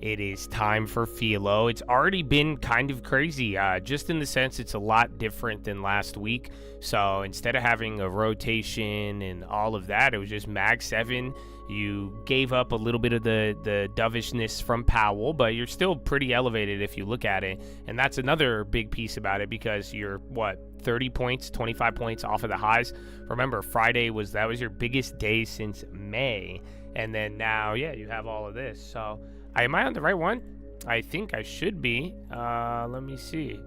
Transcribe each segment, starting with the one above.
It is time for Philo. It's already been kind of crazy, just in the sense it's a lot different than last week. So instead of having a rotation and all of that, it was just Mag 7. You gave up a little bit of the dovishness from Powell, but you're still pretty elevated if you look at it. And that's another big piece about it, because you're, 30 points, 25 points off of the highs. Remember, Friday was your biggest day since May. And then now, you have all of this. So, am I on the right one? I think I should be. Let me see.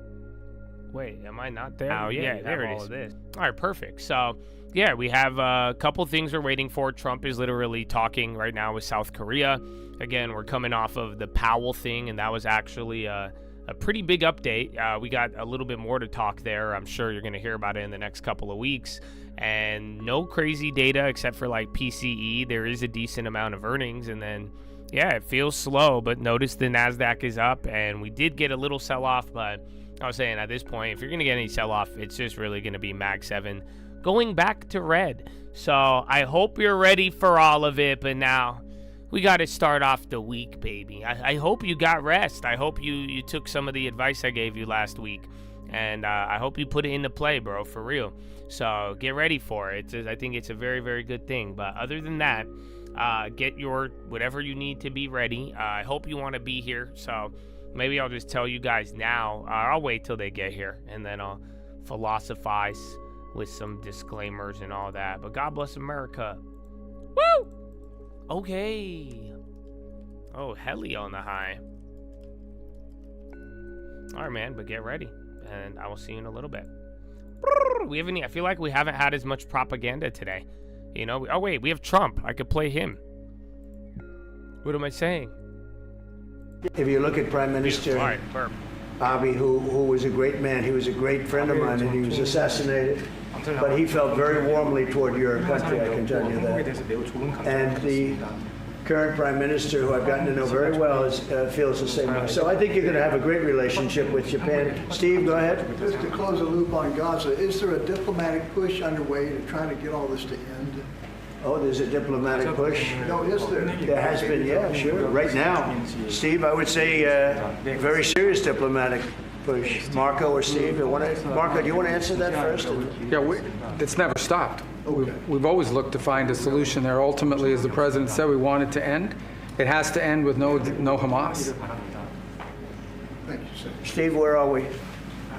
Wait, am I not there? Oh, yeah, there it is. All right, perfect. So, we have a couple things we're waiting for. Trump is literally talking right now with South Korea. Again, we're coming off of the Powell thing, and that was actually a pretty big update. We got a little bit more to talk there. I'm sure you're going to hear about it in the next couple of weeks. And no crazy data except for like PCE. There is a decent amount of earnings, and then it feels slow, but notice the NASDAQ is up, and we did get a little sell-off, but I was saying at this point, if you're going to get any sell-off, it's just really going to be Mag 7 going back to red. So I hope you're ready for all of it, but now we got to start off the week, baby. I hope you got rest. I hope you took some of the advice I gave you last week, and I hope you put it into play, bro, for real. So get ready for it. I think it's a very, very good thing. But other than that, get your whatever you need to be ready. I hope you want to be here. So maybe I'll just tell you guys now. I'll wait till they get here, and then I'll philosophize with some disclaimers and all that. But God bless America. Woo! Okay. Oh, heli on the high. All right, man, but get ready, and I will see you in a little bit. I feel like we haven't had as much propaganda today. Oh, wait, we have Trump. I could play him. What am I saying? If you look at Prime Minister Bobby, who was a great man, he was a great friend of mine, and he was assassinated. But he felt very warmly toward your country, I can tell you that. And the current Prime Minister, who I've gotten to know very well, feels the same way. So I think you're going to have a great relationship with Japan. Steve, go ahead. Just to close the loop on Gaza, is there a diplomatic push underway to try to get all this to end? Oh, there's a diplomatic push? No, is there? There has been, yeah, sure. Right now, Steve, I would say very serious diplomatic push. Marco or Steve, Marco, do you want to answer that first? Yeah, it's never stopped. We've always looked to find a solution there. Ultimately, as the president said, we want it to end. It has to end with no Hamas. Thank you, sir. Steve, where are we?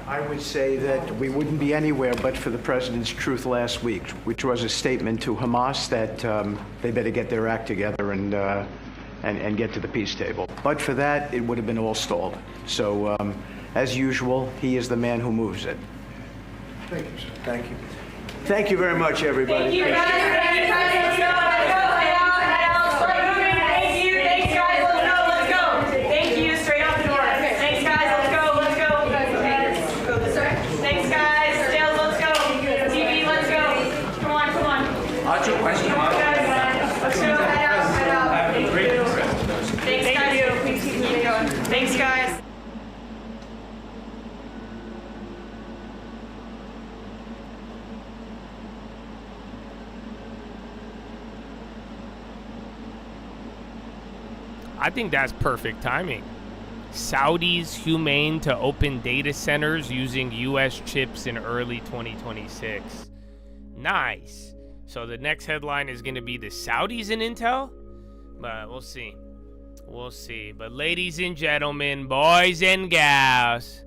I would say that we wouldn't be anywhere but for the president's truth last week, which was a statement to Hamas that they better get their act together and get to the peace table. But for that, it would have been all stalled. So, as usual, he is the man who moves it. Thank you, sir. Thank you. Thank you very much, everybody. Thank you, guys. Thank you, guys. Let's go. Thank you. Thanks, guys. Let's go. Thank you. Straight out the door. Thanks, guys. Let's go. Thanks, guys. Sales, let's go. TV, let's go. Come on. Let's go. Head out. Thanks, guys. Please keep going. Thanks, guys. I think that's perfect timing. Saudis humane to open data centers using U.S. chips in early 2026. Nice. So the next headline is going to be the Saudis in Intel? But we'll see. We'll see. But ladies and gentlemen, boys and gals,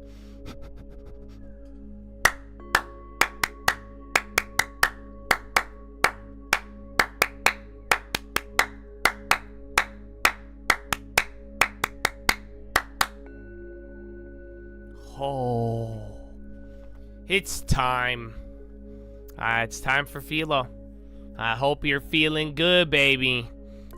it's time. It's time for Philo. I hope you're feeling good, baby.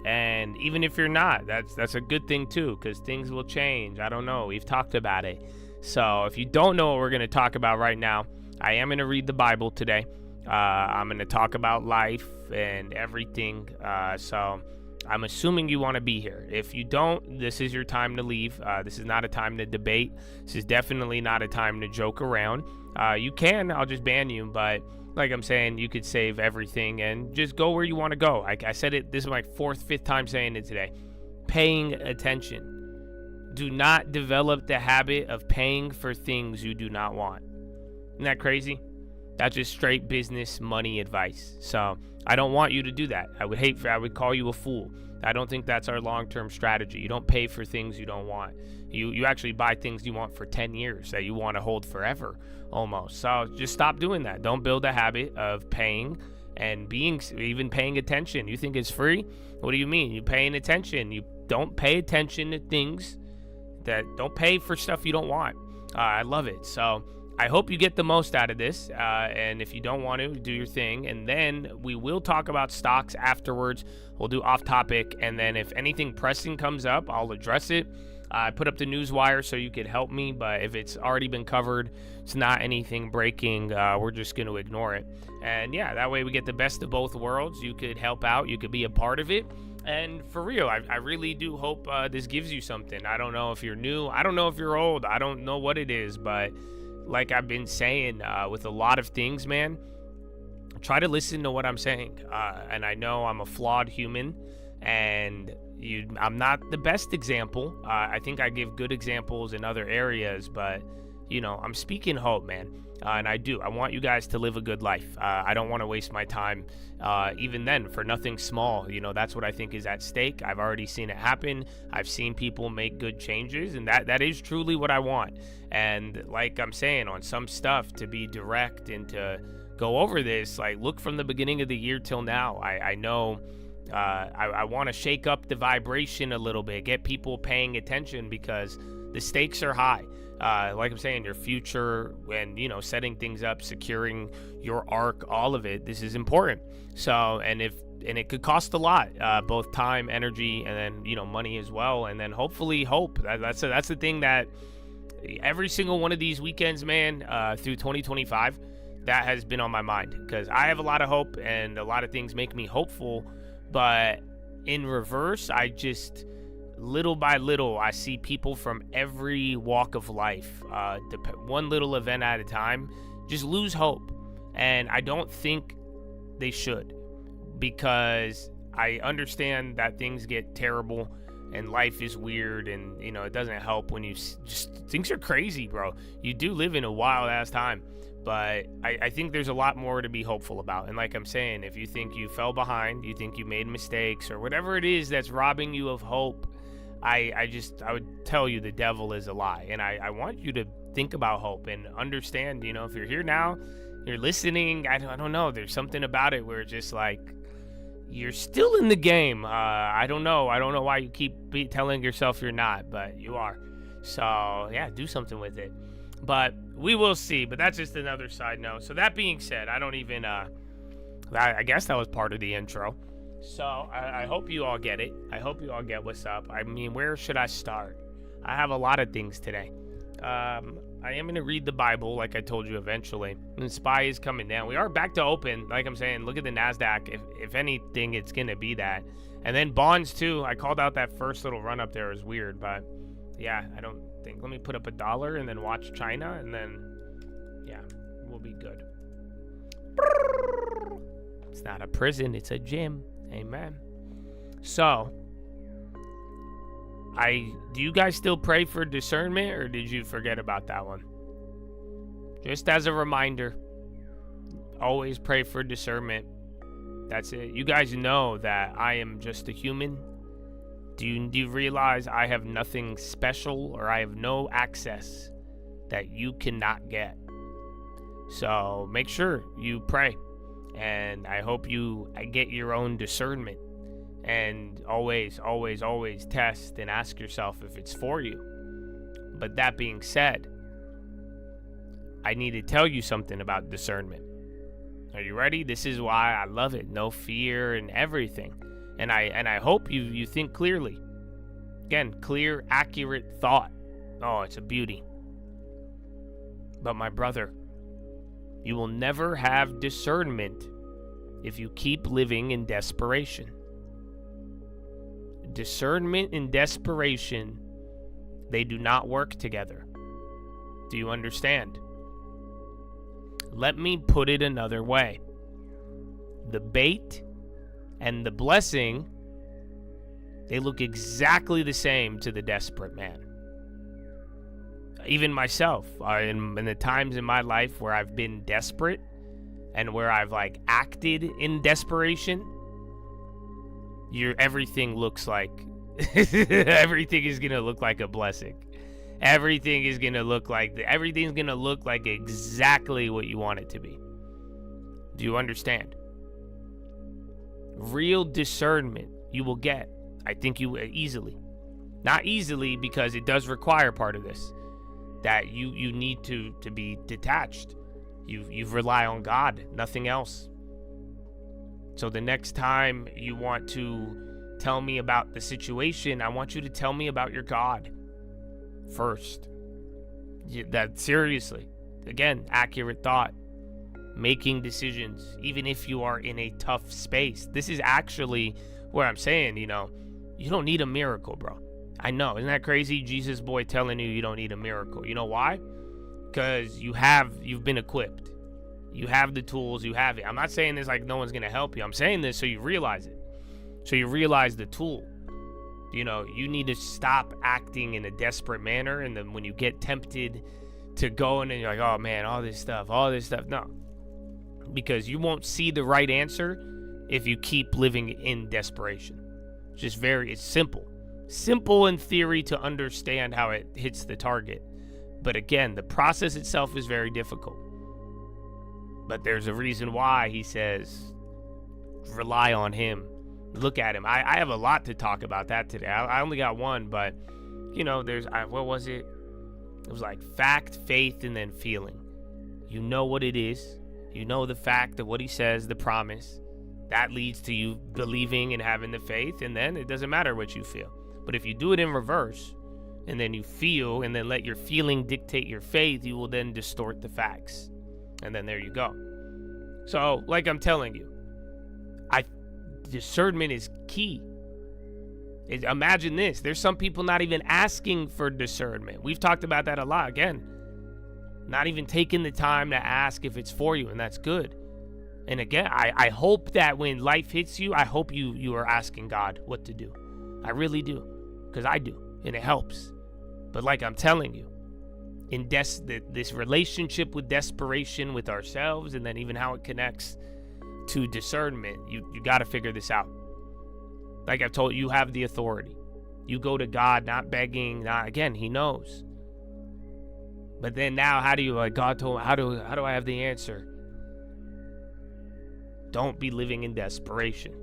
And even if you're not, that's a good thing too, because things will change. I don't know. We've talked about it. So if you don't know what we're going to talk about right now, I am going to read the Bible today. I'm going to talk about life and everything. So I'm assuming you want to be here. If you don't, this is your time to leave. This is not a time to debate. This is definitely not a time to joke around. You can. I'll just ban you. But like I'm saying, you could save everything and just go where you want to go. I said it. This is my 4th, 5th time saying it today. Paying attention. Do not develop the habit of paying for things you do not want. Isn't that crazy? That's just straight business money advice. So I don't want you to do that. I would call you a fool. I don't think that's our long-term strategy. You don't pay for things you don't want. You actually buy things you want for 10 years that you want to hold forever almost. So just stop doing that. Don't build a habit of paying and even paying attention. You think it's free? What do you mean? You're paying attention. You don't pay attention to things don't pay for stuff you don't want. I love it. So I hope you get the most out of this. And if you don't want to, do your thing. And then we will talk about stocks afterwards. We'll do off topic. And then if anything pressing comes up, I'll address it. I put up the news wire so you could help me. But if it's already been covered, it's not anything breaking, we're just going to ignore it. And yeah, that way we get the best of both worlds. You could help out. You could be a part of it. And for real, I really do hope this gives you something. I don't know if you're new. I don't know if you're old. I don't know what it is. But like I've been saying with a lot of things, man, try to listen to what I'm saying. And I know I'm a flawed human. And I'm not the best example. I think I give good examples in other areas. But, I'm speaking hope, man. And I want you guys to live a good life. I don't want to waste my time, even then, for nothing small. That's what I think is at stake. I've already seen it happen. I've seen people make good changes, and that is truly what I want. And like I'm saying, on some stuff, to be direct and to go over this, like, look from the beginning of the year till now. I know I want to shake up the vibration a little bit, get people paying attention, because the stakes are high. Like I'm saying, your future and, setting things up, securing your arc, all of it, this is important. So, and it could cost a lot, both time, energy, and then, money as well. And then hopefully hope. That's the thing that every single one of these weekends, man, through 2025, that has been on my mind, because I have a lot of hope and a lot of things make me hopeful. But in reverse, little by little, I see people from every walk of life, one little event at a time, just lose hope. And I don't think they should, because I understand that things get terrible and life is weird, and, it doesn't help when things are crazy, bro. You do live in a wild ass time. But I think there's a lot more to be hopeful about. And like I'm saying, if you think you fell behind, you think you made mistakes, or whatever it is that's robbing you of hope, I would tell you the devil is a lie. And I want you to think about hope and understand, if you're here now, you're listening, I don't know, there's something about it where it's just like, you're still in the game. I don't know why you keep telling yourself you're not, but you are. So yeah, do something with it. But we will see. But that's just another side note. So that being said, I don't even, I guess that was part of the intro. So I hope you all get it. I hope you all get what's up. I mean, where should I start? I have a lot of things today. I am going to read the Bible, like I told you eventually. And SPY is coming down. We are back to open. Like I'm saying, look at the NASDAQ. If anything, it's going to be that. And then bonds too. I called out that first little run up there. It was weird, but yeah, I don't think. Let me put up $1 and then watch China, and then yeah, we'll be good. It's not a prison, it's a gym. Amen. So, do you guys still pray for discernment, or did you forget about that one? Just as a reminder, always pray for discernment. That's it. You guys know that I am just a human. Do you realize I have nothing special, or I have no access that you cannot get? So make sure you pray. And I hope you get your own discernment. And always, always, always test and ask yourself if it's for you. But that being said, I need to tell you something about discernment. Are you ready? This is why I love it. No fear and everything. And I hope you think clearly. Again, clear, accurate thought. Oh, it's a beauty. But my brother, you will never have discernment if you keep living in desperation. Discernment and desperation, they do not work together. Do you understand? Let me put it another way. The bait and the blessing, they look exactly the same to the desperate man. even myself, in the times in my life where I've been desperate and where I've like acted in desperation, everything looks like everything is gonna look like a blessing. Everything's gonna look like exactly what you want it to be. Do you understand? Real discernment you will get, I think, you easily. Not easily, because it does require part of this, that you need to be detached. You rely on God, nothing else. So the next time you want to tell me about the situation, I want you to tell me about your God first. That seriously. Again, accurate thought. Making decisions, even if you are in a tough space. This is actually where I'm saying, you don't need a miracle, bro. I know, isn't that crazy? Jesus boy telling you don't need a miracle. You know why? Because you've been equipped. You have the tools, you have it. I'm not saying this like no one's gonna help you. I'm saying this so you realize it. So you realize the tool. You need to stop acting in a desperate manner, and then when you get tempted to go and then you're like, oh man, all this stuff. No. Because you won't see the right answer if you keep living in desperation. It's simple. Simple in theory to understand how it hits the target. But again, the process itself is very difficult. But there's a reason why he says, rely on him. Look at him. I have a lot to talk about that today. I only got one, but, what was it? It was like fact, faith, and then feeling. You know what it is. You know the fact of what he says, the promise. That leads to you believing and having the faith, and then it doesn't matter what you feel. But if you do it in reverse, and then you feel, and then let your feeling dictate your faith, you will then distort the facts. And then there you go. So, like I'm telling you, discernment is key. Imagine this. There's some people not even asking for discernment. We've talked about that a lot. Again, not even taking the time to ask if it's for you, and that's good. And again, I hope that when life hits you, I hope you are asking God what to do. I really do, because I do, and it helps. But like I'm telling you, in this relationship with desperation with ourselves, and then even how it connects to discernment, you got to figure this out. Like I've told you, you have the authority. You go to God, not begging. Again, he knows. But then now, how do you, like God told me, how do I have the answer? Don't be living in desperation.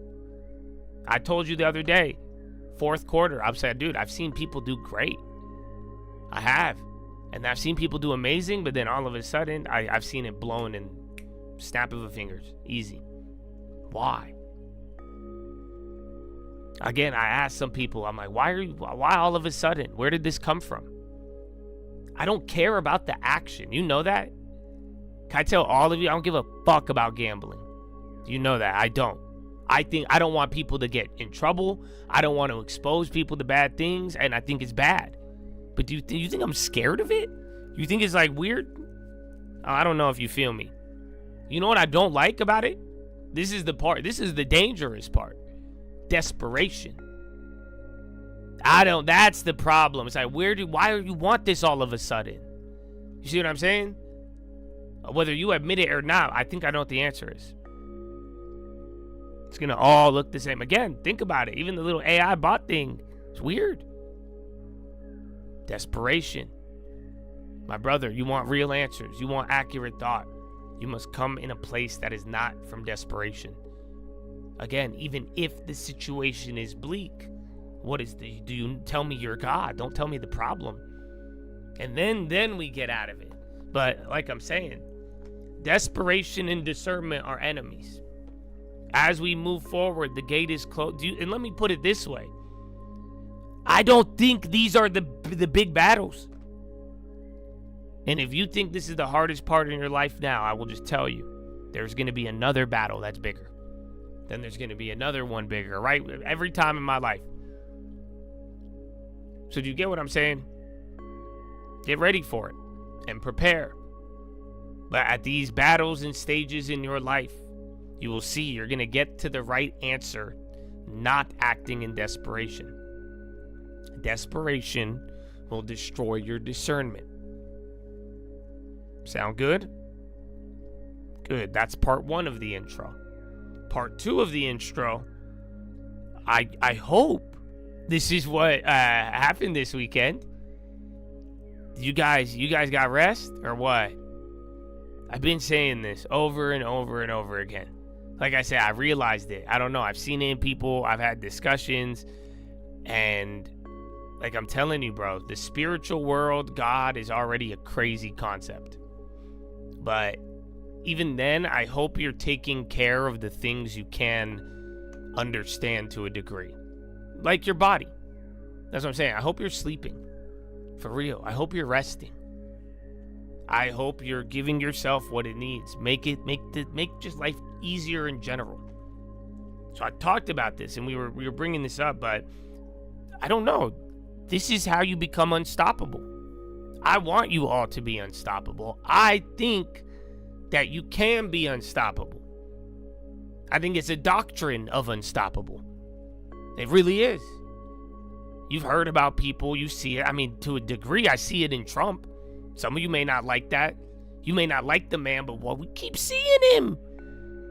I told you the other day, fourth quarter, I've said, dude, I've seen people do great. I have. And I've seen people do amazing, but then all of a sudden, I've seen it blown in snap of a fingers. Easy. Why? Again, I asked some people, I'm like, why all of a sudden? Where did this come from? I don't care about the action. You know that? Can I tell all of you, I don't give a fuck about gambling. You know that. I don't. I don't want people to get in trouble. I don't want to expose people to bad things, and I think it's bad. But do you think I'm scared of it? You think it's like weird? I don't know if you feel me. You know what I don't like about it? This is the dangerous part. Desperation. That's the problem. It's like, why do you want this all of a sudden? You see what I'm saying? Whether you admit it or not, I think I know what the answer is. It's gonna all look the same. Again, think about it. Even the little AI bot thing, it's weird. Desperation. My brother, you want real answers. You want accurate thought. You must come in a place that is not from desperation. Again, even if the situation is bleak, do you tell me you're God? Don't tell me the problem. And then we get out of it. But like I'm saying, desperation and discernment are enemies. As we move forward, the gate is closed. And let me put it this way. I don't think these are the big battles. And if you think this is the hardest part in your life now, I will just tell you, there's going to be another battle that's bigger. Then there's going to be another one bigger, right? Every time in my life. So do you get what I'm saying? Get ready for it and prepare. But at these battles and stages in your life, you will see you're going to get to the right answer, not acting in desperation. Desperation will destroy your discernment. Sound good? Good. That's part 1 of the intro. Part 2 of the intro, I hope this is what happened this weekend. You guys got rest or what? I've been saying this over and over and over again. Like I said, I realized it. I don't know. I've seen it in people. I've had discussions. And like I'm telling you, bro, the spiritual world, God is already a crazy concept. But even then, I hope you're taking care of the things you can understand to a degree. Like your body. That's what I'm saying. I hope you're sleeping. For real. I hope you're resting. I hope you're giving yourself what it needs. Make just life easier in general. So I talked about this and we were bringing this up, but I don't know. This is how you become unstoppable. I want you all to be unstoppable. I think that you can be unstoppable. I think it's a doctrine of unstoppable. It really is. You've heard about people, you see it. I mean, to a degree, I see it in Trump. Some of you may not like that. You may not like the man, but we keep seeing him.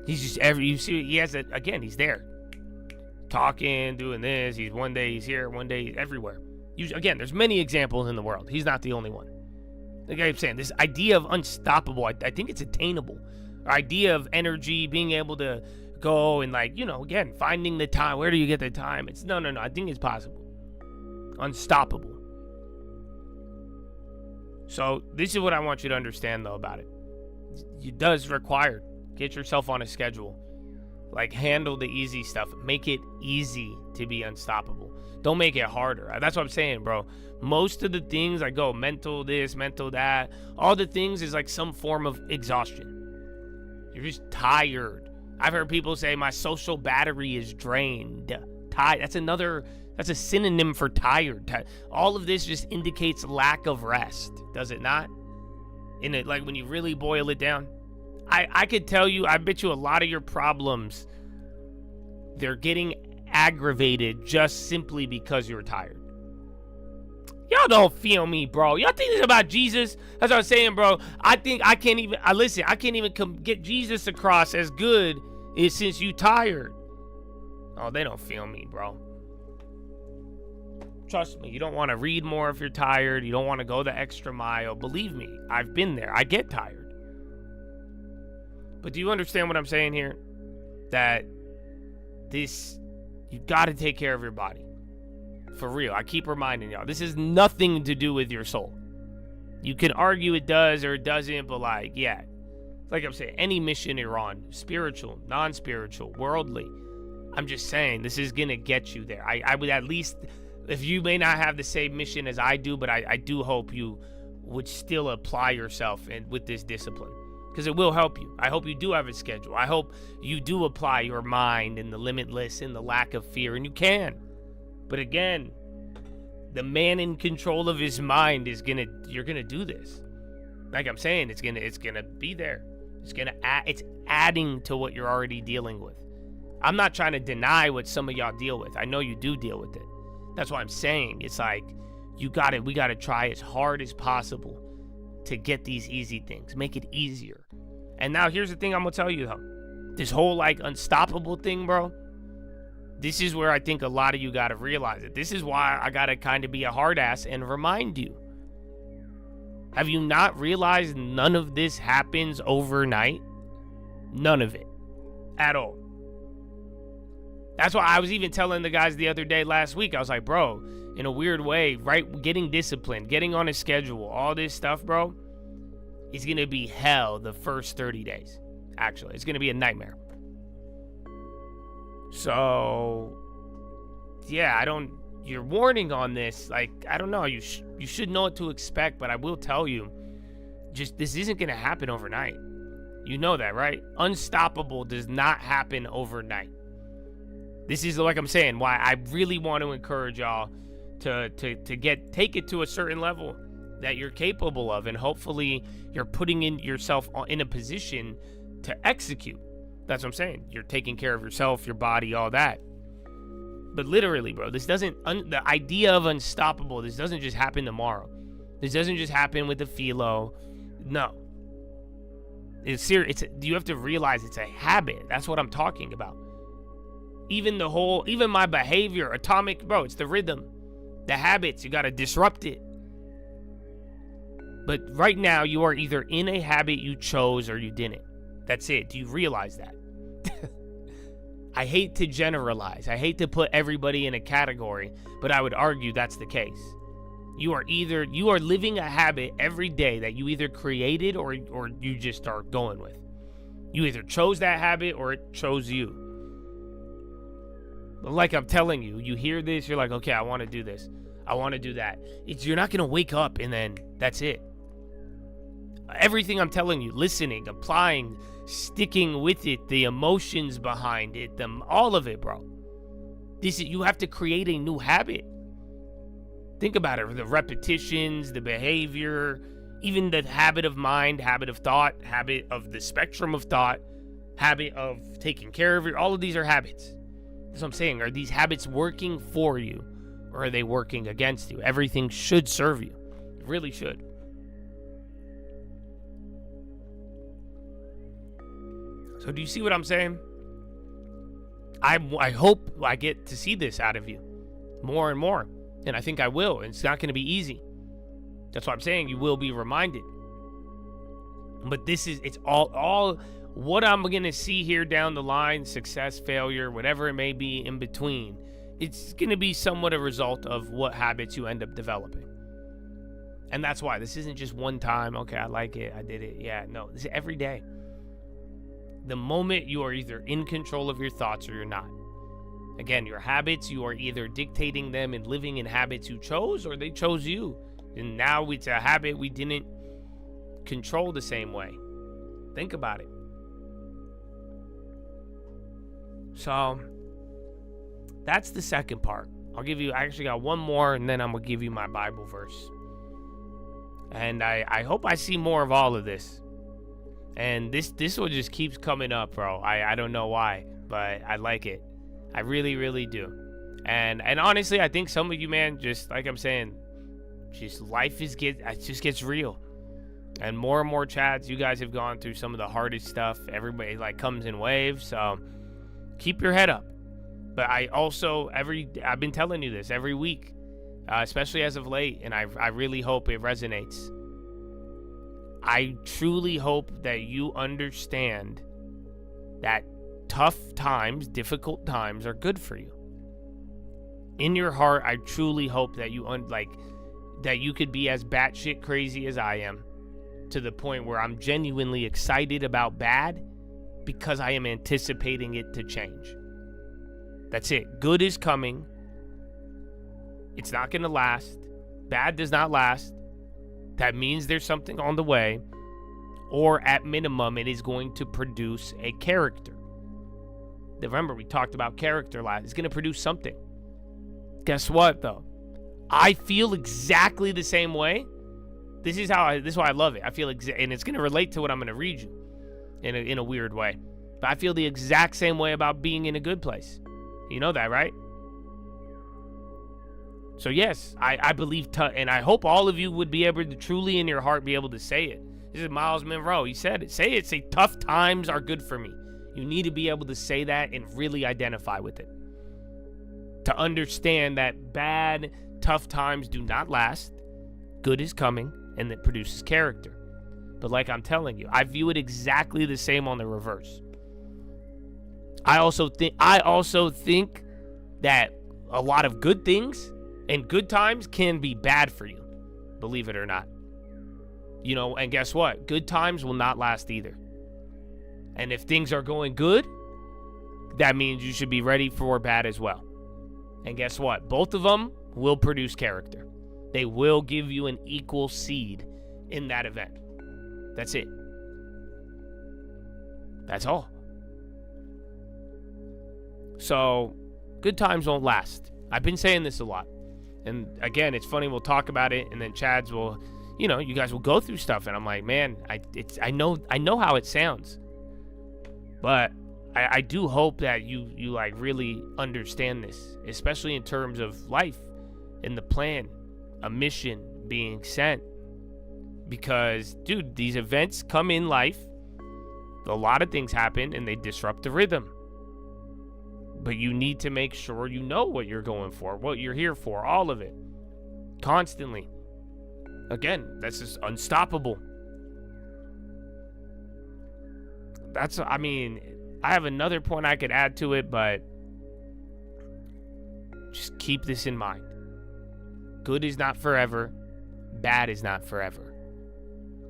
He's just you see, he has again, he's there. Talking, doing this. One day he's here, one day he's everywhere. Again, there's many examples in the world. He's not the only one. Like I'm saying, this idea of unstoppable, I think it's attainable. Our idea of energy, being able to go and again, finding the time. Where do you get the time? It's no. I think it's possible. Unstoppable. So this is what I want you to understand though about it. It does require, get yourself on a schedule. Handle the easy stuff. Make it easy to be unstoppable. Don't make it harder. That's what I'm saying, bro. Most of the things I go mental this, mental that, all the things is like some form of exhaustion. You're just tired. I've heard people say my social battery is drained. Tired. That's a synonym for tired. All of this just indicates lack of rest, does it not? When you really boil it down. I could tell you, I bet you a lot of your problems, they're getting aggravated just simply because you're tired. Y'all don't feel me, bro. Y'all think this about Jesus? That's what I'm saying, bro. I think I can't even get Jesus across as good as since you tired. Oh, they don't feel me, bro. Trust me, you don't want to read more if you're tired. You don't want to go the extra mile. Believe me, I've been there. I get tired. But do you understand what I'm saying here? That you got to take care of your body. For real. I keep reminding y'all. This has nothing to do with your soul. You can argue it does or it doesn't, but like I'm saying, any mission you're on, spiritual, non-spiritual, worldly, I'm just saying this is going to get you there. I would at least, if you may not have the same mission as I do, but I do hope you would still apply yourself with this discipline. Because it will help you. I hope you do have a schedule. I hope you do apply your mind and the limitless and the lack of fear, and you can. But again, the man in control of his mind you're gonna do this. Like I'm saying, it's gonna be there. It's adding to what you're already dealing with. I'm not trying to deny what some of y'all deal with. I know you do deal with it. That's why I'm saying it's like we gotta try as hard as possible to get these easy things. Make it easier. And now here's the thing I'm gonna tell you though. This whole unstoppable thing, bro. This is where I think a lot of you gotta realize it. This is why I gotta kind of be a hard ass and remind you. Have you not realized none of this happens overnight? None of it. At all. That's why I was even telling the guys the other day last week. I was like, bro, in a weird way, right? Getting disciplined, getting on a schedule, all this stuff, bro, is going to be hell the first 30 days. Actually, it's going to be a nightmare. So, yeah, your warning on this, I don't know. You should know what to expect, but I will tell you, this isn't going to happen overnight. You know that, right? Unstoppable does not happen overnight. This is, like I'm saying, why I really want to encourage y'all to take it to a certain level that you're capable of, and hopefully you're putting yourself in a position to execute. That's what I'm saying. You're taking care of yourself, your body, all that. But literally, bro, the idea of unstoppable, this doesn't just happen tomorrow. This doesn't just happen with the Philo. No. It's serious. You have to realize it's a habit. That's what I'm talking about. Even my behavior, atomic, bro, it's the rhythm. The habits, you got to disrupt it. But right now, you are either in a habit you chose or you didn't. That's it. Do you realize that? I hate to generalize. I hate to put everybody in a category, but I would argue that's the case. You are living a habit every day that you either created or you just start going with. You either chose that habit or it chose you. But like I'm telling you, you hear this, you're like, okay, I want to do this. I want to do that. You're not going to wake up and then that's it. Everything I'm telling you, listening, applying, sticking with it, the emotions behind it, all of it, bro. You have to create a new habit. Think about it, the repetitions, the behavior, even the habit of mind, habit of thought, habit of the spectrum of thought, habit of taking care of all of these are habits. That's what I'm saying. Are these habits working for you or are they working against you? Everything should serve you. It really should. So do you see what I'm saying? I hope I get to see this out of you more and more. And I think I will. And it's not going to be easy. That's why I'm saying you will be reminded. But it's all what I'm going to see here down the line, success, failure, whatever it may be in between. It's going to be somewhat a result of what habits you end up developing. And that's why this isn't just one time. Okay, I like it. I did it. Yeah, no, this is every day. The moment you are either in control of your thoughts or you're not. Again, your habits, you are either dictating them and living in habits you chose or they chose you. And now it's a habit we didn't control the same way. Think about it. So, that's the second part. I actually got one more and then I'm going to give you my Bible verse. And I hope I see more of all of this. And this one just keeps coming up, bro. I don't know why, but I like it. I really, really do. And honestly, I think some of you, man, just like I'm saying, just life just gets real. And more chats, you guys have gone through some of the hardest stuff. Everybody comes in waves, so keep your head up. But I also I've been telling you this every week, especially as of late, and I really hope it resonates. I truly hope that you understand that tough times, difficult times are good for you. In your heart, I truly hope that that you could be as batshit crazy as I am, to the point where I'm genuinely excited about bad because I am anticipating it to change. That's it. Good is coming. It's not going to last. Bad does not last. That means there's something on the way, or at minimum, it is going to produce a character. Remember, we talked about character last. It's going to produce something. Guess what, though? I feel exactly the same way. This is why I love it. I feel and it's going to relate to what I'm going to read you in a weird way. But I feel the exact same way about being in a good place. You know that, right? So yes, I believe, and I hope all of you would be able to truly in your heart be able to say it. This is Miles Monroe. He said it. Say it. Say tough times are good for me. You need to be able to say that and really identify with it. To understand that bad, tough times do not last. Good is coming, and it produces character. But like I'm telling you, I view it exactly the same on the reverse. I also think that a lot of good things and good times can be bad for you, believe it or not. You know, and guess what? Good times will not last either. And if things are going good, that means you should be ready for bad as well. And guess what? Both of them will produce character. They will give you an equal seed in that event. That's it. That's all. So, good times won't last. I've been saying this a lot. And again, it's funny, we'll talk about it, and then Chad's will, you guys will go through stuff, and I'm like, man, I know how it sounds. But I do hope that you really understand this, especially in terms of life and the plan, a mission being sent. Because, dude, these events come in life, A lot of things happen and they disrupt the rhythm. But you need to make sure you know what you're going for, what you're here for, all of it. Constantly. Again, that's just unstoppable. I have another point I could add to it, but just keep this in mind. Good is not forever. Bad is not forever.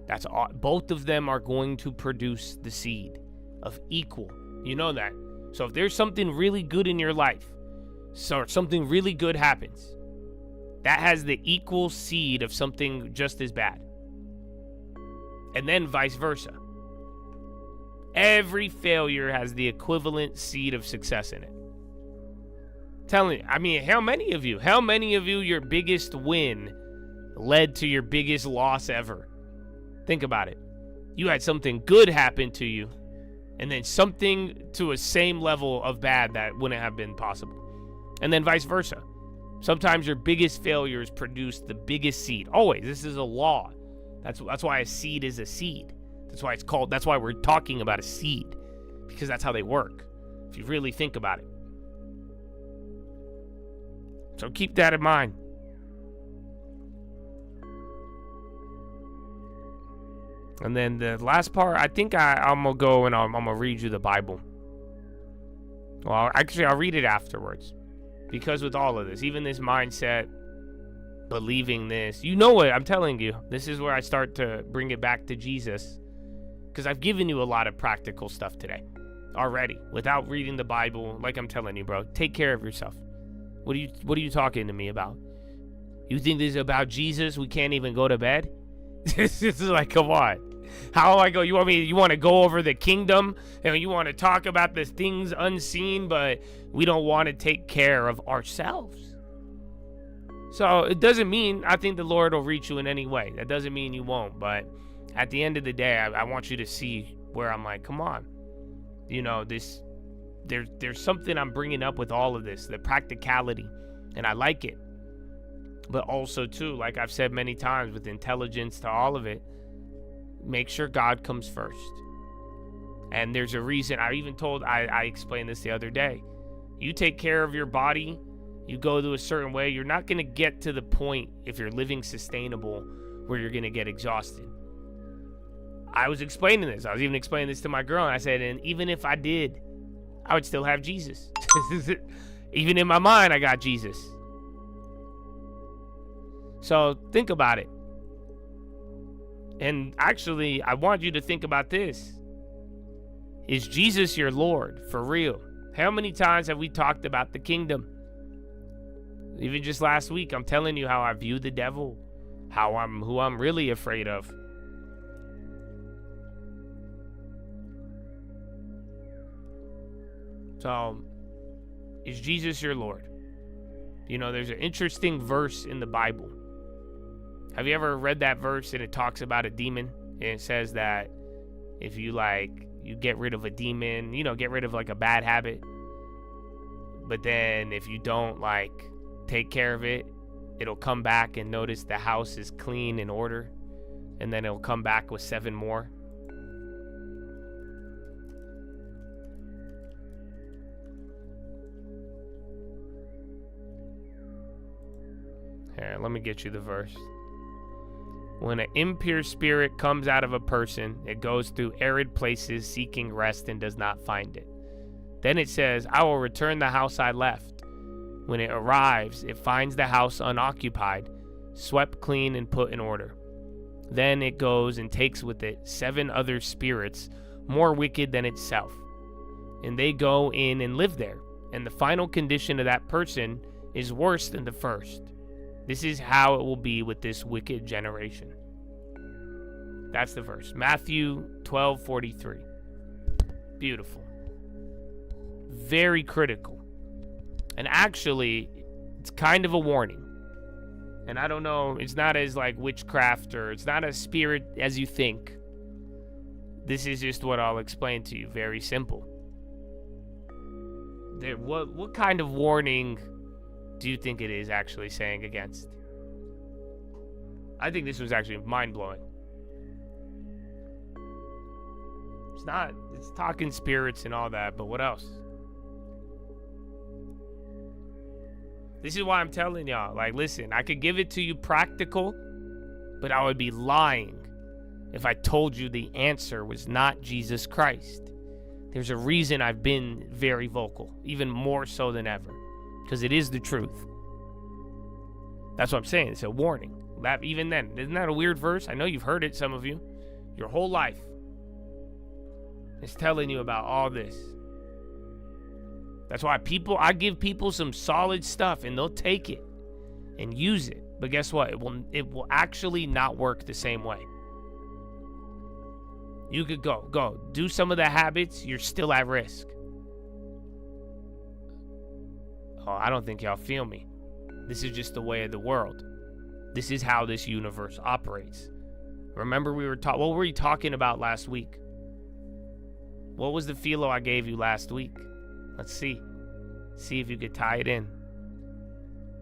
That's all. Both of them are going to produce the seed of equal. You know that. So if there's something really good in your life, so something really good happens, that has the equal seed of something just as bad. And then vice versa. Every failure has the equivalent seed of success in it. Telling you, how many of you, your biggest win led to your biggest loss ever? Think about it. You had something good happen to you, and then something to a same level of bad that wouldn't have been possible. And then vice versa. Sometimes your biggest failures produce the biggest seed. Always. This is a law. That's why a seed is a seed. That's why we're talking about a seed. Because that's how they work. If you really think about it. So keep that in mind. And then the last part, I think I'm going to go and I'm going to read you the Bible. Well, actually, I'll read it afterwards. Because with all of this, even this mindset, believing this, you know what, I'm telling you, this is where I start to bring it back to Jesus. Because I've given you a lot of practical stuff today already. Without reading the Bible, like I'm telling you, bro, take care of yourself. What are you talking to me about? You think this is about Jesus? We can't even go to bed? This is like, come on. How I go? You want to go over the kingdom and you want to talk about the things unseen, but we don't want to take care of ourselves. So it doesn't mean I think the Lord will reach you in any way. That doesn't mean you won't. But at the end of the day, I want you to see where I'm like, come on. There's something I'm bringing up with all of this, the practicality, and I like it. But also, too, like I've said many times, with intelligence to all of it, make sure God comes first. And there's a reason. I explained this the other day. You take care of your body, you go to a certain way, you're not going to get to the point, if you're living sustainable, where you're going to get exhausted. I was explaining this. I was even explaining this to my girl, and I said, and even if I did, I would still have Jesus. Even in my mind, I got Jesus. So think about it. And actually, I want you to think about this. Is Jesus your Lord? For real? How many times have we talked about the kingdom? Even just last week, I'm telling you how I view the devil. Who I'm really afraid of. So, is Jesus your Lord? There's an interesting verse in the Bible. Have you ever read that verse and it talks about a demon? And it says that if you get rid of a demon, get rid of like a bad habit. But then if you don't take care of it, it'll come back and notice the house is clean and order. And then it'll come back with 7 more. Here, let me get you the verse. When an impure spirit comes out of a person, it goes through arid places seeking rest and does not find it. Then it says, I will return the house I left. When it arrives, it finds the house unoccupied, swept clean and put in order. Then it goes and takes with it 7 other spirits more wicked than itself. And they go in and live there. And the final condition of that person is worse than the first. This is how it will be with this wicked generation. That's the verse. Matthew 12:43. Beautiful. Very critical. And actually, it's kind of a warning. And I don't know, it's not as witchcraft, or it's not as spirit as you think. This is just what I'll explain to you. Very simple. What kind of warning do you think it is actually saying against? I think this was actually mind-blowing. It's not. It's talking spirits and all that, but what else? This is why I'm telling y'all, like, listen, I could give it to you practical, but I would be lying if I told you the answer was not Jesus Christ. There's a reason I've been very vocal, even more so than ever, because it is the truth. That's what I'm saying. It's a warning. That, even then, isn't that a weird verse? I know you've heard it, some of you, your whole life. It's telling you about all this. That's why I give people some solid stuff and they'll take it and use it. But guess what? It will actually not work the same way. You could go do some of the habits, you're still at risk. Oh, I don't think y'all feel me. This is just the way of the world. This is how this universe operates. Remember what were we talking about last week? What was the philo I gave you last week? Let's see. See if you could tie it in.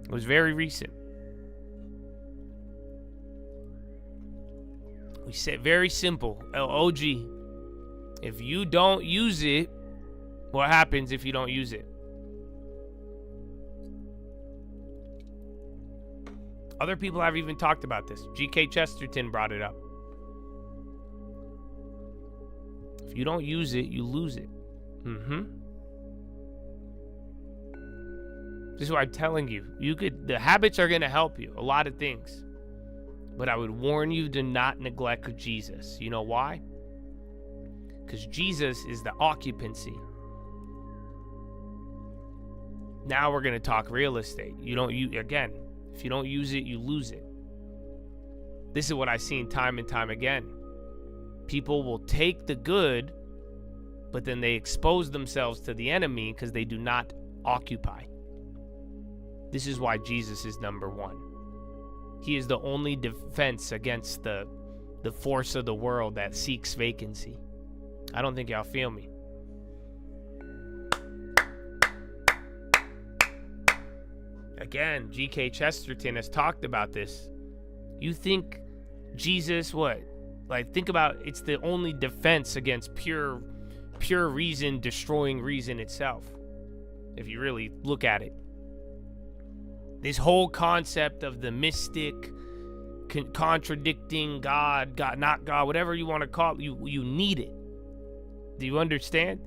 It was very recent. We said very simple. OG. If you don't use it, what happens if you don't use it? Other people have even talked about this. G.K. Chesterton brought it up. If you don't use it, you lose it. This is what I'm telling you. The habits are going to help you. A lot of things. But I would warn you to not neglect Jesus. You know why? Because Jesus is the occupancy. Now we're going to talk real estate. If you don't use it, you lose it. This is what I've seen time and time again. People will take the good, but then they expose themselves to the enemy because they do not occupy. This is why Jesus is number one. He is the only defense against the force of the world that seeks vacancy. I don't think y'all feel me. Again, G.K. Chesterton has talked about this. You think Jesus, think about it's the only defense against pure reason destroying reason itself. If you really look at it. This whole concept of the mystic contradicting God, not God, whatever you want to call it, you need it. Do you understand?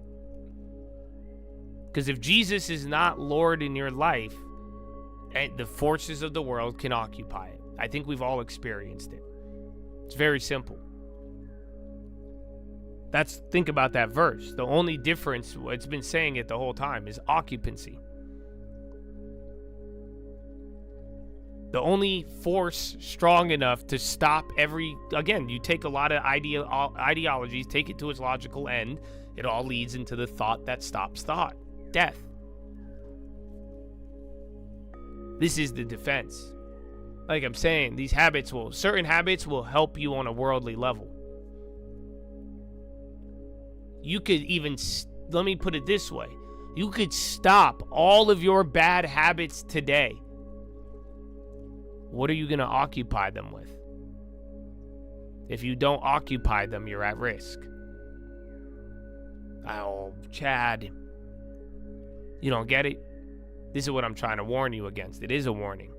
Because if Jesus is not Lord in your life, the forces of the world can occupy it. I think we've all experienced it. It's very simple. Think about that verse. The only difference, it's been saying it the whole time, is occupancy. The only force strong enough to stop again, you take a lot of ideologies, take it to its logical end, it all leads into the thought that stops thought. Death. This is the defense. Like I'm saying, certain habits will help you on a worldly level. You could even, let me put it this way. You could stop all of your bad habits today. What are you going to occupy them with? If you don't occupy them, you're at risk. Oh, Chad. You don't get it? This is what I'm trying to warn you against. It is a warning.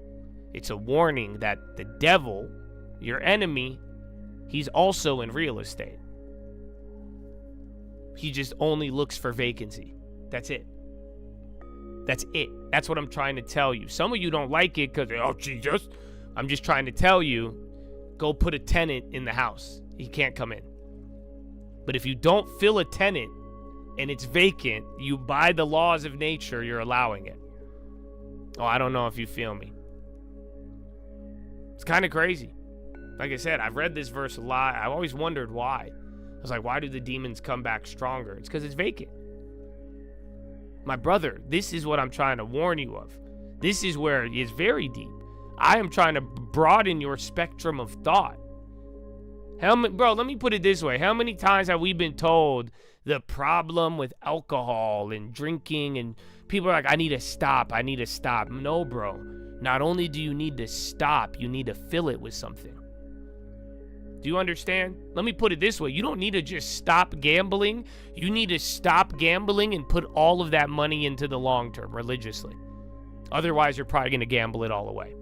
It's a warning that the devil, your enemy, he's also in real estate. He just only looks for vacancy. That's it. That's it. That's what I'm trying to tell you. Some of you don't like it because, oh, Jesus. I'm just trying to tell you, go put a tenant in the house. He can't come in. But if you don't fill a tenant and it's vacant, you, by the laws of nature, you're allowing it. Oh, I don't know if you feel me. It's kind of crazy. Like I said, I've read this verse a lot. I've always wondered why. I was like, why do the demons come back stronger? It's because it's vacant. My brother, this is what I'm trying to warn you of. This is where it is very deep. I am trying to broaden your spectrum of thought. Bro, let me put it this way. How many times have we been told the problem with alcohol and drinking, and people are like, I need to stop. No, bro. Not only do you need to stop, you need to fill it with something. Do Do you understand? Let me put it this way. You don't need to just stop gambling. You need to stop gambling and put all of that money into the long term religiously. Otherwise, you're probably going to gamble it all away.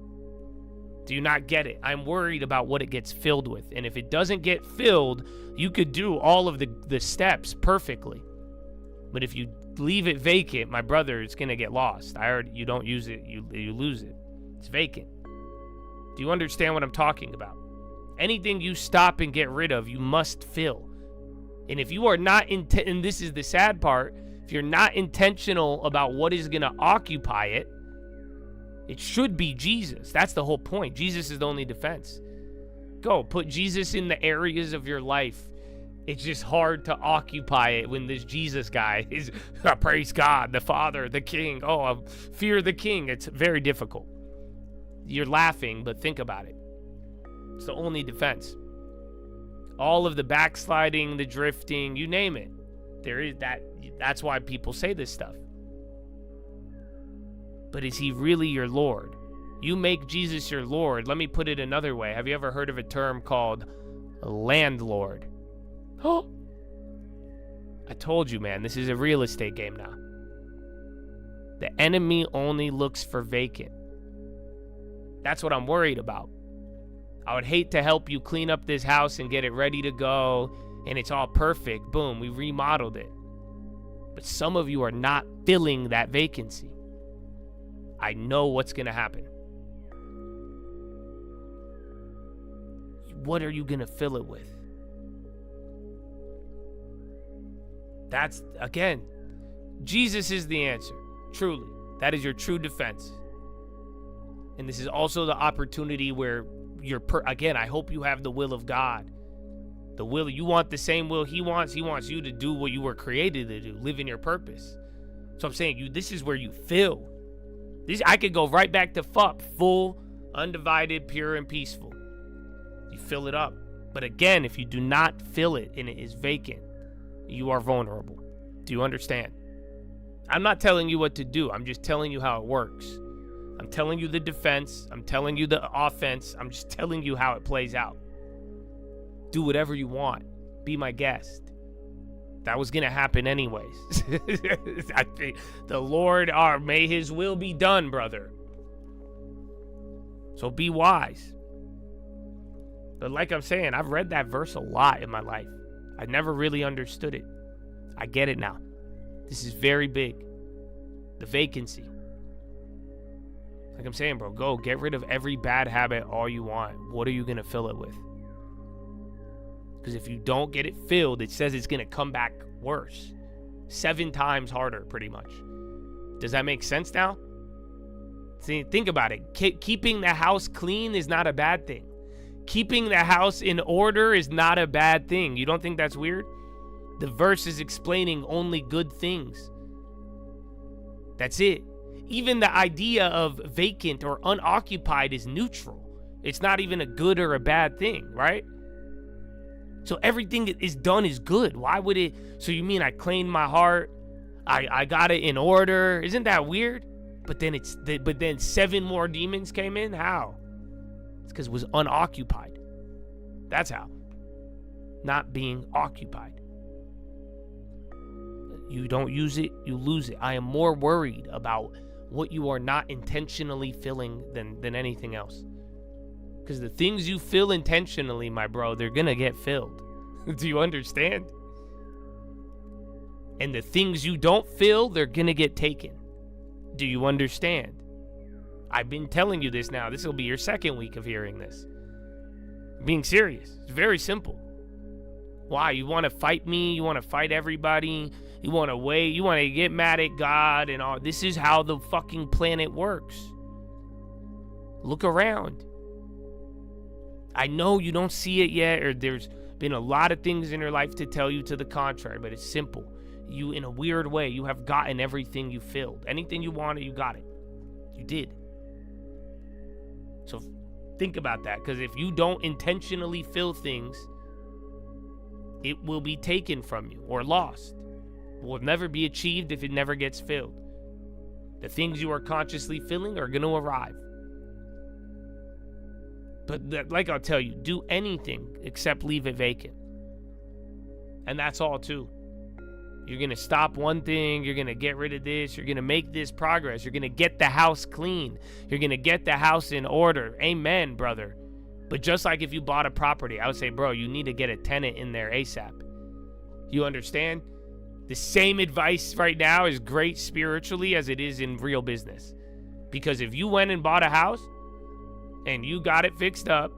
Do you not get it? I'm worried about what it gets filled with. And if it doesn't get filled, you could do all of the steps perfectly. But if you leave it vacant, my brother, it's going to get lost. You don't use it, you lose it. It's vacant. Do you understand what I'm talking about? Anything you stop and get rid of, you must fill. And if you are not, and this is the sad part, if you're not intentional about what is going to occupy it, it should be Jesus. That's the whole point. Jesus is the only defense. Go, put Jesus in the areas of your life. It's just hard to occupy it when this Jesus guy is, praise God, the Father, the King. Oh, I fear the King. It's very difficult. You're laughing, but think about it. It's the only defense. All of the backsliding, the drifting, you name it. There is that. That's why people say this stuff. But is he really your Lord? You make Jesus your Lord. Let me put it another way. Have you ever heard of a term called a landlord? Oh, I told you, man, this is a real estate game now. The enemy only looks for vacant. That's what I'm worried about. I would hate to help you clean up this house and get it ready to go, and it's all perfect. Boom, we remodeled it. But some of you are not filling that vacancy. I know what's going to happen. What are you going to fill it with? That's, again, Jesus is the answer. Truly. That is your true defense. And this is also the opportunity where again, I hope you have the will of God. The will, you want the same will he wants. He wants you to do what you were created to do, live in your purpose. So I'm saying, this is where you fill. I could go right back to FUP, full, undivided, pure, and peaceful. You fill it up. But again, if you do not fill it and it is vacant, you are vulnerable. Do you understand? I'm not telling you what to do. I'm just telling you how it works. I'm telling you the defense. I'm telling you the offense. I'm just telling you how it plays out. Do whatever you want. Be my guest. That was going to happen anyways. I think the Lord, may his will be done, brother. So be wise. But like I'm saying, I've read that verse a lot in my life. I never really understood it. I get it now. This is very big. The vacancy. Like I'm saying, bro, go get rid of every bad habit all you want. What are you going to fill it with? Because if you don't get it filled, it says it's going to come back worse. 7 times harder, pretty much. Does that make sense now? See, think about it. Keeping the house clean is not a bad thing. Keeping the house in order is not a bad thing. You don't think that's weird? The verse is explaining only good things. That's it. Even the idea of vacant or unoccupied is neutral. It's not even a good or a bad thing, right? So everything that is done is good. Why would it? So you mean I cleaned my heart? I got it in order? Isn't that weird? But then 7 more demons came in? How? It's because it was unoccupied. That's how. Not being occupied. You don't use it, you lose it. I am more worried about what you are not intentionally filling than anything else. Because the things you fill intentionally, my bro, they're going to get filled. Do you understand? And the things you don't fill, they're going to get taken. Do you understand? I've been telling you this now. This will be your 2nd week of hearing this. I'm being serious. It's very simple. Why? You want to fight me? You want to fight everybody? You want to wait? You want to get mad at God and all? This is how the fucking planet works. Look around. I know you don't see it yet, or there's been a lot of things in your life to tell you to the contrary, but it's simple. You, in a weird way, you have gotten everything you filled. Anything you wanted, you got it. You did. So think about that, because if you don't intentionally fill things, it will be taken from you or lost. It will never be achieved if it never gets filled. The things you are consciously filling are going to arrive. But like I'll tell you, do anything except leave it vacant. And that's all too. You're going to stop one thing. You're going to get rid of this. You're going to make this progress. You're going to get the house clean. You're going to get the house in order. Amen, brother. But just like if you bought a property, I would say, bro, you need to get a tenant in there ASAP. You understand? The same advice right now is great spiritually as it is in real business. Because if you went and bought a house and you got it fixed up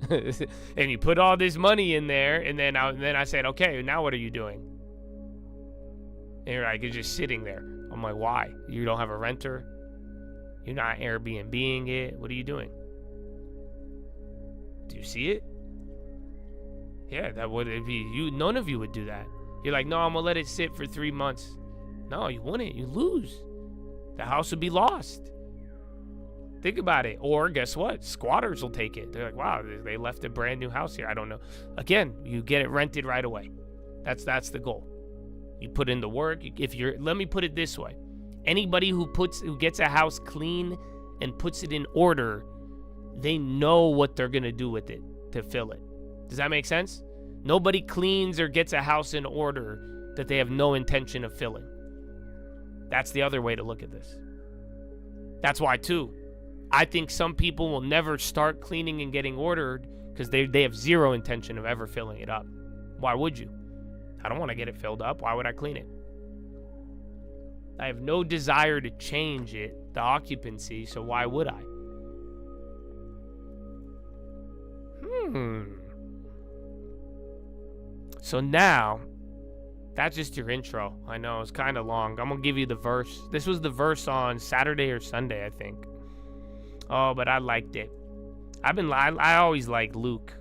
and you put all this money in there, and then I said, okay, now what are you doing? And you're like, it's just sitting there. I'm like, why? You don't have a renter? You're not Airbnb-ing it? What are you doing? Do you see it? Yeah, that would be you. None of you would do that. You're like, no, I'm gonna let it sit for 3 months. No, you wouldn't. You lose. The house would be lost. Think about it. Or guess what? Squatters will take it. They're like, wow, they left a brand new house here. I don't know. Again, you get it rented right away. That's the goal. You put in the work. Let me put it this way. Anybody who gets a house clean and puts it in order, they know what they're gonna do with it to fill it. Does that make sense? Nobody cleans or gets a house in order that they have no intention of filling. That's the other way to look at this. That's why, too, I think some people will never start cleaning and getting ordered because they have zero intention of ever filling it up. Why would you? I don't want to get it filled up. Why would I clean it? I have no desire to change it, the occupancy, so why would I? So now, that's just your intro. I know, it's kind of long. I'm going to give you the verse. This was the verse on Saturday or Sunday, I think. Oh, but I liked it. I always like Luke,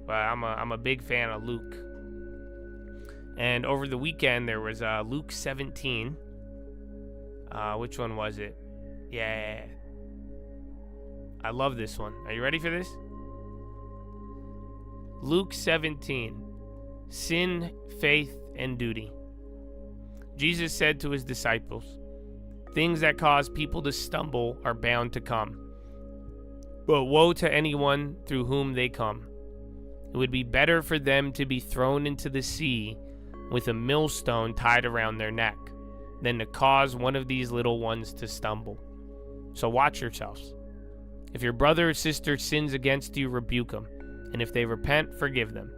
but I'm a big fan of Luke. And over the weekend, there was Luke 17. Which one was it? Yeah. I love this one. Are you ready for this? Luke 17. Sin, faith, and duty. Jesus said to his disciples, things that cause people to stumble are bound to come. But woe to anyone through whom they come. It would be better for them to be thrown into the sea with a millstone tied around their neck than to cause one of these little ones to stumble. So watch yourselves. If your brother or sister sins against you, rebuke them. And if they repent, forgive them.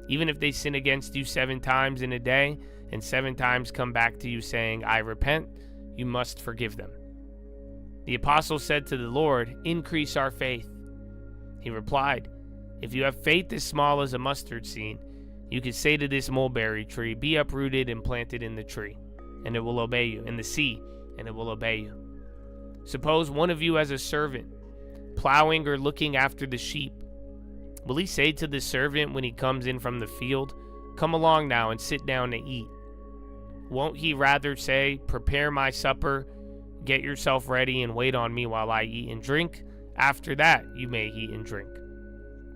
Even if they sin against you 7 times in a day, and 7 times come back to you saying, I repent, you must forgive them. The apostle said to the Lord, increase our faith. He replied, if you have faith as small as a mustard seed, you could say to this mulberry tree, be uprooted and planted in the tree, and it will obey you, in the sea, and it will obey you. Suppose one of you has a servant, plowing or looking after the sheep. Will he say to the servant when he comes in from the field, come along now and sit down to eat? Won't he rather say, prepare my supper, get yourself ready and wait on me while I eat and drink? After that you may eat and drink.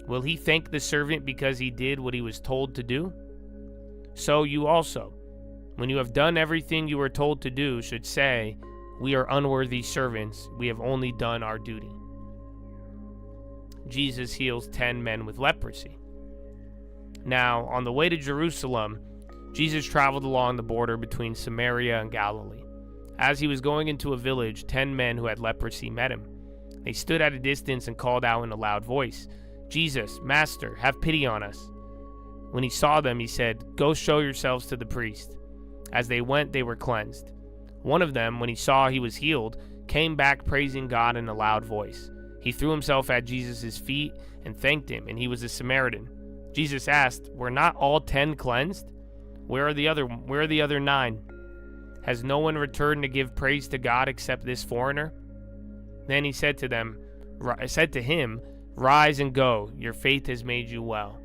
Will he thank the servant because he did what he was told to do? So you also, when you have done everything you were told to do, should say, we are unworthy servants, we have only done our duty. Jesus heals 10 men with leprosy. Now, on the way to Jerusalem, Jesus traveled along the border between Samaria and Galilee. As he was going into a village, 10 men who had leprosy met him. They stood at a distance and called out in a loud voice, Jesus, Master, have pity on us. When he saw them, he said, go show yourselves to the priest. As they went, they were cleansed. One of them, when he saw he was healed, came back praising God in a loud voice. He threw himself at Jesus' feet and thanked him, and he was a Samaritan. Jesus asked, were not all 10 cleansed? Where are the other 9? Has no one returned to give praise to God except this foreigner? Then he said to him, rise and go, your faith has made you well.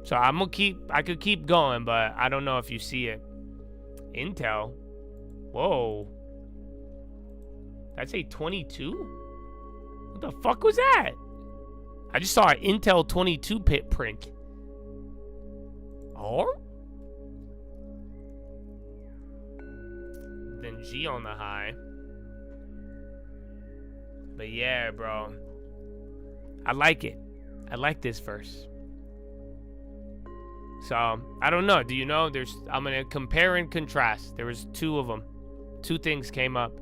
So I could keep going, but I don't know if you see it. Intel. Whoa. That's a 22? What the fuck was that? I just saw an Intel 22 pit print. Or? Then G on the high. But yeah, bro. I like it. I like this verse. So, I don't know. Do you know? I'm going to compare and contrast. There was two of them. Two things came up.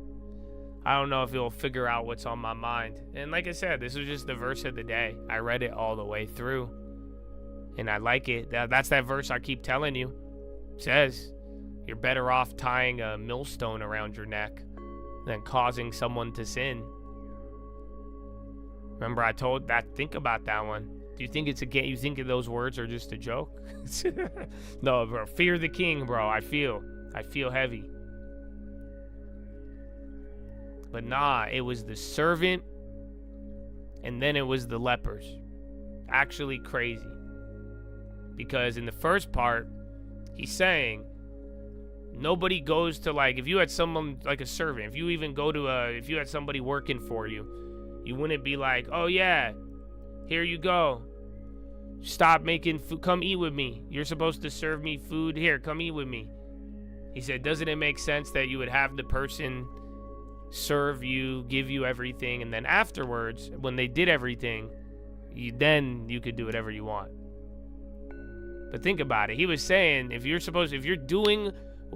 I don't know if you'll figure out what's on my mind. And like I said, this was just the verse of the day. I read it all the way through. And I like it. That's that verse I keep telling you. It says, you're better off tying a millstone around your neck than causing someone to sin. Remember I told that, think about that one. Do you think it's a game? You think those words are just a joke? No, bro. Fear the king, bro. I feel heavy. But nah, it was the servant, and then it was the lepers. Actually crazy. Because in the first part, he's saying, nobody goes to, like, if you had someone, like a servant, if you even go to if you had somebody working for you, you wouldn't be like, oh yeah, here you go. Stop making food. Come eat with me. You're supposed to serve me food. Here, come eat with me. He said, doesn't it make sense that you would have the person serve you, give you everything, and then afterwards, when they did everything, then you could do whatever you want? But think about it. He was saying, if you're doing,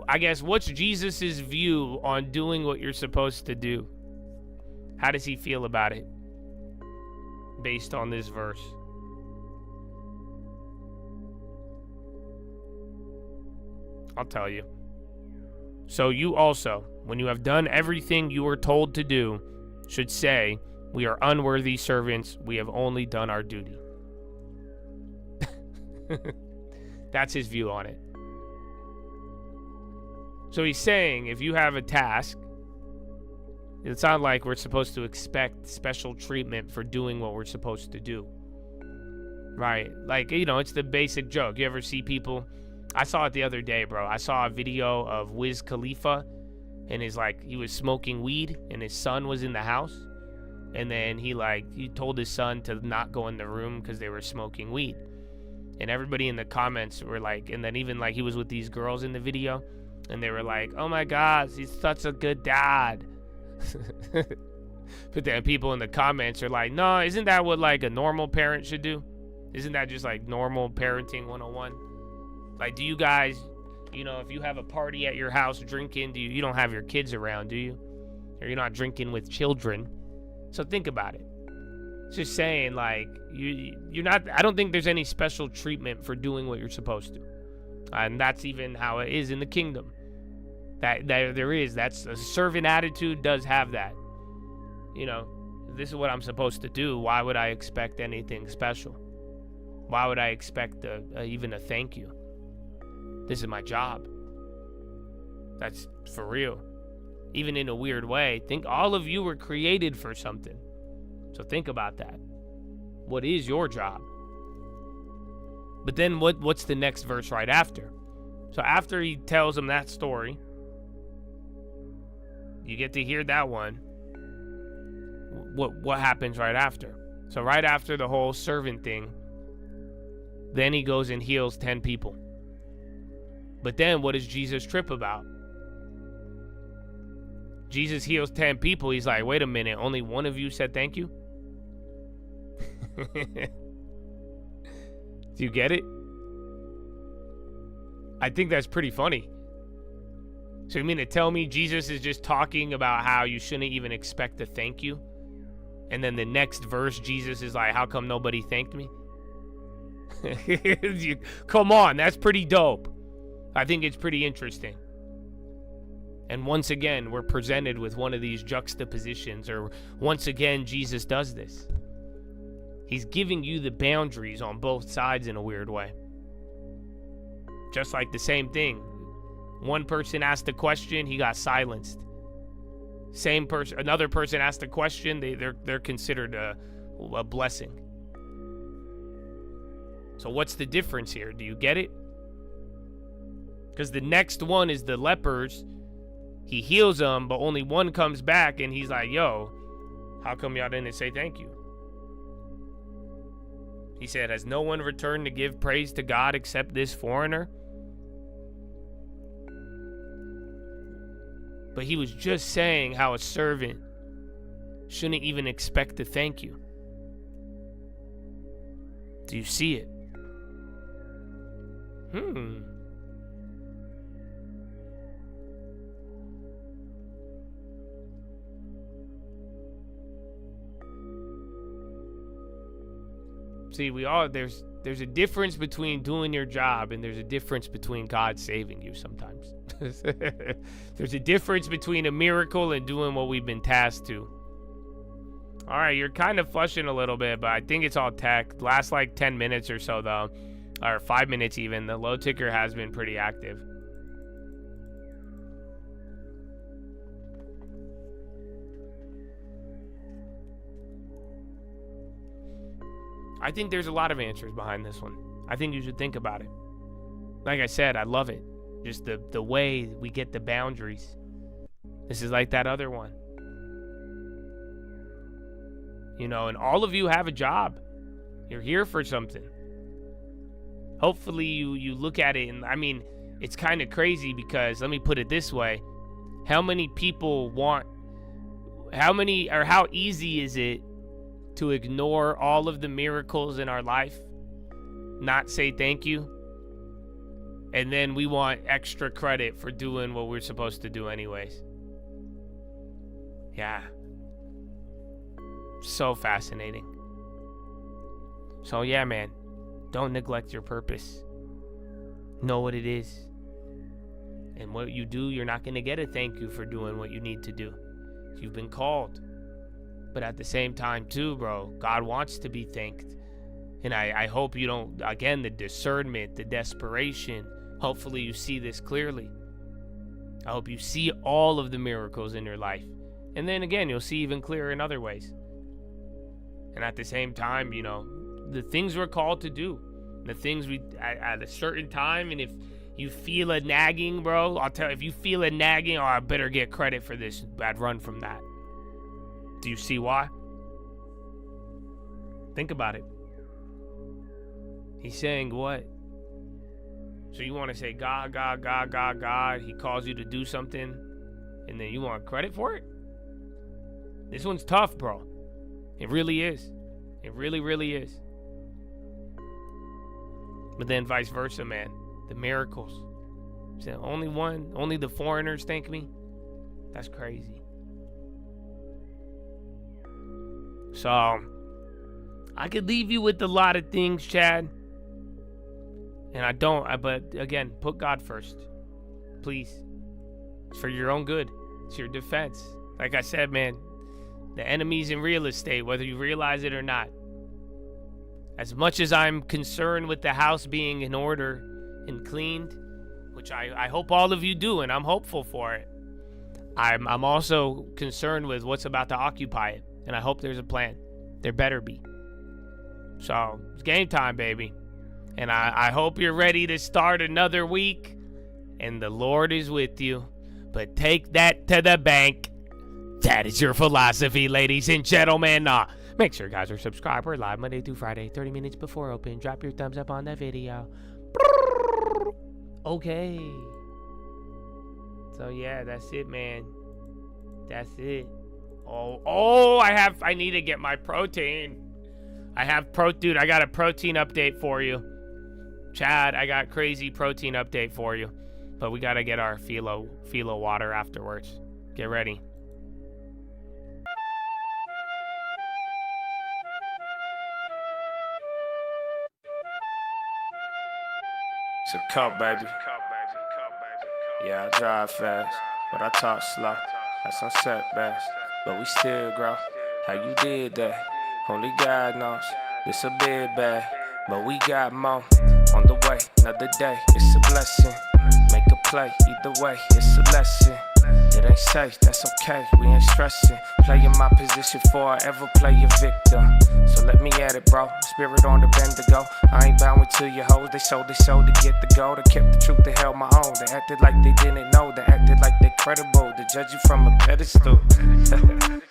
I guess, what's Jesus's view on doing what you're supposed to do? How does he feel about it based on this verse? I'll tell you. So you also, when you have done everything you were told to do, should say, we are unworthy servants, we have only done our duty. That's his view on it. So he's saying, if you have a task, it's not like we're supposed to expect special treatment for doing what we're supposed to do. Right? Like, it's the basic joke. You ever see people? I saw it the other day, bro. I saw a video of Wiz Khalifa, and he was smoking weed, and his son was in the house. And then he told his son to not go in the room because they were smoking weed. And everybody in the comments were like, and then even he was with these girls in the video, and they were like, oh my gosh, he's such a good dad. But then people in the comments are like, no, isn't that what a normal parent should do? Isn't that just normal parenting 101? Do you guys, if you have a party at your house drinking, you don't have your kids around, do you? Or you're not drinking with children. So think about it. It's just saying, you're not, I don't think there's any special treatment for doing what you're supposed to. And that's even how it is in the kingdom. That there is. That's a servant attitude does have that. This is what I'm supposed to do. Why would I expect anything special? Why would I expect even a thank you? This is my job. That's for real. Even in a weird way, think all of you were created for something. So think about that. What is your job? But then what's the next verse right after? So after he tells him that story, you get to hear that one. What happens right after? So right after the whole servant thing, then he goes and heals 10 people. But then what does Jesus trip about? Jesus heals 10 people. He's like, wait a minute, only one of you said thank you? Do you get it? I think that's pretty funny. So you mean to tell me Jesus is just talking about how you shouldn't even expect a thank you? And then the next verse, Jesus is like, how come nobody thanked me? Come on, that's pretty dope. I think it's pretty interesting. And once again, we're presented with one of these juxtapositions, or once again, Jesus does this. He's giving you the boundaries on both sides in a weird way. Just like the same thing. One person asked a question, he got silenced. Same person, another person asked a question, they're considered a blessing. So what's the difference here? Do you get it? Because the next one is the lepers. He heals them, but only one comes back, and he's like, yo, how come y'all didn't say thank you? He said, has no one returned to give praise to God except this foreigner? But he was just saying how a servant shouldn't even expect to thank you. Do you see it? See, there's a difference between doing your job, and there's a difference between God saving you sometimes. There's a difference between a miracle and doing what we've been tasked to. All right, you're kind of flushing a little bit, but I think it's all tech. Last like 10 minutes or so, though, or 5 minutes even. The low ticker has been pretty active. I think there's a lot of answers behind this one. I think you should think about it. Like I said, I love it. Just the way we get the boundaries. This is like that other one. You know, and all of you have a job. You're here for something. Hopefully you look at it, and I mean, it's kind of crazy because, let me put it this way. How many people how easy is it to ignore all of the miracles in our life, not say thank you, and then we want extra credit for doing what we're supposed to do anyways? Yeah. So fascinating. So yeah, man, don't neglect your purpose. Know what it is. And what you do, you're not going to get a thank you for doing what you need to do. You've been called. But at the same time too, bro, God wants to be thanked. And I hope you don't, again, the discernment, the desperation, hopefully you see this clearly. I hope you see all of the miracles in your life. And then again, you'll see even clearer in other ways. And at the same time, you know, the things we're called to do, the things we, at a certain time, and if you feel a nagging, bro, I'll tell you, if you feel a nagging, oh, I better get credit for this, I'd run from that. Do you see why? Think about it. He's saying what? So you want to say God, God, God, God, God. He calls you to do something, and then you want credit for it? This one's tough, bro. It really is. It really, really is. But then vice versa, man. The miracles. So only the foreigners thank me? That's crazy. So, I could leave you with a lot of things, Chad. And but again, put God first. Please. It's for your own good. It's your defense. Like I said, man, the enemy's in real estate, whether you realize it or not. As much as I'm concerned with the house being in order and cleaned, which I hope all of you do, and I'm hopeful for it, I'm also concerned with what's about to occupy it. And I hope there's a plan. There better be. So, it's game time, baby. And I hope you're ready to start another week. And the Lord is with you. But take that to the bank. That is your philosophy, ladies and gentlemen. Make sure you guys are subscribed. We're live Monday through Friday, 30 minutes before open. Drop your thumbs up on that video. Okay. So, yeah, that's it, man. That's it. I need to get my protein. Dude, I got a protein update for you. Chad, I got crazy protein update for you. But we got to get our Philo water afterwards. Get ready. It's a cup, baby. Yeah, I drive fast, but I talk slow. Had some setbacks, but we still grow. How you did that? Only God knows. It's a big bag, but we got more. On the way, another day, it's a blessing. Make a play, either way, it's a lesson. It ain't safe, that's okay, we ain't stressing. Play in my position before I ever play a victim. So let me at it, bro. Spirit on the bend to go. I ain't bowing to your hoes. They sold to get the gold. I kept the truth, they held my own. They acted like they didn't know. They acted like they credible. They judge you from a pedestal.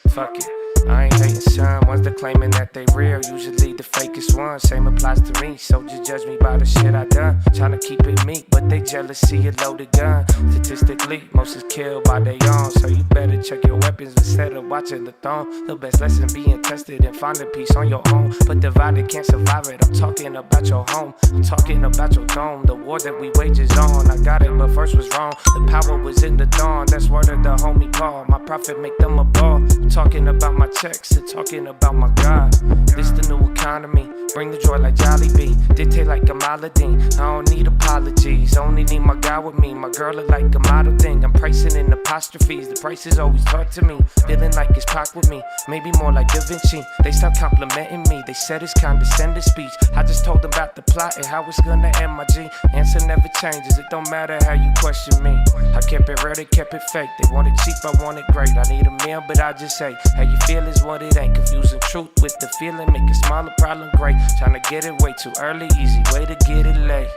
Fuck it. I ain't hating son, ones that claiming that they real. Usually the fakest one, same applies to me. So just judge me by the shit I done. Tryna keep it meek, but they jealous, see a loaded gun. Statistically, most is killed by their own. So you better check your weapons instead of watching the throne. The best lesson being tested and finding peace on your own. But divided can't survive it. I'm talking about your home. I'm talking about your throne. The war that we wage is on. I got it, but first was wrong. The power was in the dawn. That's word of the homie Paul. My prophet make them a ball. I'm talking about my checks and talking about my God. This the new economy. Bring the joy like Jollibee. Dictate like I'm Aladdin. I don't need apologies. Only need my God with me. My girl look like a model thing. I'm pricing in apostrophes. The price is always taught to me. Feeling like it's Pac with me. Maybe more like Da Vinci. They stopped complimenting me. They said it's condescending speech. I just told them about the plot and how it's gonna end, my G. Answer never changes. It don't matter how you question me. I kept it real, they kept it fake. They want it cheap, I want it great. I need a meal, but I just say how you feel is what it ain't. Confusing truth with the feeling. Make a smaller problem great. Tryna get it way too early. Easy way to get it late.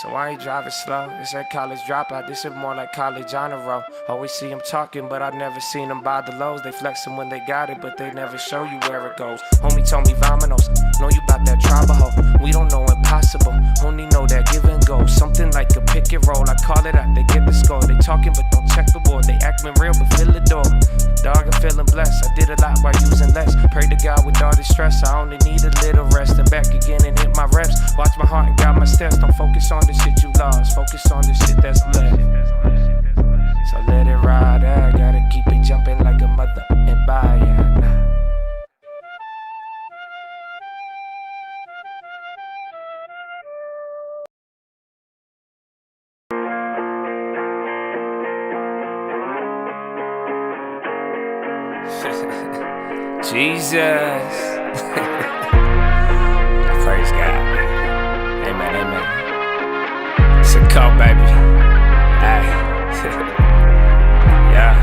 So I ain't driving slow. This ain't college dropout. This is more like college honor roll. Always see them talking, but I never seen them buy the lows. They flexing when they got it, but they never show you where it goes. Homie told me Vamanos. Know you about that trabajo. We don't know impossible. Only know that give and go. Something like a pick and roll. I call it out. They get the score. They talking, but don't check the board. They acting real, but fill the door. Dog, I'm feeling blessed. I did a lot while using less. Pray to God with all this stress. I only need a little rest. And back again and hit my reps. Watch my heart and guide my steps. Don't focus on the shit you lost. Focus on the shit that's left. So let it ride. I gotta keep it jumping like a mother and buy it now. Jesus. Praise God. Amen, amen. It's a cult, baby. Hey. Yeah.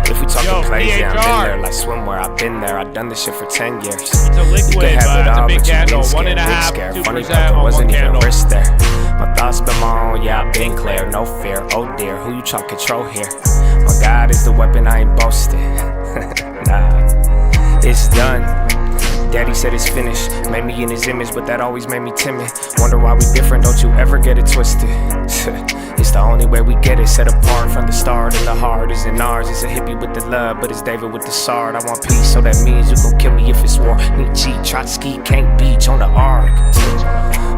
If we talking plays, yeah, I've been there like swimwear. I've been there. I've done this shit for 10 years. It's a liquid, but it's a big candle. 1.5, 2% on one candle. Risk there. My thoughts been my own, yeah, I've been clear. No fear, oh dear, who you try to control here? My God is the weapon, I ain't boasting. Nah. It's done. Daddy said it's finished. Made me in his image, but that always made me timid. Wonder why we different, don't you ever get it twisted. It's the only way we get it, set apart from the start. And the heart isn't ours. It's a hippie with the love, but it's David with the sword. I want peace, so that means you gon' kill me if it's war. Nietzsche, Trotsky, can't beach on the ark.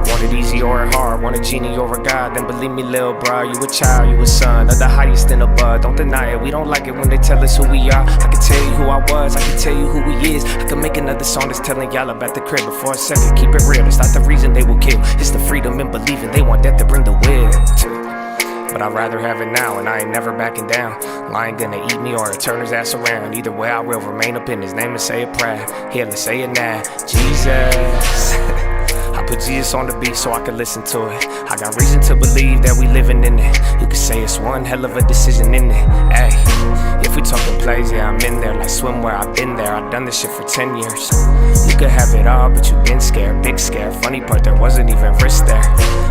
Want it easy or hard, want a genie or a god. Then believe me, lil' bro, you a child, you a son of the highest in the bud. Don't deny it, we don't like it when they tell us who we are. I can tell you who I was, I can tell you who he is. I can make another song that's telling y'all about the crib. But for a second, keep it real, it's not the reason they will kill. It's the freedom in believing, they want death to bring the will. But I'd rather have it now, and I ain't never backing down. Lion gonna eat me or turn his ass around. Either way, I will remain up in his name and say it proud. Here, let's say it now. Jesus. I put Jesus on the beat so I can listen to it. I got reason to believe that we living in it. You could say it's one hell of a decision in it. Ay, if we talking plays, yeah, I'm in there like swimwear. I've been there, I've done this shit for 10 years. You could have it all, but you been scared, big scare. Funny part, there wasn't even risk there.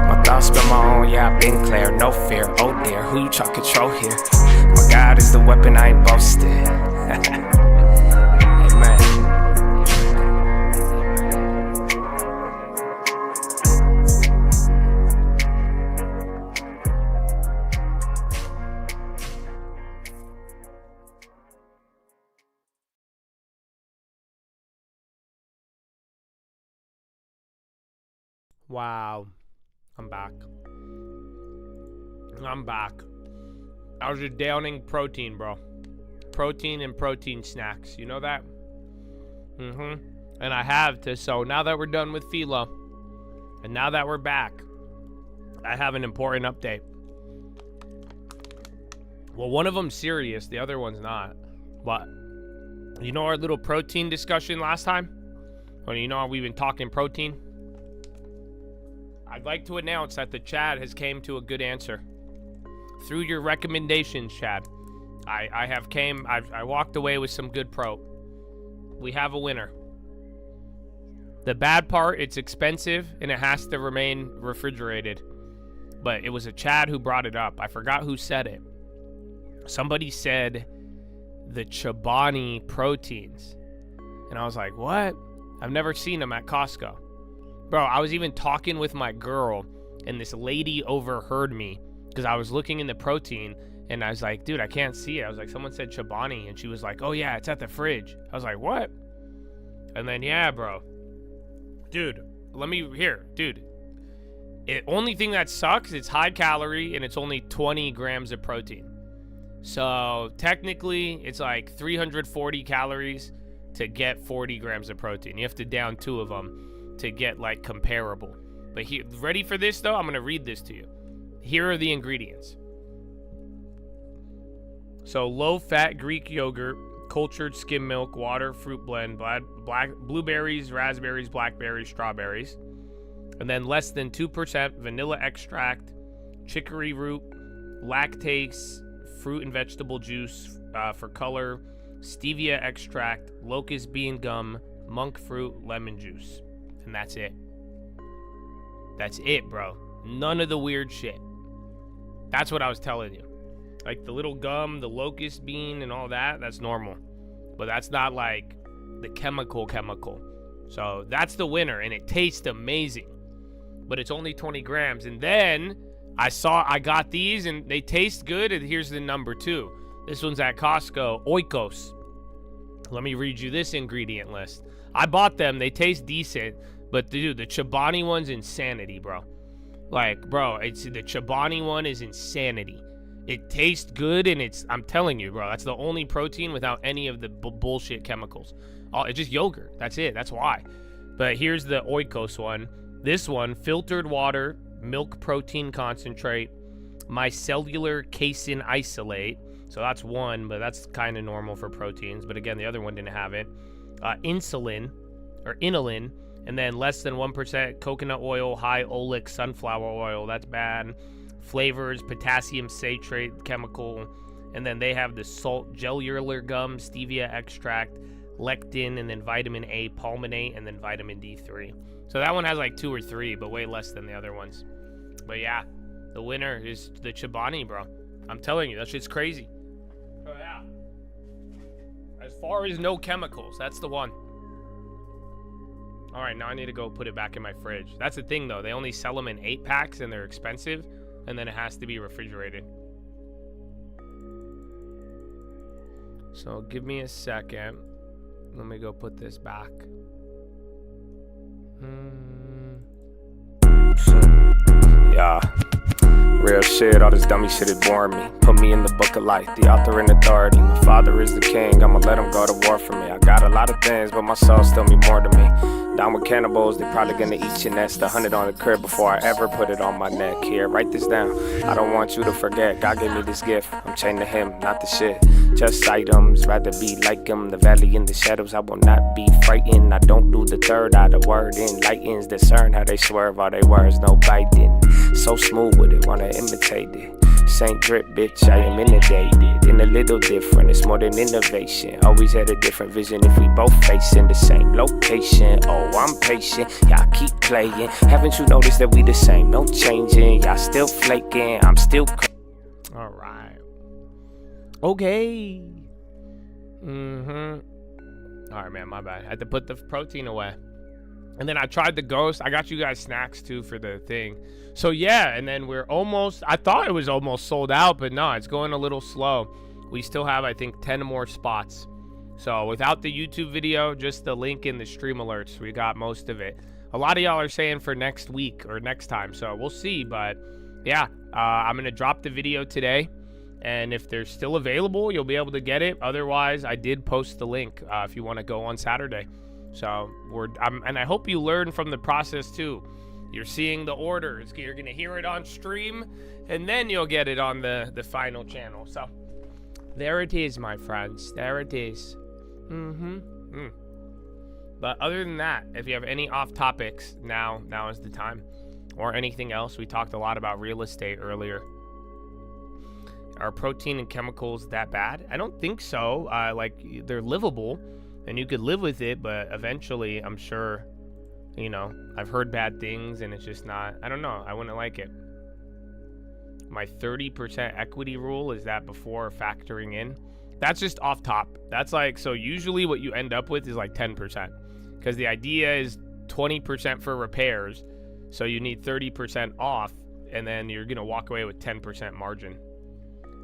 My thoughts been my own, yeah, I've been clear. No fear, oh dear, who you try to control here? My God is the weapon, I ain't boasting. Amen. Wow. I'm back. I was just downing protein, bro. Protein and protein snacks. You know that? And I have to. So now that we're done with Philo, and now that we're back, I have an important update. Well, one of them's serious. The other one's not. But you know our little protein discussion last time? Well, you know how we've been talking protein? I'd like to announce that the Chad has came to a good answer. Through your recommendations, Chad, I walked away with some good pro. We have a winner. The bad part, it's expensive and it has to remain refrigerated. But it was a Chad who brought it up. I forgot who said it. Somebody said the Chobani proteins. And I was like, what? I've never seen them at Costco. Bro, I was even talking with my girl, and this lady overheard me because I was looking in the protein, and I was like, dude, I can't see it. I was like, someone said Chobani, and she was like, oh yeah, it's at the fridge. I was like, what? And then, yeah, bro. Dude, dude. Only thing that sucks, it's high calorie, and it's only 20 grams of protein. So, technically, it's like 340 calories to get 40 grams of protein. You have to down 2 of them to get, like, comparable. But ready for this, though? I'm going to read this to you. Here are the ingredients. So, low-fat Greek yogurt, cultured skim milk, water, fruit blend, blueberries, raspberries, blackberries, strawberries. And then less than 2% vanilla extract, chicory root, lactase, fruit and vegetable juice for color, stevia extract, locust bean gum, monk fruit, lemon juice. And that's it. That's it, bro. None of the weird shit. That's what I was telling you. Like the little gum, the locust bean and all that, that's normal. But that's not like the chemical. So that's the winner, and it tastes amazing. But it's only 20 grams. And then I got these, and they taste good, and here's the number 2. This one's at Costco, Oikos. Let me read you this ingredient list. I bought them. They taste decent, but dude, the Chobani one's insanity, bro. Like, bro, the Chobani one is insanity. It tastes good, and I'm telling you, bro, that's the only protein without any of the bullshit chemicals. It's just yogurt. That's it. That's why. But here's the Oikos one. This one, filtered water, milk protein concentrate, micellar casein isolate. So that's one, but that's kind of normal for proteins. But again, the other one didn't have it. Inulin, and then less than 1% coconut oil, high oleic sunflower oil. That's bad. Flavors, potassium citrate chemical. And then they have the salt gellular gum, stevia extract, lectin, and then vitamin A palmitate, and then vitamin D3. So that one has like 2 or 3, but way less than the other ones. But yeah, the winner is the Chobani, bro. I'm telling you, that shit's crazy. Oh yeah. As far as no chemicals, that's the one. All right, now I need to go put it back in my fridge. That's the thing, though. They only sell them in 8-packs, and they're expensive, and then it has to be refrigerated. So give me a second. Let me go put this back. Yeah. Real shit, all this dummy shit is boring me. Put me in the book of life, the author and authority. My father is the king, I'ma let him go to war for me. I got a lot of things, but my soul still mean more to me. Down with cannibals, they probably gonna eat your nest. 100 on the crib before I ever put it on my neck. Here, write this down, I don't want you to forget. God gave me this gift, I'm chained to him, not the shit. Just items, rather be like him. The valley in the shadows, I will not be frightened. I don't do the third eye, the word enlightens. Discern how they swerve, all they words, no biting. So smooth with it, wanna imitate it. Saint drip, bitch, I am inundated. In a little different, it's more than innovation. Always had a different vision if we both facing the same location. Oh, I'm patient, y'all keep playing. Haven't you noticed that we the same? No changing, y'all still flaking, I'm still Alright. Okay. Alright, man, my bad. I had to put the protein away. And then I tried the ghost. I got you guys snacks too for the thing. So yeah, and then we're almost, I thought it was almost sold out, but no, it's going a little slow. We still have, I think, 10 more spots. So without the YouTube video, just the link in the stream alerts, we got most of it. A lot of y'all are saying for next week or next time, so we'll see. But yeah, I'm going to drop the video today. And if they're still available, you'll be able to get it. Otherwise, I did post the link if you want to go on Saturday. So and I hope you learn from the process too. You're seeing the orders, you're gonna hear it on stream, and then you'll get it on the final channel. So there it is, my friends. There it is. But other than that, if you have any off topics, now is the time. Or anything else. We talked a lot about real estate earlier. Are protein and chemicals that bad? I don't think so. Like, they're livable. And you could live with it, but eventually, I'm sure, you know, I've heard bad things, and it's just not, I don't know, I wouldn't like it. My 30% equity rule, is that before factoring in? That's just off top. That's like, so usually what you end up with is like 10%. because the idea is 20% for repairs, so you need 30% off, and then you're gonna walk away with 10% margin.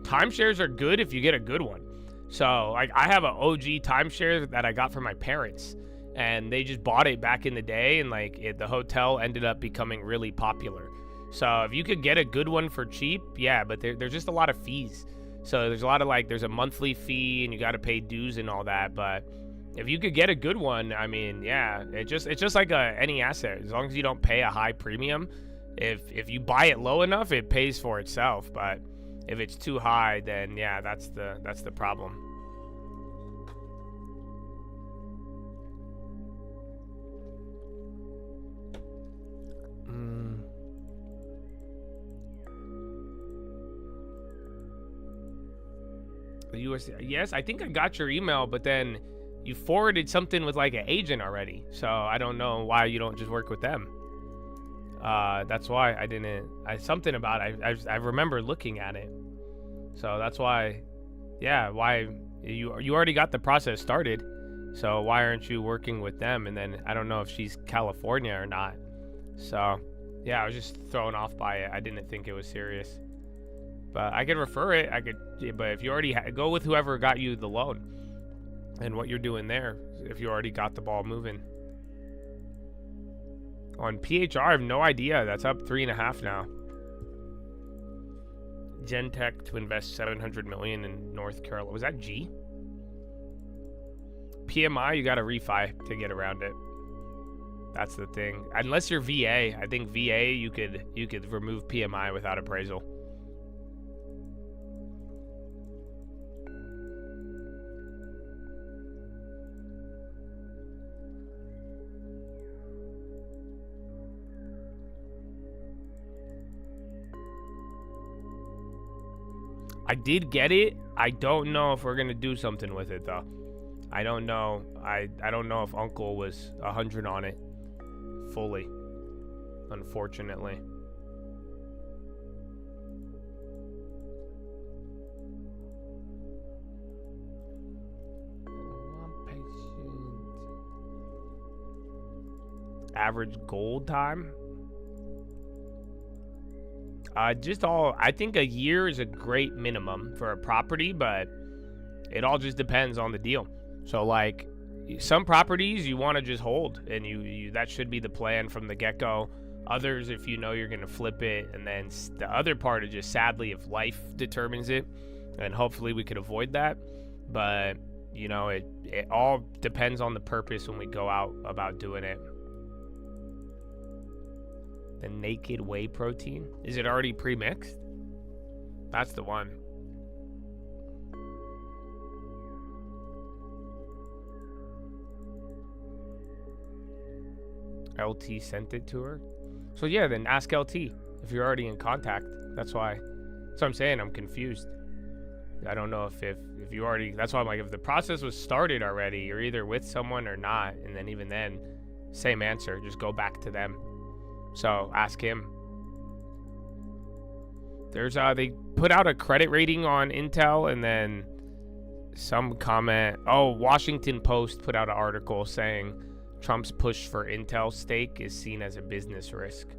Timeshares are good if you get a good one. So like I have an OG timeshare that I got from my parents, and they just bought it back in the day, and like the hotel ended up becoming really popular. So if you could get a good one for cheap, yeah, but there's just a lot of fees. So there's a lot of like, there's a monthly fee and you got to pay dues and all that. But if you could get a good one, I mean, yeah, it's just like any asset. As long as you don't pay a high premium, if you buy it low enough, it pays for itself. But if it's too high, then yeah, that's the problem. The US, yes, I think I got your email, but then you forwarded something with like an agent already. So I don't know why you don't just work with them. That's why I didn't. Something about it. I remember looking at it. So that's why, yeah, why you already got the process started. So why aren't you working with them? And then I don't know if she's California or not. So yeah, I was just thrown off by it. I didn't think it was serious. But I could refer it. But if you already go with whoever got you the loan, and what you're doing there, if you already got the ball moving. On PHR, I have no idea. That's up 3.5 now. Gentech to invest $700 million in North Carolina. Was that G? PMI, you got to refi to get around it. That's the thing. Unless you're VA, I think VA you could remove PMI without appraisal. I did get it. I don't know if we're gonna do something with it though. I don't know. I don't know if Uncle was 100 on it fully, unfortunately. Average gold time. I think a year is a great minimum for a property, but it all just depends on the deal. So like some properties you want to just hold, and you that should be the plan from the get-go. Others, if you know you're going to flip it, and then the other part is just sadly if life determines it, and hopefully we could avoid that. But you know, it all depends on the purpose when we go out about doing it. The naked whey protein, is it already pre-mixed? That's the one. LT sent it to her. So yeah, then ask LT if you're already in contact. That's why. That's what I'm saying. I'm confused. I don't know if you already. That's why I'm like, if the process was started already, you're either with someone or not, and then even then, same answer. Just go back to them. So ask him. There's they put out a credit rating on Intel, and then some comment. Oh, Washington Post put out an article saying Trump's push for Intel stake is seen as a business risk.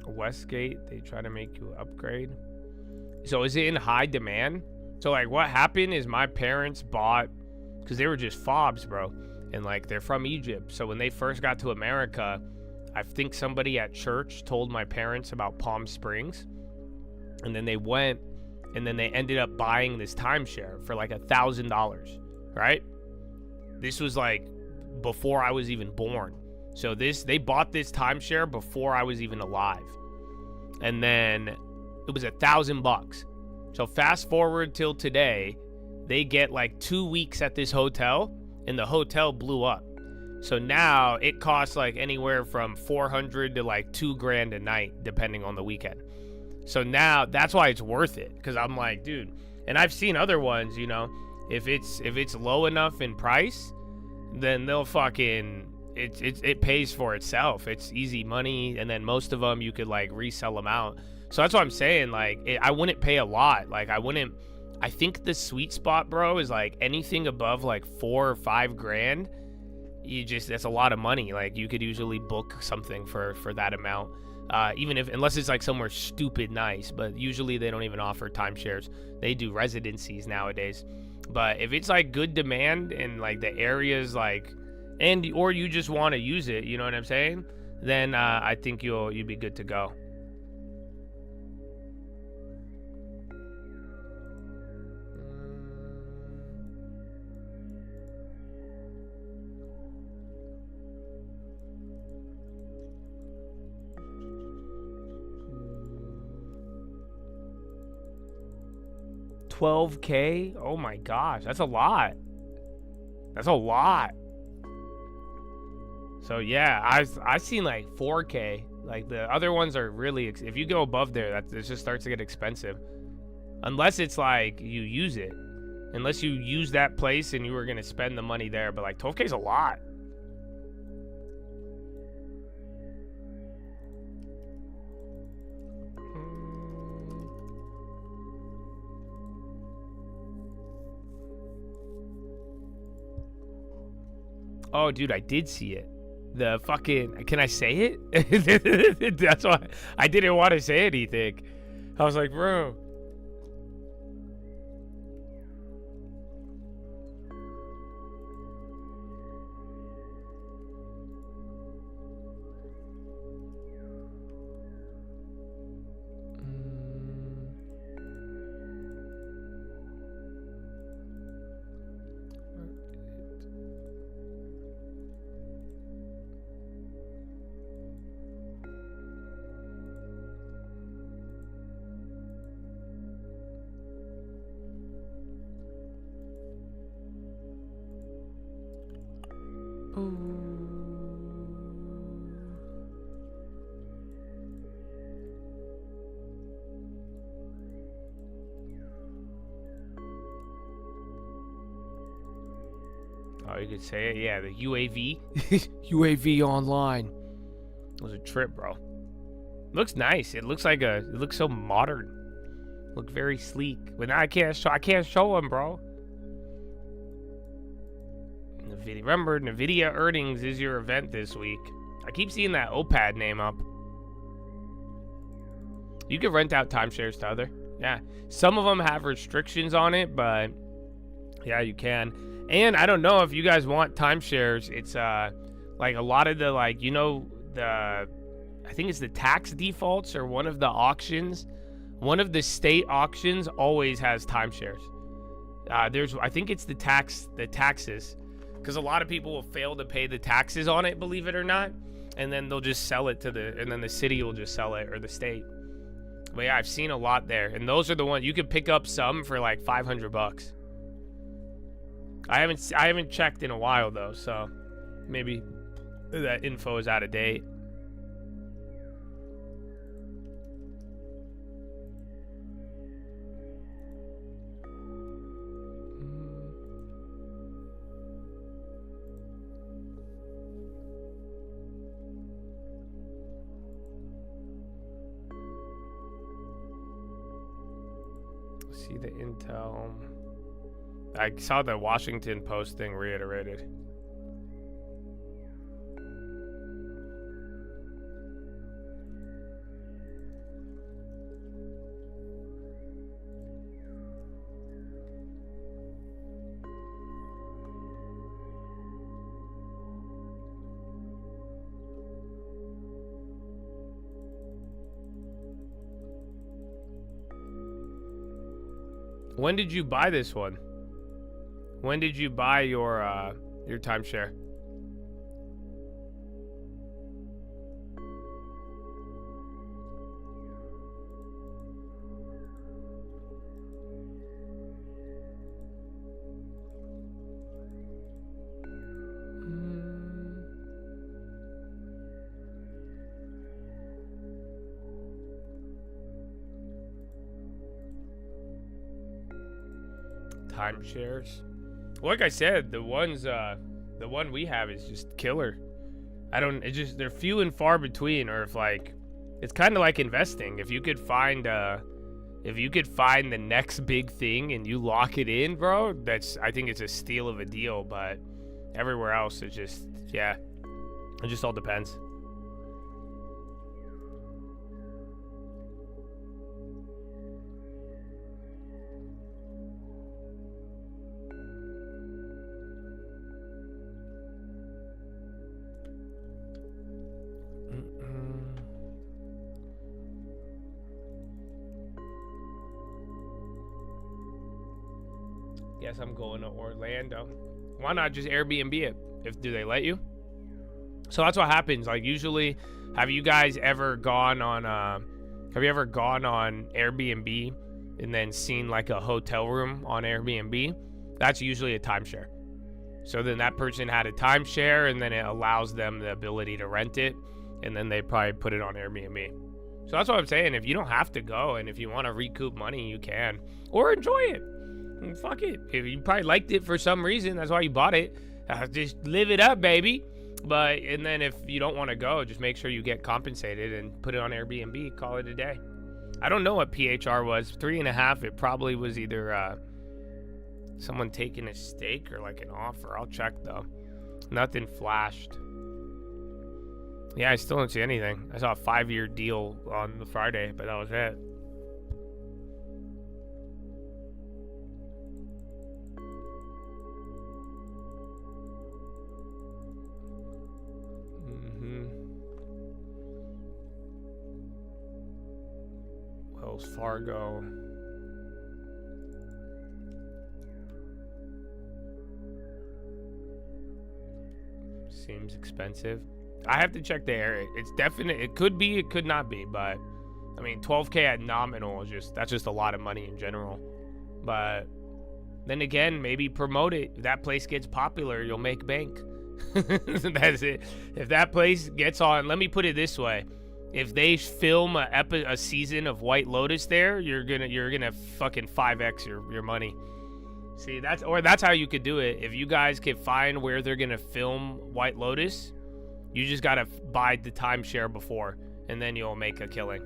Westgate, they try to make you upgrade. So is it in high demand? So like what happened is my parents bought, because they were just fobs, bro, and like they're from Egypt. So when they first got to America, I think somebody at church told my parents about Palm Springs, and then they went, and then they ended up buying this timeshare for like $1,000, right? This was like before I was even born. So they bought this timeshare before I was even alive. And then it was $1,000. So fast forward till today, they get like 2 weeks at this hotel, and the hotel blew up. So now it costs like anywhere from $400 to like $2,000 a night, depending on the weekend. So now that's why it's worth it. Cause I'm like, dude, and I've seen other ones, you know, if it's low enough in price, then they'll fucking it pays for itself. It's easy money, and then most of them you could like resell them out. So that's what I'm saying. Like I wouldn't pay a lot. Like I think the sweet spot, bro, is like anything above like 4 or 5 grand. That's a lot of money. Like you could usually book something for that amount, even unless it's like somewhere stupid nice. But usually they don't even offer timeshares. They do residencies nowadays. But if it's like good demand and like the area's like, or you just want to use it, you know what I'm saying? Then I think you'd be good to go. $12K? Oh my gosh, that's a lot. That's a lot. So yeah, I've seen like 4K. Like the other ones are really, if you go above there, it just starts to get expensive. Unless it's like you use it. Unless you use that place and you were gonna spend the money there. But like 12K is a lot. Oh, dude, I did see it. The fucking... Can I say it? That's why I didn't want to say anything. I was like, bro. Oh, you could say it. Yeah, the UAV. UAV online. It was a trip, bro. Looks nice. It looks like it looks so modern. Look very sleek. But now I can't show them, bro. Remember, NVIDIA earnings is your event this week. I keep seeing that OPAD name up. You can rent out timeshares to other. Yeah. Some of them have restrictions on it, but yeah, you can. And I don't know if you guys want timeshares. It's like a lot of the like, you know, I think it's the tax defaults or one of the auctions. One of the state auctions always has timeshares. I think it's the taxes. Because a lot of people will fail to pay the taxes on it, believe it or not, and then they'll just sell it and then the city will just sell it, or the state. But yeah, I've seen a lot there, and those are the ones you could pick up some for like $500. I haven't checked in a while though, so maybe that info is out of date. See the intel. I saw the Washington Post thing reiterated. When did you buy this one? When did you buy your timeshare? Timeshares. Like I said, the ones The one we have is just killer. They're few and far between, or if like, it's kind of like investing. If you could find the next big thing and you lock it in, bro, I think it's a steal of a deal. But everywhere else, it just all depends. Guess I'm going to Orlando. Why not just Airbnb it? Do they let you? So that's what happens. Like usually, have you guys ever gone on Airbnb and then seen like a hotel room on Airbnb? That's usually a timeshare. So then that person had a timeshare, and then it allows them the ability to rent it, and then they probably put it on Airbnb. So that's what I'm saying. If you don't have to go, and if you want to recoup money, you can, or enjoy it. Fuck it. If you probably liked it for some reason, that's why you bought it. Just live it up, baby. And then if you don't want to go, just make sure you get compensated and put it on Airbnb. Call it a day. I don't know what PHR was. 3.5. It probably was either someone taking a stake or like an offer. I'll check though. Nothing flashed. Yeah, I still don't see anything. I saw a 5-year deal on the Friday, but that was it. Wells Fargo. Seems expensive. I have to check the area. It's definite. It could be, it could not be, but I mean, 12K at nominal is that's just a lot of money in general. But then again, maybe promote it. If that place gets popular, you'll make bank. That's it. If that place gets on, let me put it this way: if they film a season of White Lotus there, you're gonna fucking 5x your money. See, that's how you could do it. If you guys can find where they're gonna film White Lotus, you just gotta buy the timeshare before, and then you'll make a killing.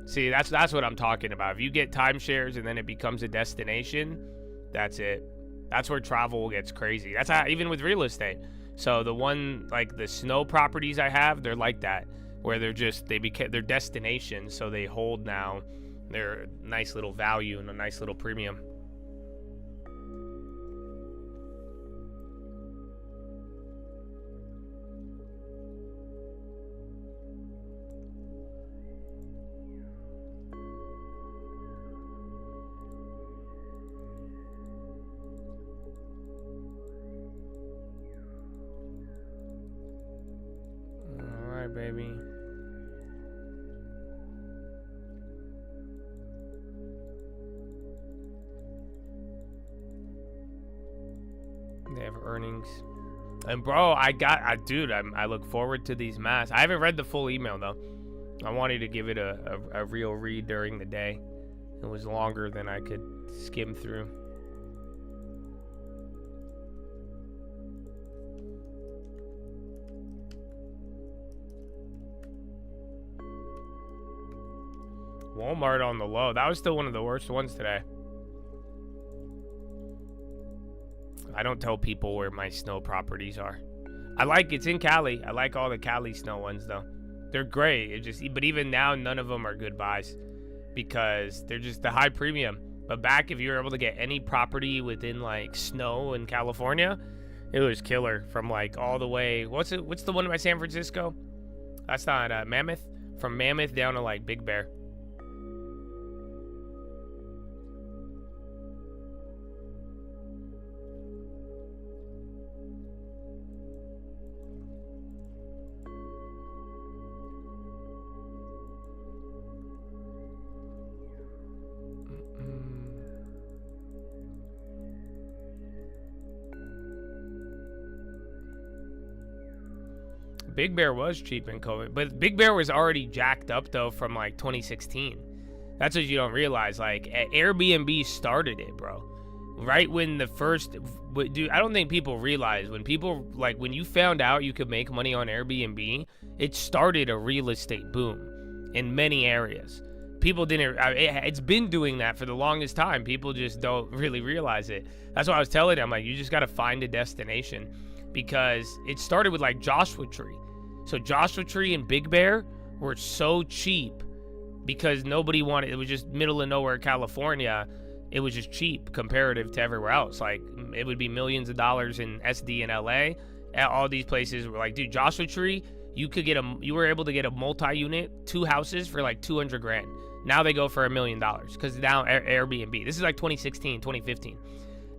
See, that's what I'm talking about. If you get timeshares and then it becomes a destination, that's it. That's where travel gets crazy. That's how, even with real estate. So the one, like the snow properties I have, they're like that, where they're destinations, so they hold now their nice little value and a nice little premium. Baby. They have earnings. And bro, I look forward to these masks. I haven't read the full email though. I wanted to give it a real read during the day. It was longer than I could skim through. Walmart on the low. That was still one of the worst ones today. I don't tell people where my snow properties are. It's in Cali. I like all the Cali snow ones though. They're great. But even now, none of them are good buys because they're just the high premium. But back, if you were able to get any property within like snow in California, it was killer. From like all the way. What's the one by San Francisco? That's not Mammoth. From Mammoth down to like Big Bear. Big Bear was cheap in COVID, but Big Bear was already jacked up though from like 2016. That's what you don't realize. Like Airbnb started it, bro. right when the first, dude, I don't think people realize when people, like, when you found out you could make money on Airbnb, it started a real estate boom in many areas. People didn't, it's been doing that for the longest time. People just don't really realize it. That's what I was telling them. Like, you just got to find a destination, because it started with like Joshua Tree. So Joshua Tree and Big Bear were so cheap because nobody wanted, it was just middle of nowhere California. It was just cheap comparative to everywhere else. Like, it would be millions of dollars in SD and LA. All these places were like, dude, Joshua Tree, you were able to get a multi-unit, 2 houses for like 200 grand. Now they go for $1 million because now Airbnb. This is like 2016, 2015.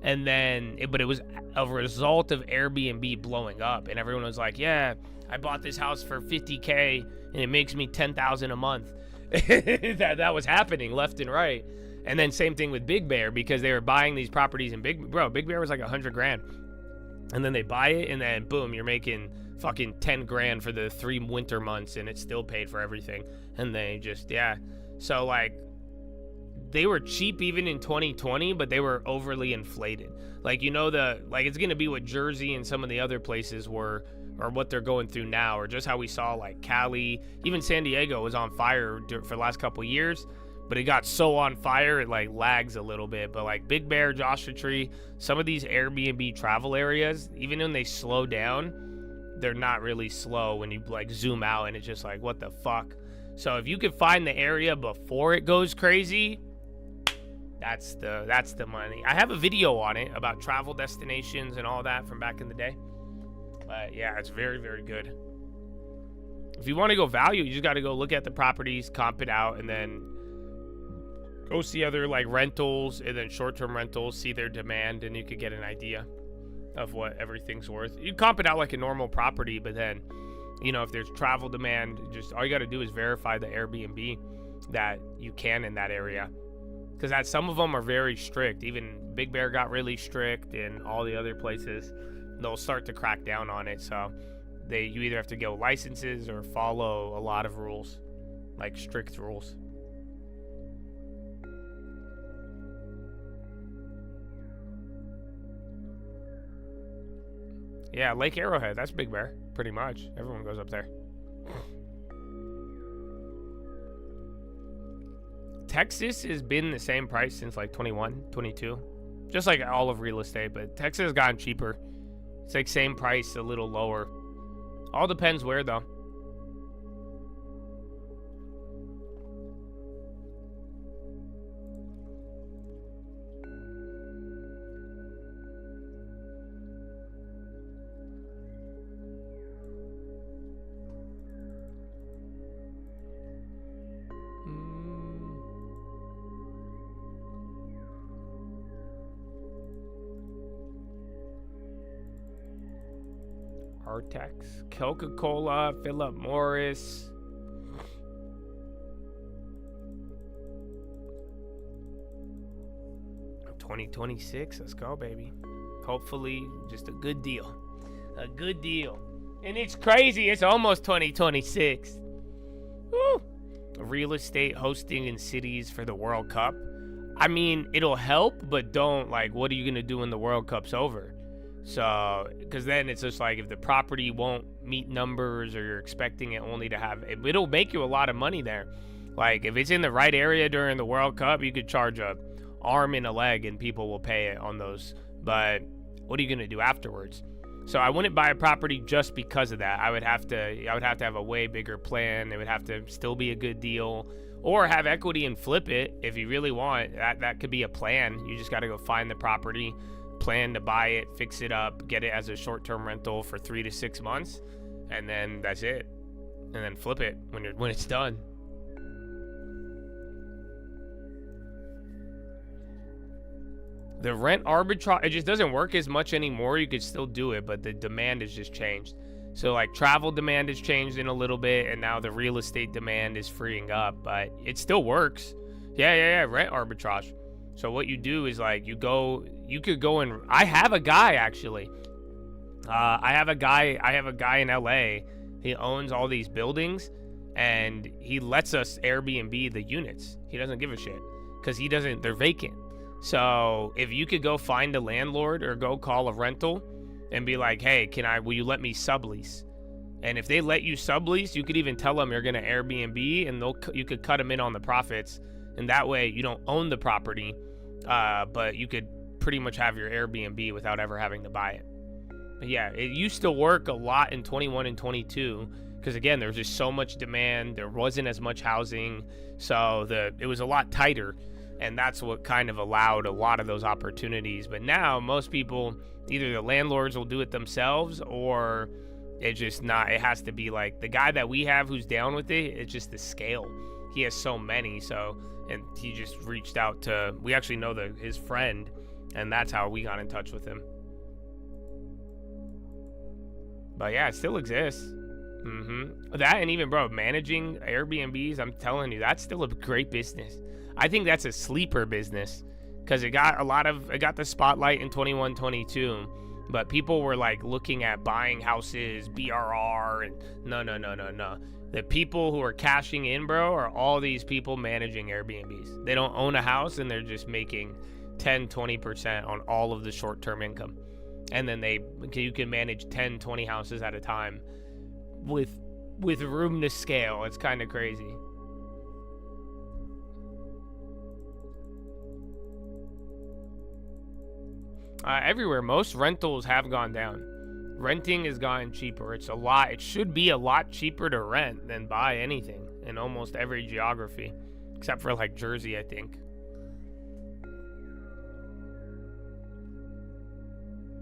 And then, but it was a result of Airbnb blowing up, and everyone was like, yeah, I bought this house for $50K and it makes me $10,000 a month. that was happening left and right. And then same thing with Big Bear, because they were buying these properties in Big Bear was like 100 grand. And then they buy it, and then boom, you're making fucking 10 grand for the 3 winter months, and it's still paid for everything. And they just, yeah. So like, they were cheap even in 2020, but they were overly inflated. Like, you know, it's going to be what Jersey and some of the other places were, or what they're going through now, or just how we saw like Cali, even San Diego was on fire for the last couple of years, but it got so on fire, it like lags a little bit. But like Big Bear, Joshua Tree, some of these Airbnb travel areas, even when they slow down, they're not really slow when you like zoom out, and it's just like, what the fuck? So if you could find the area before it goes crazy, that's the money. I have a video on it about travel destinations and all that from back in the day. But yeah, it's very, very good. If you want to go value, you just got to go look at the properties, comp it out, and then go see other like rentals and then short-term rentals, see their demand, and you could get an idea of what everything's worth. You comp it out like a normal property, but then, you know, if there's travel demand, just all you got to do is verify the Airbnb that you can in that area. Because some of them are very strict. Even Big Bear got really strict, and all the other places, they'll start to crack down on it. So you either have to get licenses or follow a lot of rules, like strict rules. Yeah, Lake Arrowhead, that's Big Bear, pretty much. Everyone goes up there. Texas has been the same price since like 21, 22. Just like all of real estate, but Texas has gotten cheaper. It's like same price, a little lower. All depends where though. Artex, Coca-Cola, Philip Morris. $2026, let's go, baby. Hopefully, just a good deal. A good deal. And it's crazy, it's almost 2026. Woo! Real estate hosting in cities for the World Cup. I mean, it'll help, but don't, like, what are you going to do when the World Cup's over? So, because then it's just like, if the property won't meet numbers, or you're expecting it only to have, it'll make you a lot of money there. Like, if it's in the right area during the World Cup, you could charge a arm and a leg and people will pay it on those. But what are you going to do afterwards? So I wouldn't buy a property just because of that. I would have to have a way bigger plan. It would have to still be a good deal, or have equity and flip it if you really want. That could be a plan. You just got to go find the property, plan to buy it, fix it up, get it as a short-term rental for 3 to 6 months, and then that's it. And then flip it when it's done. The rent arbitrage, it just doesn't work as much anymore. You could still do it, but the demand has just changed. So like travel demand has changed in a little bit, and now the real estate demand is freeing up, but it still works. Yeah, rent arbitrage. So what you do is like you could go and I have a guy actually. I have a guy in LA. He owns all these buildings, and he lets us Airbnb the units. He doesn't give a shit because they're vacant. So if you could go find a landlord or go call a rental and be like, hey, will you let me sublease? And if they let you sublease, you could even tell them you're going to Airbnb, and you could cut them in on the profits. And that way you don't own the property, but you could pretty much have your Airbnb without ever having to buy it. But yeah, it used to work a lot in 21 and 22 because, again, there was just so much demand. There wasn't as much housing, so it was a lot tighter, and that's what kind of allowed a lot of those opportunities. But now most people, either the landlords will do it themselves, or it's just not. It has to be like the guy that we have who's down with it. It's just the scale. He has so many, and he just reached out to. We actually know his friend, and that's how we got in touch with him. But yeah, it still exists. That, and even, bro, managing Airbnbs, I'm telling you, that's still a great business. I think that's a sleeper business because it got the spotlight in 21, 22. But people were like looking at buying houses, BRR, and no. The people who are cashing in, bro, are all these people managing Airbnbs. They don't own a house, and they're just making 10, 20% on all of the short-term income. And then you can manage 10, 20 houses at a time with room to scale. It's kind of crazy. Everywhere, most rentals have gone down. Renting has gotten cheaper. It should be a lot cheaper to rent than buy anything in almost every geography, except for like Jersey, I think.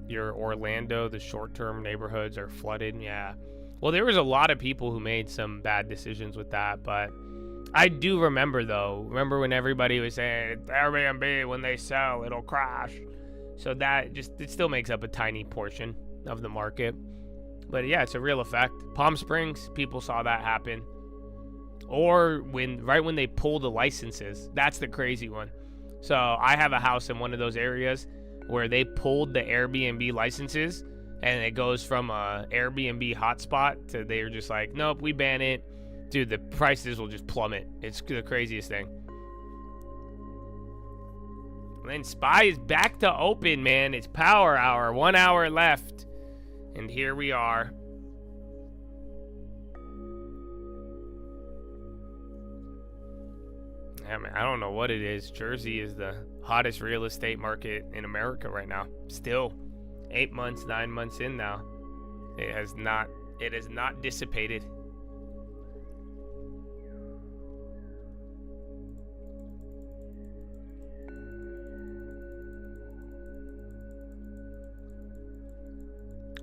Your Orlando, the short-term neighborhoods are flooded. Yeah. Well, there was a lot of people who made some bad decisions with that, but I do remember when everybody was saying Airbnb, when they sell, it'll crash. So it still makes up a tiny portion of the market. But yeah, it's a real effect. Palm Springs, people saw that happen. Or right when they pull the licenses. That's the crazy one. So I have a house in one of those areas where they pulled the Airbnb licenses, and it goes from a Airbnb hotspot to they're just like, nope, we ban it. Dude, the prices will just plummet. It's the craziest thing. And Spy is back to open, man. It's power hour. 1 hour left. And here we are. Yeah, man, I don't know what it is. Jersey is the hottest real estate market in America right now. Still 8 months, 9 months in now. It has not dissipated.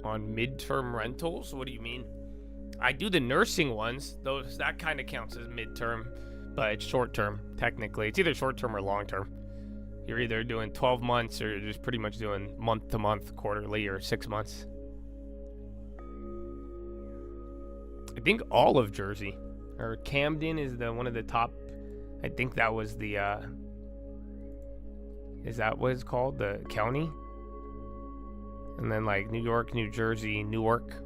On midterm rentals? What do you mean? I do the nursing ones. That kind of counts as midterm, but it's short term technically. It's either short term or long term. You're either doing 12 months or you're just pretty much doing month to month, quarterly, or 6 months. I think all of Jersey or Camden is one of the top. I think that was the is that what it's called, the county? And then like New York, New Jersey, Newark.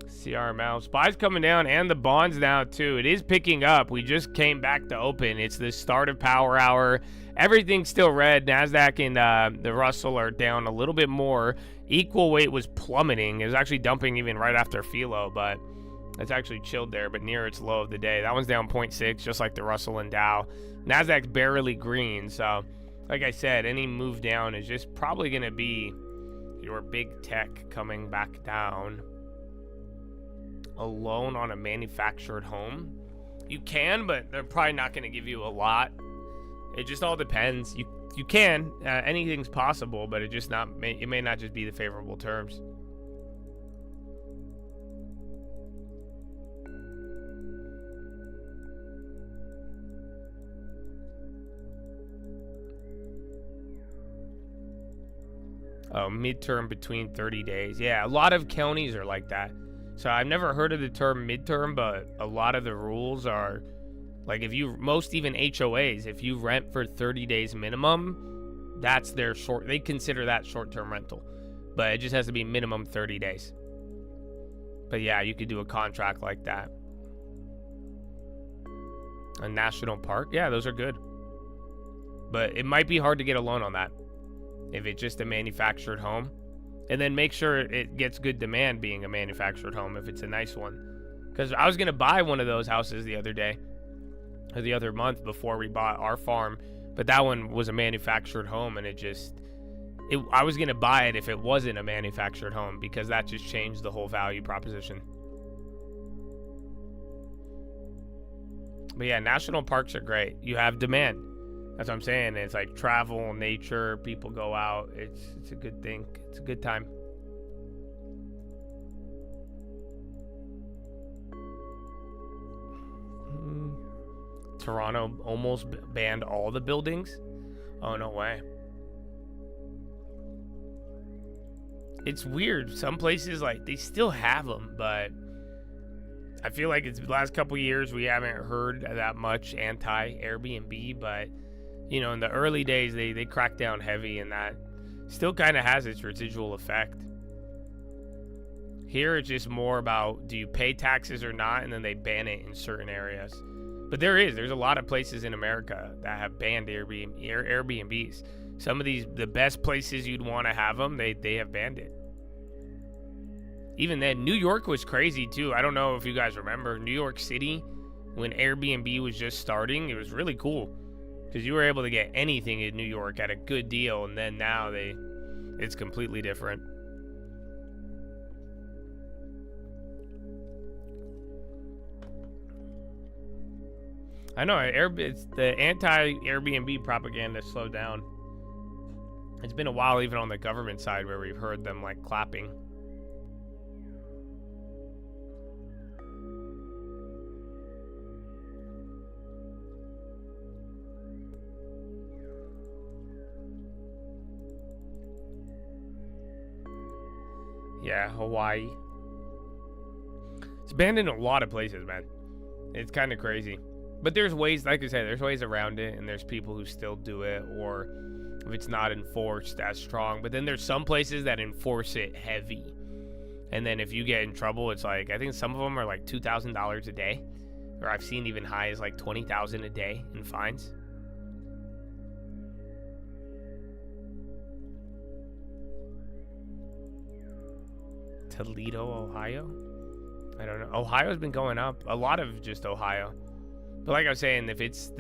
CRML. Spy's coming down and the bonds now too. It is picking up. We just came back to open. It's the start of power hour. Everything's still red. NASDAQ and the Russell are down a little bit more. Equal weight was plummeting. It was actually dumping even right after Philo, but it's actually chilled there, but near its low of the day. That one's down 0.6, just like the Russell and Dow. NASDAQ's barely green, so like I said, any move down is just probably going to be your big tech coming back down. A loan on a manufactured home? You can, but they're probably not going to give you a lot. It just all depends. You can. Anything's possible, but it may not just be the favorable terms. Oh, midterm between 30 days. Yeah, a lot of counties are like that. So I've never heard of the term midterm, but a lot of the rules are like most even HOAs, if you rent for 30 days minimum, that's they consider that short-term rental. But it just has to be minimum 30 days. But yeah, you could do a contract like that. A national park? Yeah, those are good. But it might be hard to get a loan on that if it's just a manufactured home. And then make sure it gets good demand being a manufactured home if it's a nice one. Because I was going to buy one of those houses the other day, or the other month before we bought our farm. But that one was a manufactured home, and I was going to buy it if it wasn't a manufactured home, because that just changed the whole value proposition. But yeah, national parks are great. You have demand. That's what I'm saying. It's like travel, nature, people go out. It's a good thing. It's a good time. Toronto almost banned all the buildings. Oh, no way. It's weird. Some places, like, they still have them, but I feel like it's the last couple years we haven't heard that much anti-Airbnb, but, you know, in the early days, they cracked down heavy, and that still kind of has its residual effect. Here, it's just more about, do you pay taxes or not, and then they ban it in certain areas. But there's a lot of places in America that have banned Airbnbs. Some of the best places you'd want to have them, they have banned it. Even then, New York was crazy too. I don't know if you guys remember New York City when Airbnb was just starting. It was really cool because you were able to get anything in New York at a good deal, and then now it's completely different. I know it's the anti-Airbnb propaganda slowed down. It's been a while, even on the government side, where we've heard them like clapping. Yeah, Hawaii. It's banned in a lot of places, man. It's kind of crazy. But there's ways, like I said, there's ways around it, and there's people who still do it, or if it's not enforced as strong. But then there's some places that enforce it heavy. And then if you get in trouble, it's like, I think some of them are like $2,000 a day. Or I've seen even high as like $20,000 a day in fines. Toledo, Ohio? I don't know. Ohio's been going up. A lot of just Ohio. But like I was saying, if it's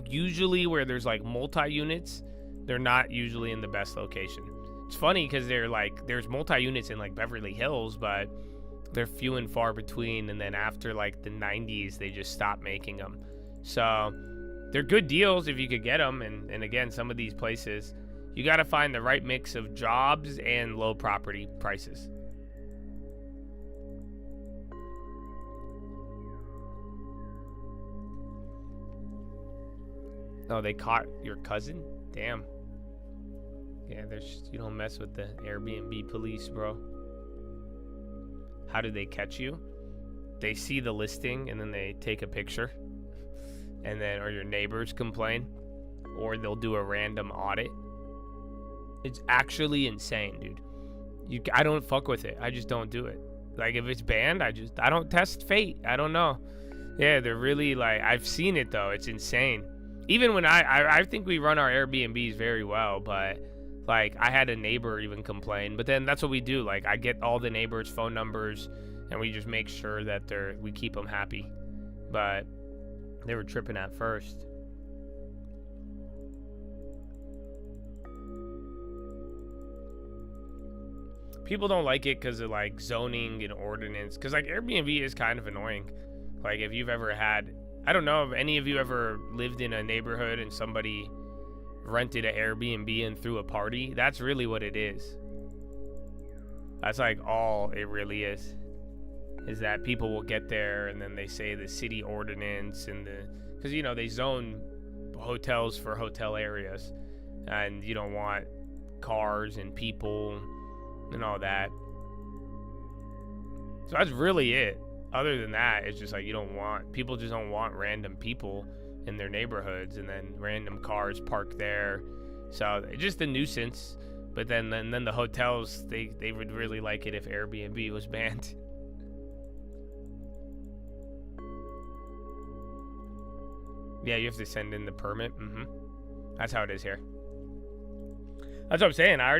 usually where there's like multi-units, they're not usually in the best location. It's funny because there's multi-units in like Beverly Hills, but they're few and far between. And then after like the 90s, they just stopped making them. So they're good deals if you could get them. And again, some of these places, you got to find the right mix of jobs and low property prices. Oh, they caught your cousin? Damn. Yeah, you don't mess with the Airbnb police, bro. How do they catch you? They see the listing and then they take a picture. And then, or your neighbors complain. Or they'll do a random audit. It's actually insane, dude. I don't fuck with it. I just don't do it. Like, if it's banned, I don't test fate. I don't know. Yeah, they're really like, I've seen it though. It's insane. Even when I think we run our Airbnbs very well, but like I had a neighbor even complain. But then that's what we do. Like I get all the neighbors' phone numbers, and we just make sure that we keep them happy. But they were tripping at first. People don't like it because of like zoning and ordinance. Because like Airbnb is kind of annoying. Like if you've ever had, I don't know if any of you ever lived in a neighborhood and somebody rented an Airbnb and threw a party. That's really what it is. That's like all it really is that people will get there and then they say the city ordinance and because you know they zone hotels for hotel areas and you don't want cars and people and all that. So that's really it. Other than that, it's just like people just don't want random people in their neighborhoods and then random cars parked there. So it's just a nuisance. But then the hotels, they would really like it if Airbnb was banned. Yeah, you have to send in the permit. That's how it is here. That's what I'm saying. I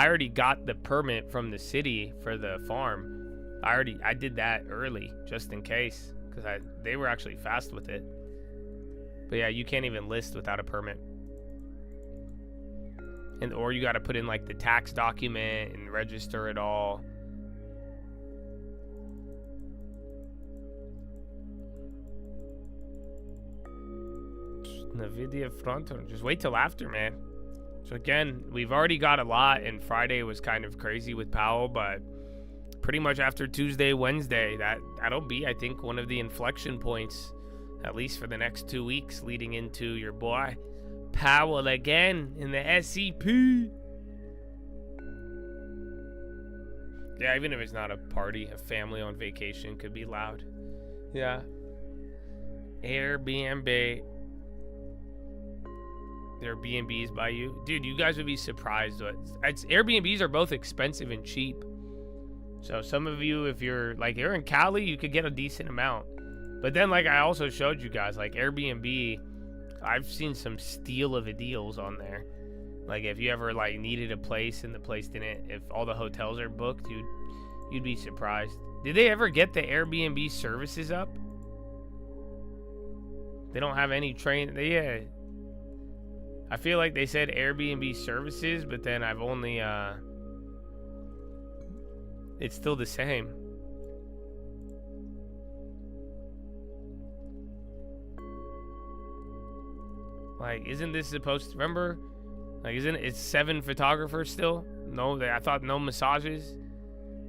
already got the permit from the city for the farm. I did that early just in case, because they were actually fast with it. But yeah, you can't even list without a permit. Or you got to put in like the tax document and register it all. NVIDIA front, or just wait till after, man. So again, we've already got a lot, and Friday was kind of crazy with Powell, but pretty much after Tuesday, Wednesday, that'll be, I think, one of the inflection points, at least for the next 2 weeks, leading into your boy Powell again in the SCP. Yeah, even if it's not a party, a family on vacation could be loud. Yeah. Airbnb. Airbnbs by you, dude. You guys would be surprised. Airbnbs are both expensive and cheap. So some of you, if you're in Cali, you could get a decent amount. But then, like I also showed you guys, like Airbnb, I've seen some steal of a deals on there. Like if you ever like needed a place and the place didn't, if all the hotels are booked, you'd be surprised. Did they ever get the Airbnb services up? They don't have any yeah. I feel like they said Airbnb services, but then I've only, it's still the same. Like, isn't this supposed to, remember? Like, isn't it 7 photographers still? No, I thought no massages.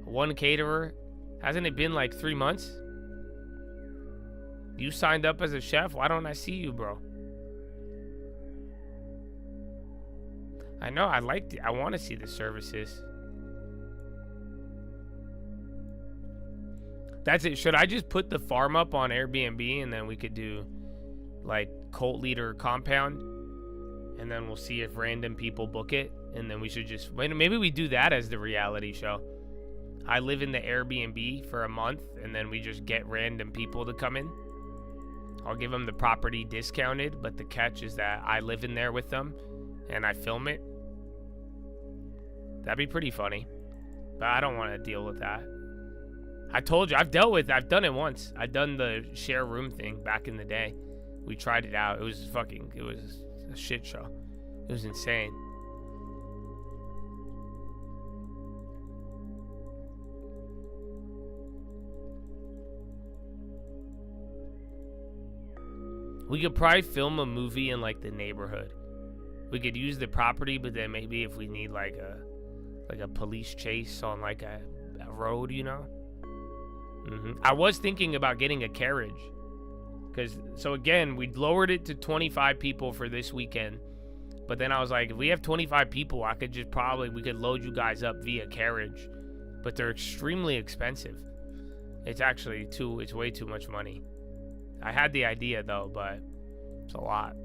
1 caterer. Hasn't it been like 3 months? You signed up as a chef? Why don't I see you, bro? I know, I want to see the services. That's it. Should I just put the farm up on Airbnb and then we could do like cult leader compound? And then we'll see if random people book it. And then we should just, maybe we do that as the reality show. I live in the Airbnb for a month and then we just get random people to come in. I'll give them the property discounted, but the catch is that I live in there with them and I film it. That'd be pretty funny. But I don't want to deal with that. I told you, I've done it once. I've done the share room thing back in the day. We tried it out. It was a shit show. It was insane. We could probably film a movie in like the neighborhood. We could use the property, but then maybe if we need like a police chase on like a road, you know? I was thinking about getting a carriage. So again, we lowered it to 25 people for this weekend. But then I was like, if we have 25 people, we could load you guys up via carriage. But they're extremely expensive. It's actually it's way too much money. I had the idea though, but it's a lot.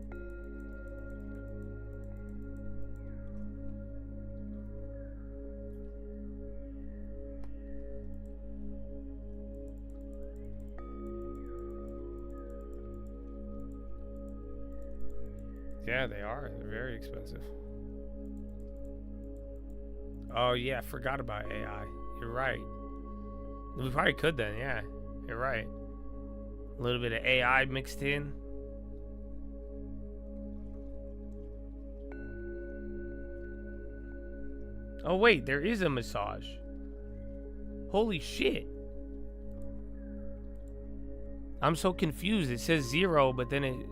Yeah, they are. They're very expensive. Oh, yeah. I forgot about AI. You're right. We probably could then. Yeah, you're right. A little bit of AI mixed in. Oh, wait. There is a massage. Holy shit. I'm so confused. It says 0, but then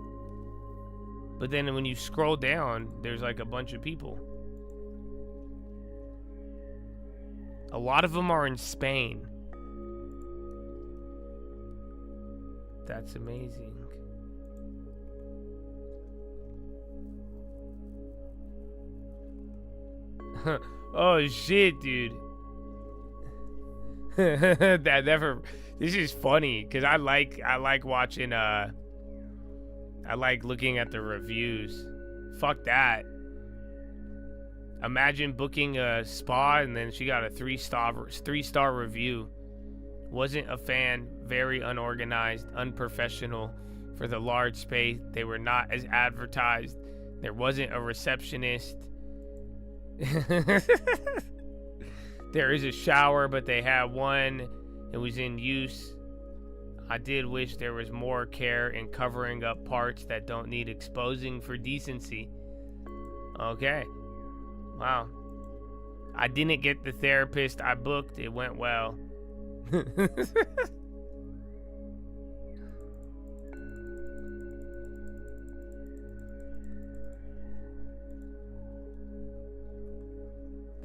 when you scroll down, there's like a bunch of people. A lot of them are in Spain. That's amazing. Oh shit, dude. This is funny because I like watching I like looking at the reviews. Fuck that. Imagine booking a spa and then she got a 3-star review. Wasn't a fan, very unorganized, unprofessional for the large space. They were not as advertised. There wasn't a receptionist. There is a shower, but they had one. It was in use. I did wish there was more care in covering up parts that don't need exposing for decency. Okay. Wow. I didn't get the therapist I booked. It went well.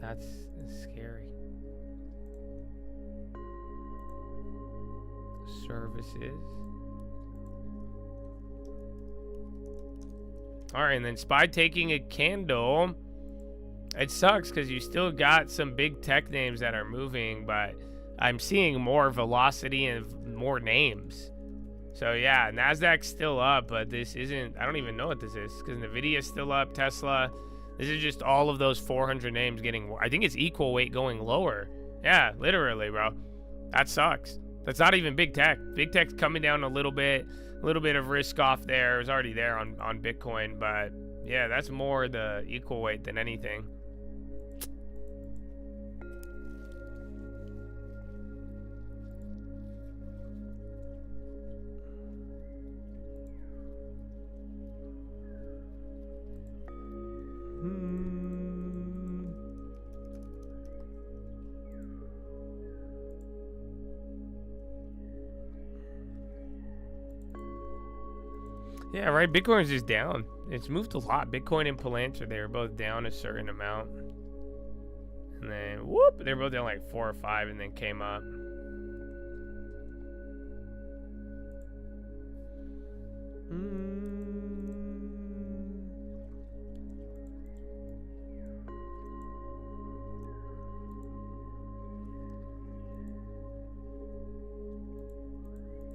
That's scary. Services. All right, and then Spy taking a candle. It sucks because you still got some big tech names that are moving, but I'm seeing more velocity and more names. So yeah, Nasdaq's still up, but this isn't. I don't even know what this is because Nvidia's still up. Tesla. This is just all of those 400 names getting. I think it's equal weight going lower. Yeah, literally, bro. That sucks. That's not even big tech. Big tech's coming down a little bit of risk off there. It was already there on Bitcoin, but yeah, that's more the equal weight than anything. Yeah, right. Bitcoin's just down. It's moved a lot. Bitcoin and Palantir, they were both down a certain amount. And then, whoop, they were both down like 4 or 5 and then came up.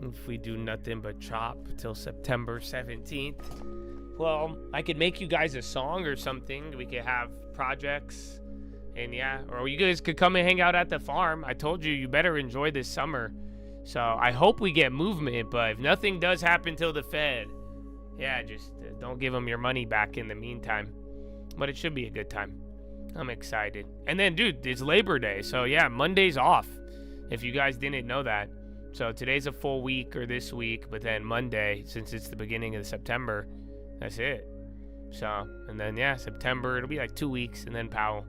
If we do nothing but chop till September 17th. Well, I could make you guys a song or something. We could have projects. And yeah, or you guys could come and hang out at the farm. I told you, you better enjoy this summer. So I hope we get movement, but if nothing does happen till the Fed, yeah, just don't give them your money back in the meantime. But it should be a good time. I'm excited. And then, dude, it's Labor Day. So yeah, Monday's off. If you guys didn't know that. So today's a full week or this week, but then Monday, since it's the beginning of September, that's it. So, and then yeah, September, it'll be like 2 weeks, and then Powell.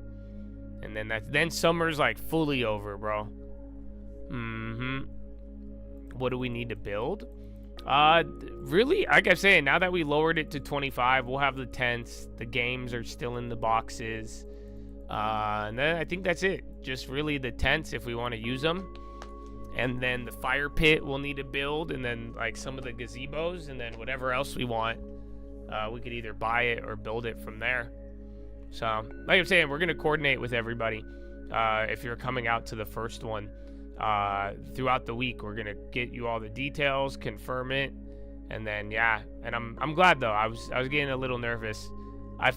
And then summer's like fully over, bro. What do we need to build? Really, like I'm saying, now that we lowered it to 25, we'll have the tents. The games are still in the boxes. And then I think that's it. Just really the tents if we want to use them. And then the fire pit we'll need to build, and then like some of the gazebos, and then whatever else we want, we could either buy it or build it from there. So, like I'm saying, we're gonna coordinate with everybody. If you're coming out to the first one, throughout the week, we're gonna get you all the details, confirm it, and then yeah. And I'm glad though. I was getting a little nervous.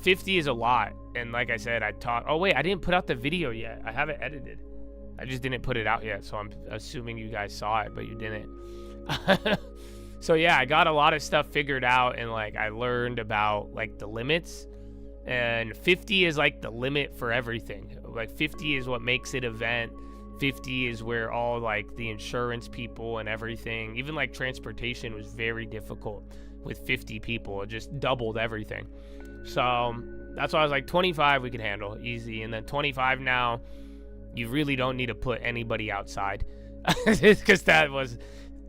50 is a lot, and like I said, oh wait, I didn't put out the video yet. I have it edited. I just didn't put it out yet, so I'm assuming you guys saw it, but you didn't. So yeah, I got a lot of stuff figured out, and like I learned about like the limits, and 50 is like the limit for everything. Like 50 is what makes it event. 50 is where all like the insurance people and everything, even like transportation was very difficult with 50 people. It just doubled everything. So that's why I was like 25 we could handle easy, and then 25 now. You really don't need to put anybody outside because that was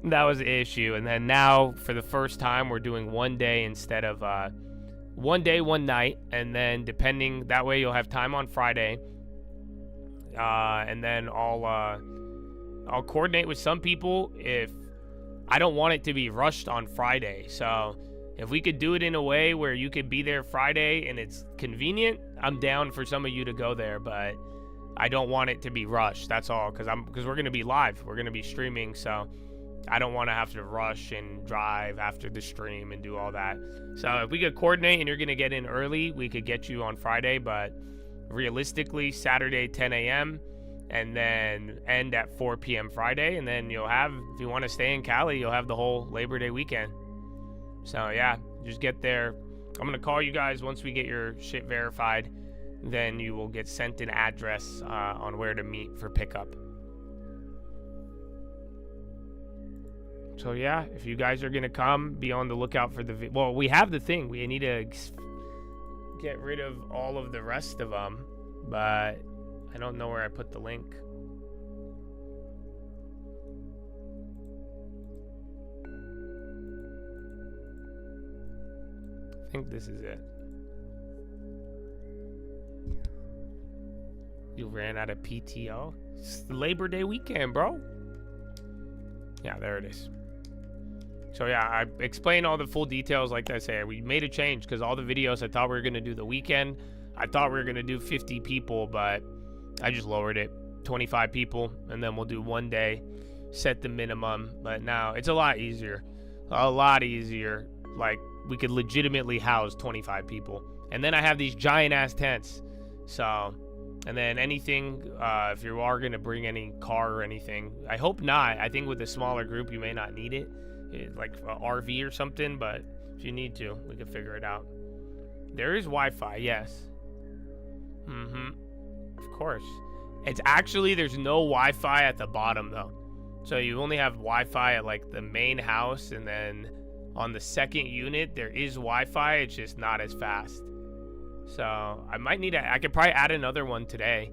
the issue. And then now for the first time, we're doing 1 day instead of 1 day, 1 night. And then depending, that way you'll have time on Friday. And then I'll coordinate with some people if I don't want it to be rushed on Friday. So if we could do it in a way where you could be there Friday and it's convenient, I'm down for some of you to go there, but I don't want it to be rushed. That's all, because we're gonna be live. We're gonna be streaming, so I don't want to have to rush and drive after the stream and do all that. So if we could coordinate and you're gonna get in early, we could get you on Friday. But realistically, Saturday 10 a.m. and then end at 4 p.m. Friday, and then you'll have, if you want to stay in Cali, you'll have the whole Labor Day weekend. So yeah, just get there I'm gonna call you guys once we get your shit verified. Then you will get sent an address on where to meet for pickup. So yeah, if you guys are gonna come, be on the lookout for the well, we have the thing. We need to get rid of all of the rest of them, but I don't know where I put the link. I think this is it. You ran out of PTO? It's the Labor Day weekend, bro. Yeah, there it is. So yeah, I explained all the full details. Like I said, we made a change because all the videos I thought we were going to do the weekend. I thought we were going to do 50 people, but I just lowered it. 25 people, and then we'll do one day, set the minimum. But now it's a lot easier. A lot easier. Like, we could legitimately house 25 people. And then I have these giant-ass tents. So, and then anything, if you are going to bring any car or anything, I hope not. I think with a smaller group, you may not need it. Like an RV or something, but if you need to, we can figure it out. There is Wi-Fi, yes. Of course. It's actually, there's no Wi-Fi at the bottom, though. So you only have Wi-Fi at, like, the main house, and then on the second unit, there is Wi-Fi. It's just not as fast. So I might need I could probably add another one today.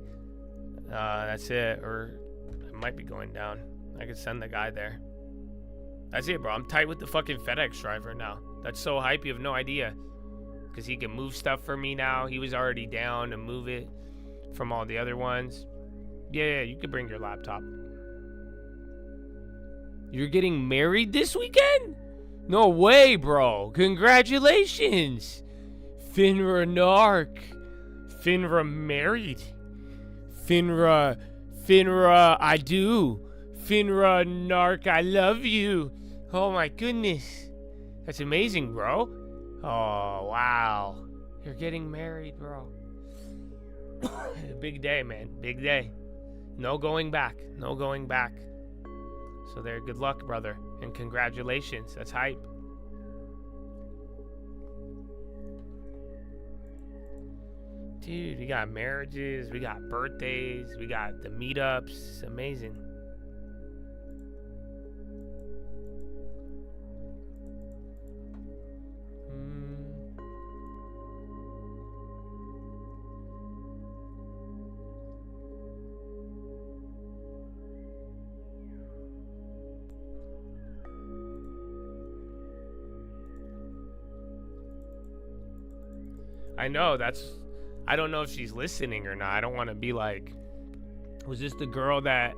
That's it. Or I might be going down. I could send the guy there. That's it, bro. I'm tight with the fucking FedEx driver now. That's so hype, you have no idea. Because he can move stuff for me now. He was already down to move it from all the other ones. Yeah, you can bring your laptop. You're getting married this weekend? No way, bro. Congratulations. Finra Narc. Finra married. Finra, I do. Finra Narc, I love you. Oh my goodness. That's amazing, bro. Oh, wow. You're getting married, bro. Big day, man. Big day. No going back. No going back. So there, good luck, brother. And congratulations. That's hype. Dude, we got marriages, we got birthdays, we got the meetups. It's amazing. I know, I don't know if she's listening or not. I don't want to be like, was this the girl that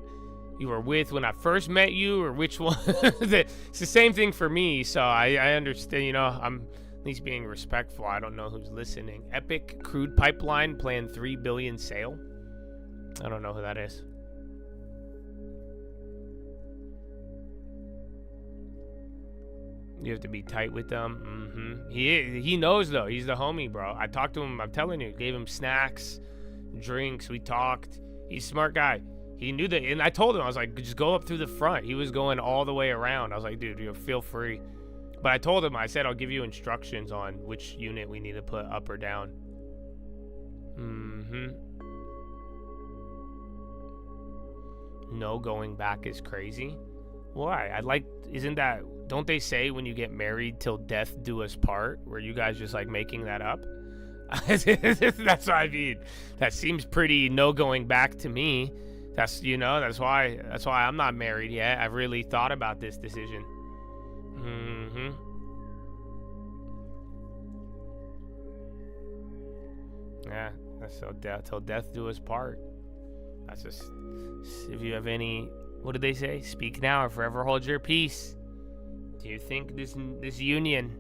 you were with when I first met you, or which one? It's the same thing for me, so I understand, you know, I'm at least being respectful. I don't know who's listening. Epic Crude Pipeline planned $3 billion sale. I don't know who that is. You have to be tight with them. He knows, though. He's the homie, bro. I talked to him. I'm telling you. Gave him snacks, drinks. We talked. He's a smart guy. He knew that. And I told him, I was like, just go up through the front. He was going all the way around. I was like, dude, you feel free. But I told him, I said, I'll give you instructions on which unit we need to put up or down. No going back is crazy. Why? Isn't that, don't they say when you get married till death do us part? Were you guys just like making that up? That's what I mean. That seems pretty no going back to me. That's why I'm not married yet. I've really thought about this decision. Yeah, that's so till death do us part. That's just, if you have any, what did they say? Speak now or forever hold your peace. Do you think this union?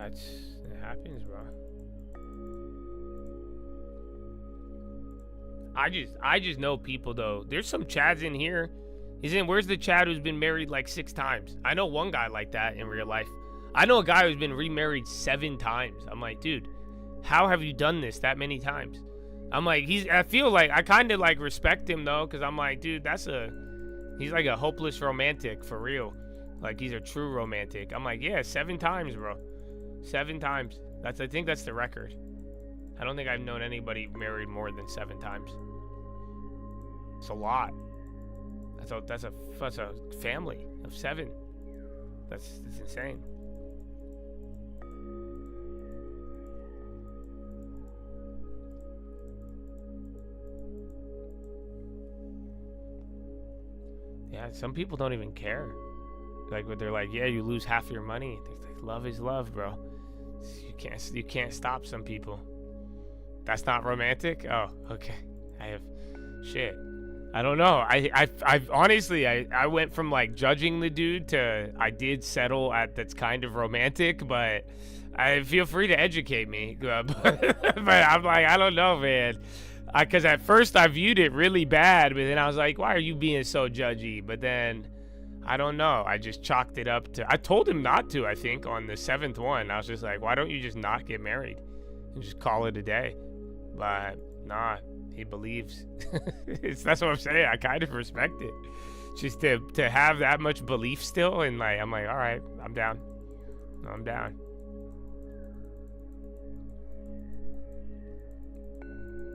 it happens, bro. I just know people though. There's some Chads in here. Where's the Chad who's been married like 6 times? I know one guy like that in real life. I know a guy who's been remarried 7 times. I'm like, dude, how have you done this that many times? I'm like, I feel like I kind of like respect him though, because I'm like, dude, he's like a hopeless romantic for real. Like he's a true romantic. I'm like, yeah, 7 times, bro. 7 times. I think that's the record. I don't think I've known anybody married more than 7 times. It's a lot. That's a family of 7. That's insane. Yeah, some people don't even care. Like, they're like, yeah, you lose half your money. Like, love is love, bro. You can't stop some people. That's not romantic? Oh, okay. Shit. I don't know. I honestly, I went from like judging the dude to I did settle at that's kind of romantic, but I feel free to educate me. But I'm like, I don't know, man. Because at first I viewed it really bad, but then I was like, why are you being so judgy? But then, I don't know. I just chalked it up to, I told him not to, I think, on the 7th one. I was just like, why don't you just not get married and just call it a day? But, nah, he believes. That's what I'm saying. I kind of respect it. Just to have that much belief still, and like, I'm like, all right, I'm down. I'm down.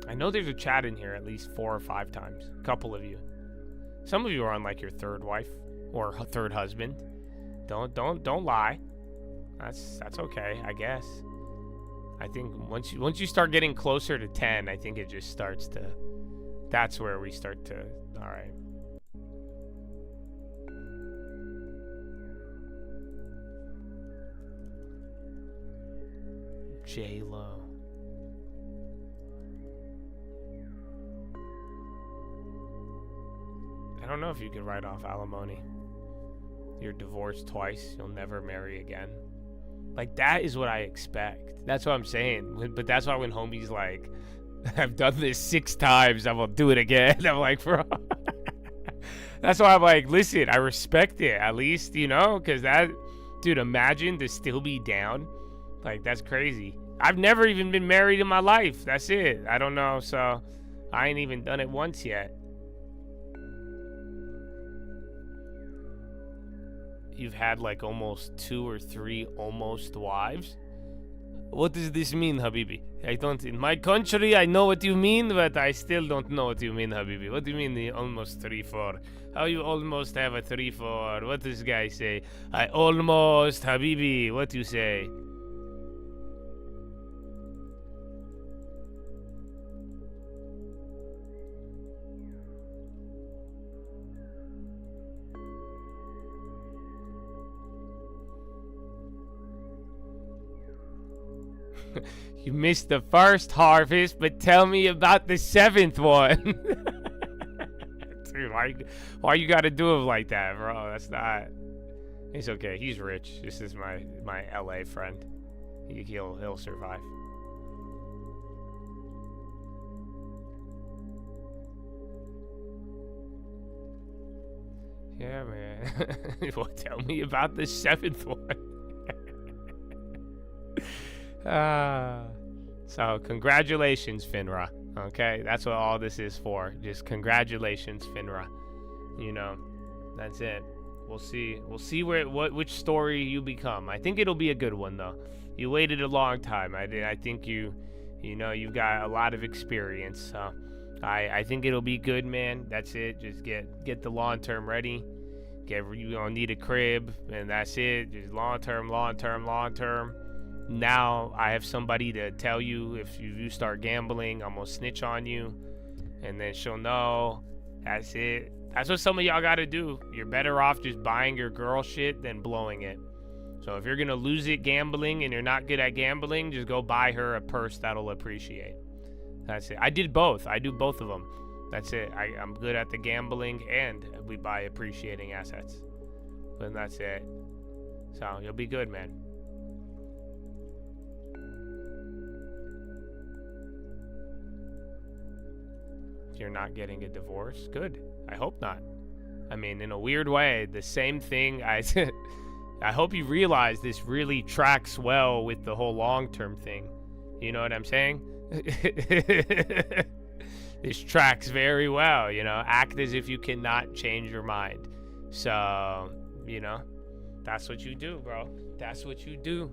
I know there's a chat in here at least 4 or 5 times. A couple of you. Some of you are on like your 3rd wife or 3rd husband. Don't lie. That's okay, I guess. I think once you start getting closer to 10, I think it just starts to. That's where we start to. All right. J-Lo. I don't know if you can write off alimony. You're divorced twice. You'll never marry again. Like, that is what I expect. That's what I'm saying. But that's why when homie's like, I've done this 6 times, I will do it again. I'm like, bro. That's why I'm like, listen, I respect it. At least, because that, dude, imagine to still be down. Like, that's crazy. I've never even been married in my life. That's it. I don't know. So I ain't even done it once yet. You've had like almost 2 or 3 almost wives? What does this mean, Habibi? In my country, I know what you mean, but I still don't know what you mean, Habibi. What do you mean the almost 3-4? How you almost have a 3-4? What does this guy say? I almost, Habibi. What do you say? You missed the first harvest, but tell me about the 7th one. Dude, why you gotta do it like that, bro? That's not. It's okay. He's rich. This is my LA friend. He'll survive. Yeah, man. Well, tell me about the 7th one. So congratulations, Finra. Okay, that's what all this is for. Just congratulations, Finra. That's it. We'll see which story you become. I think it'll be a good one though. You waited a long time. I think you've got a lot of experience. So I think it'll be good, man. That's it. Just get the long term ready. You gonna need a crib, and that's it. Just long term. Now I have somebody to tell you if you start gambling, I'm gonna snitch on you, and then she'll know. That's it. That's what some of y'all gotta do. You're better off just buying your girl shit than blowing it. So if you're gonna lose it gambling and you're not good at gambling, just go buy her a purse that'll appreciate. That's it. I did both. I do both of them. That's it. I'm good at the gambling and we buy appreciating assets. But that's it. So you'll be good, man. you're not getting a divorce. Good. I hope not. I mean, in a weird way, the same thing I hope you realize this really tracks well with the whole long-term thing. You know what I'm saying? This tracks very well, you know. Act as if you cannot change your mind. So, you know, that's what you do, bro. That's what you do.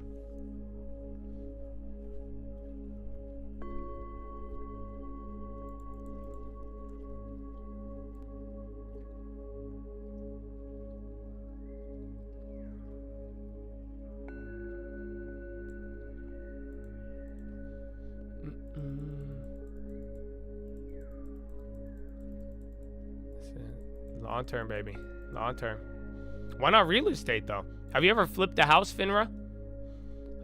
Long term, baby. Long term. Why not real estate, though? Have you ever flipped a house, Finra?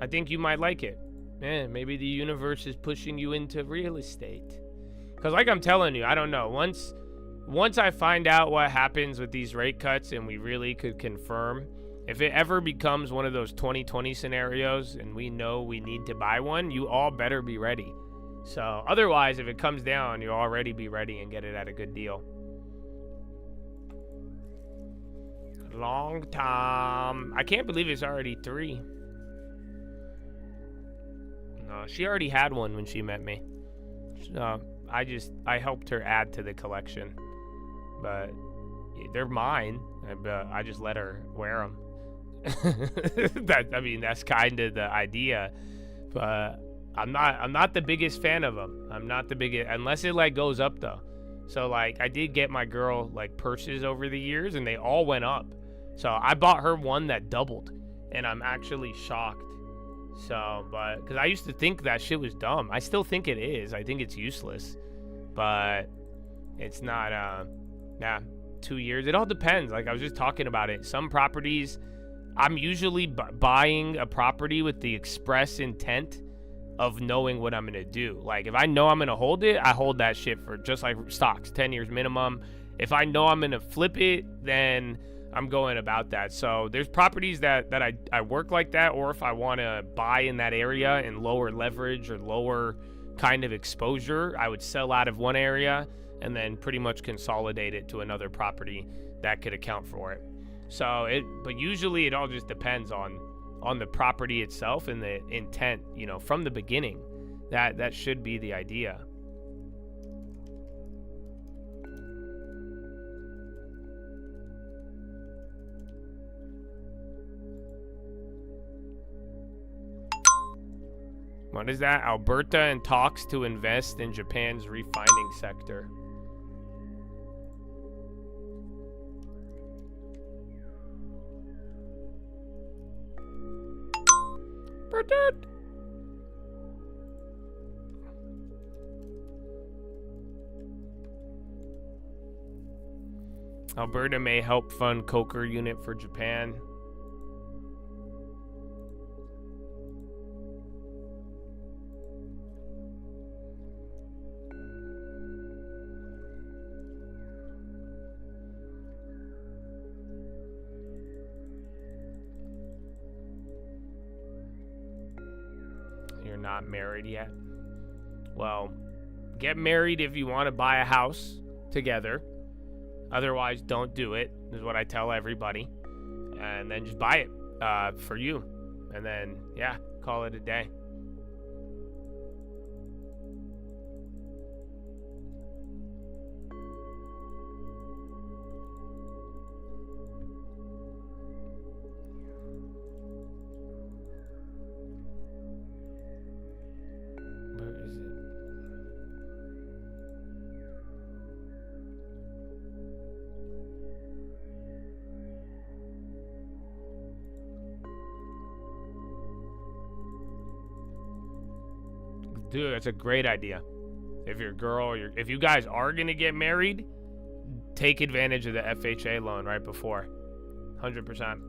I think you might like it. Man, maybe the universe is pushing you into real estate. Because like I'm telling you, I don't know. Once I find out what happens with these rate cuts and we really could confirm, if it ever becomes one of those 2020 scenarios and we know we need to buy one, you all better be ready. So otherwise, if it comes down, you already be ready and get it at a good deal. Long time. I can't believe it's already 3. No, she already had one when she met me. I helped her add to the collection, but they're mine. I just let her wear them. That's kind of the idea, but I'm not the biggest fan of them. I'm not the biggest, unless it like goes up though. So like I did get my girl like purses over the years and they all went up. So I bought her one that doubled and I'm actually shocked. So, but because I used to think that shit was dumb. I still think it is. I think it's useless, but it's not. 2 years. It all depends. Like I was just talking about it. Some properties, I'm usually buying a property with the express intent of knowing what I'm gonna do. Like if I know I'm gonna hold it, I hold that shit for just like stocks, 10 years minimum. If I know I'm gonna flip it, then I'm going about that. So there's properties that I work like that, or if I want to buy in that area and lower leverage or lower kind of exposure, I would sell out of one area and then pretty much consolidate it to another property that could account for it. So but usually it all just depends on the property itself and the intent, you know, from the beginning. That should be the idea. What is that? Alberta in talks to invest in Japan's refining sector. Alberta may help fund coker unit for Japan. Not married yet. Well, get married if you want to buy a house together. Otherwise, don't do it, is what I tell everybody. And then just buy it for you. And then, yeah, call it a day. Dude, that's a great idea. If your girl, if you guys are gonna get married, take advantage of the FHA loan right before. 100%.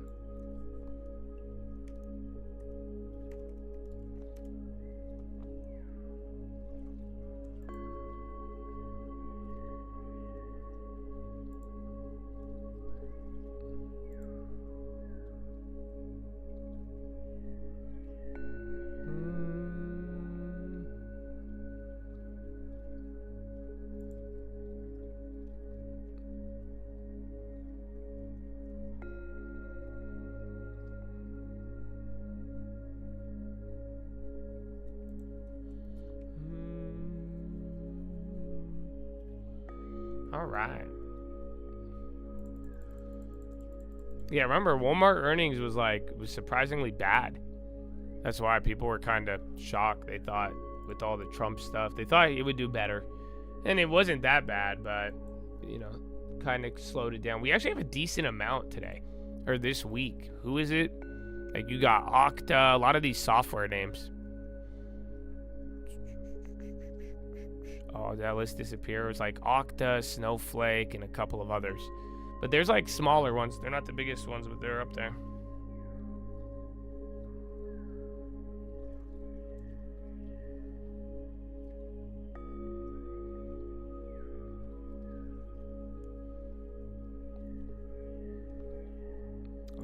All right. Yeah, remember Walmart earnings was surprisingly bad. That's why people were kind of shocked. They thought with all the Trump stuff, they thought it would do better. And it wasn't that bad, but, you know, kind of slowed it down. We actually have a decent amount today, or this week. Who is it? Like, you got Okta, a lot of these software names. Oh, did that list disappear? It was like Okta, Snowflake, and a couple of others. But there's like smaller ones. They're not the biggest ones, but they're up there.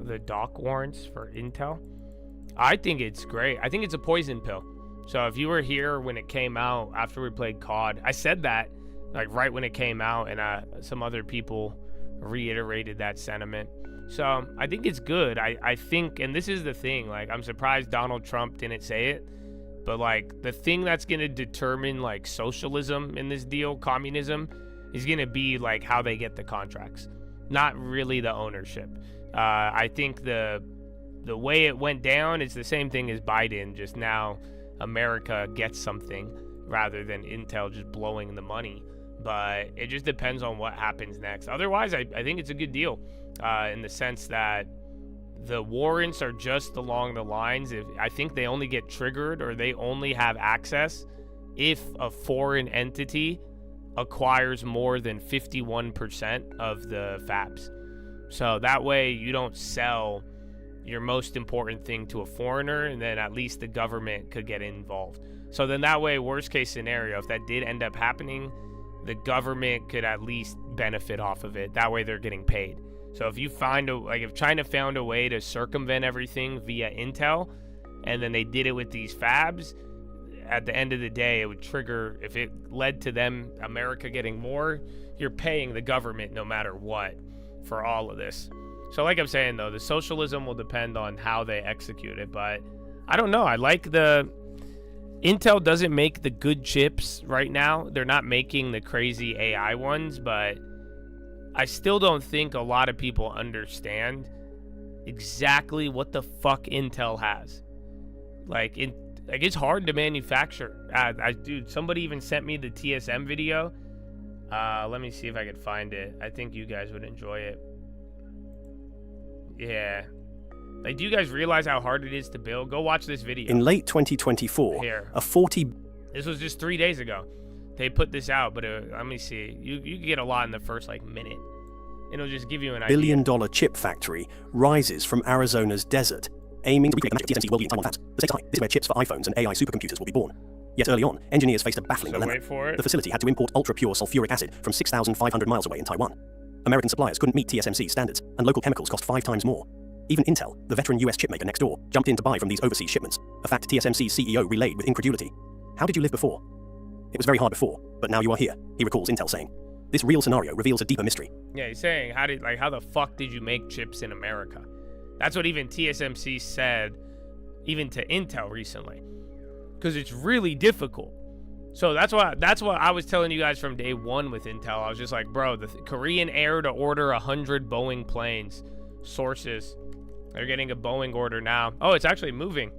The doc warrants for Intel. I think it's great. I think it's a poison pill. So if you were here when it came out after we played COD, I said that like right when it came out, and some other people reiterated that sentiment. So I think it's good. I think, and this is the thing, like, I'm surprised Donald Trump didn't say it, but like the thing that's going to determine like socialism in this deal, communism, is going to be like how they get the contracts, not really the ownership. I think the way it went down is the same thing as Biden, just now America gets something rather than Intel just blowing the money. But it just depends on what happens next. Otherwise, I think it's a good deal in the sense that the warrants are just along the lines. I think they only get triggered, or they only have access if a foreign entity acquires more than 51% of the fabs. So that way you don't sell your most important thing to a foreigner, and then at least the government could get involved. So then that way, worst case scenario, if that did end up happening, the government could at least benefit off of it. That way they're getting paid. So if you find if China found a way to circumvent everything via Intel, and then they did it with these fabs, at the end of the day, it would trigger, if it led to them, America getting more, you're paying the government no matter what for all of this. So like I'm saying, though, the socialism will depend on how they execute it. But I don't know. I like Intel doesn't make the good chips right now. They're not making the crazy AI ones, but I still don't think a lot of people understand exactly what the fuck Intel has. Like it's hard to manufacture. Dude, somebody even sent me the TSM video. Let me see if I could find it. I think you guys would enjoy it. Yeah. Like, do you guys realize how hard it is to build? Go watch this video. In late 2024, This was just 3 days ago. They put this out, but let me see. You can get a lot in the first, like, minute. It'll just give you an idea. billion-dollar chip factory rises from Arizona's desert, aiming to recreate TSMC's world-leading Taiwan fabs. The same time, this is where chips for iPhones and AI supercomputers will be born. Yet early on, engineers faced a baffling dilemma. Wait for it. The facility had to import ultra-pure sulfuric acid from 6,500 miles away in Taiwan. American suppliers couldn't meet TSMC's standards, and local chemicals cost 5 times more. Even Intel, the veteran US chipmaker next door, jumped in to buy from these overseas shipments, a fact TSMC's CEO relayed with incredulity. How did you live before? It was very hard before, but now you are here, he recalls Intel saying. This real scenario reveals a deeper mystery. Yeah, he's saying, how the fuck did you make chips in America? That's what even TSMC said, even to Intel recently. Because it's really difficult. So that's what I was telling you guys from day one with Intel. I was just like, bro, the Korean Air to order 100 Boeing planes. Sources. They're getting a Boeing order now. Oh, it's actually moving.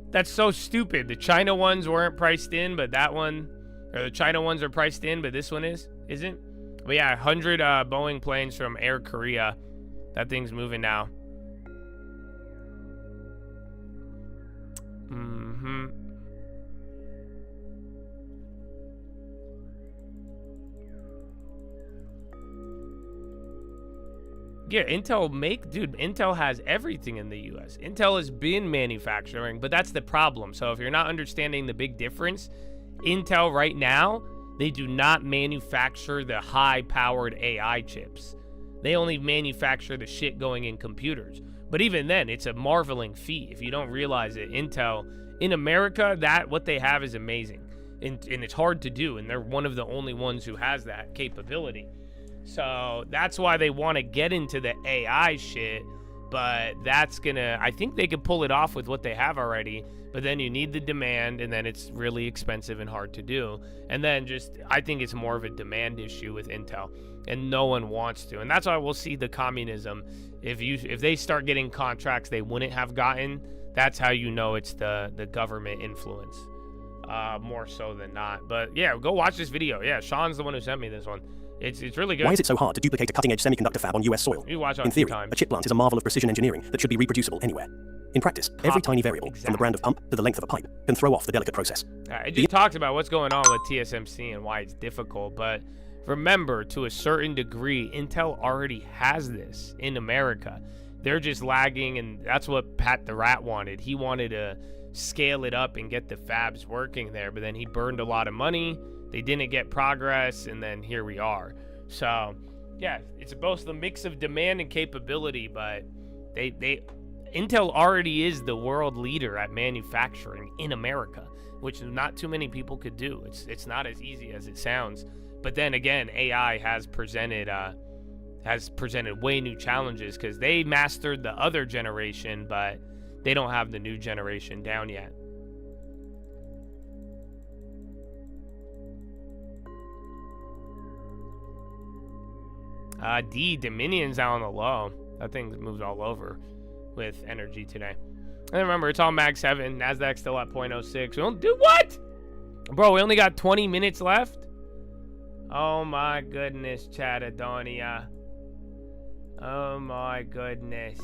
That's so stupid. The China ones weren't priced in, but that one, or the China ones are priced in, but this one isn't. But yeah, 100 Boeing planes from Air Korea. That thing's moving now. Yeah, Intel has everything in the US. Intel has been manufacturing, but that's the problem. So if you're not understanding the big difference, Intel right now, they do not manufacture the high-powered AI chips. They only manufacture the shit going in computers. But even then, it's a marveling feat. If you don't realize it, Intel, in America, what they have is amazing. And it's hard to do, and they're one of the only ones who has that capability. So that's why they want to get into the AI shit, but that's gonna, I think they could pull it off with what they have already, but then you need the demand, and then it's really expensive and hard to do. And then just, I think it's more of a demand issue with Intel, and no one wants to. And that's why we'll see the communism. If they start getting contracts they wouldn't have gotten, that's how you know it's the government influence, more so than not. But yeah, go watch this video. Yeah, Sean's the one who sent me this one. It's really good. Why is it so hard to duplicate a cutting-edge semiconductor fab on US soil? You watch on In theory, time. a chip plant is a marvel of precision engineering that should be reproducible anywhere. In practice, every tiny variable, from the brand of pump to the length of a pipe, can throw off the delicate process. It just talks about what's going on with TSMC and why it's difficult, but remember, to a certain degree, Intel already has this in America. They're just lagging, and that's what Pat the Rat wanted. He wanted to scale it up and get the fabs working there, but then he burned a lot of money. They didn't get progress, and then here we are. So, yeah, it's both the mix of demand and capability, but Intel already is the world leader at manufacturing in America, which not too many people could do. It's not as easy as it sounds. But then again, AI has presented way new challenges because they mastered the other generation, but they don't have the new generation down yet. Dominion's out on the low. That thing moved all over with energy today. And remember, it's all Mag 7. Nasdaq's still at 0.06. We don't do what? Bro, we only got 20 minutes left? Oh my goodness, Chatadonia. Oh my goodness.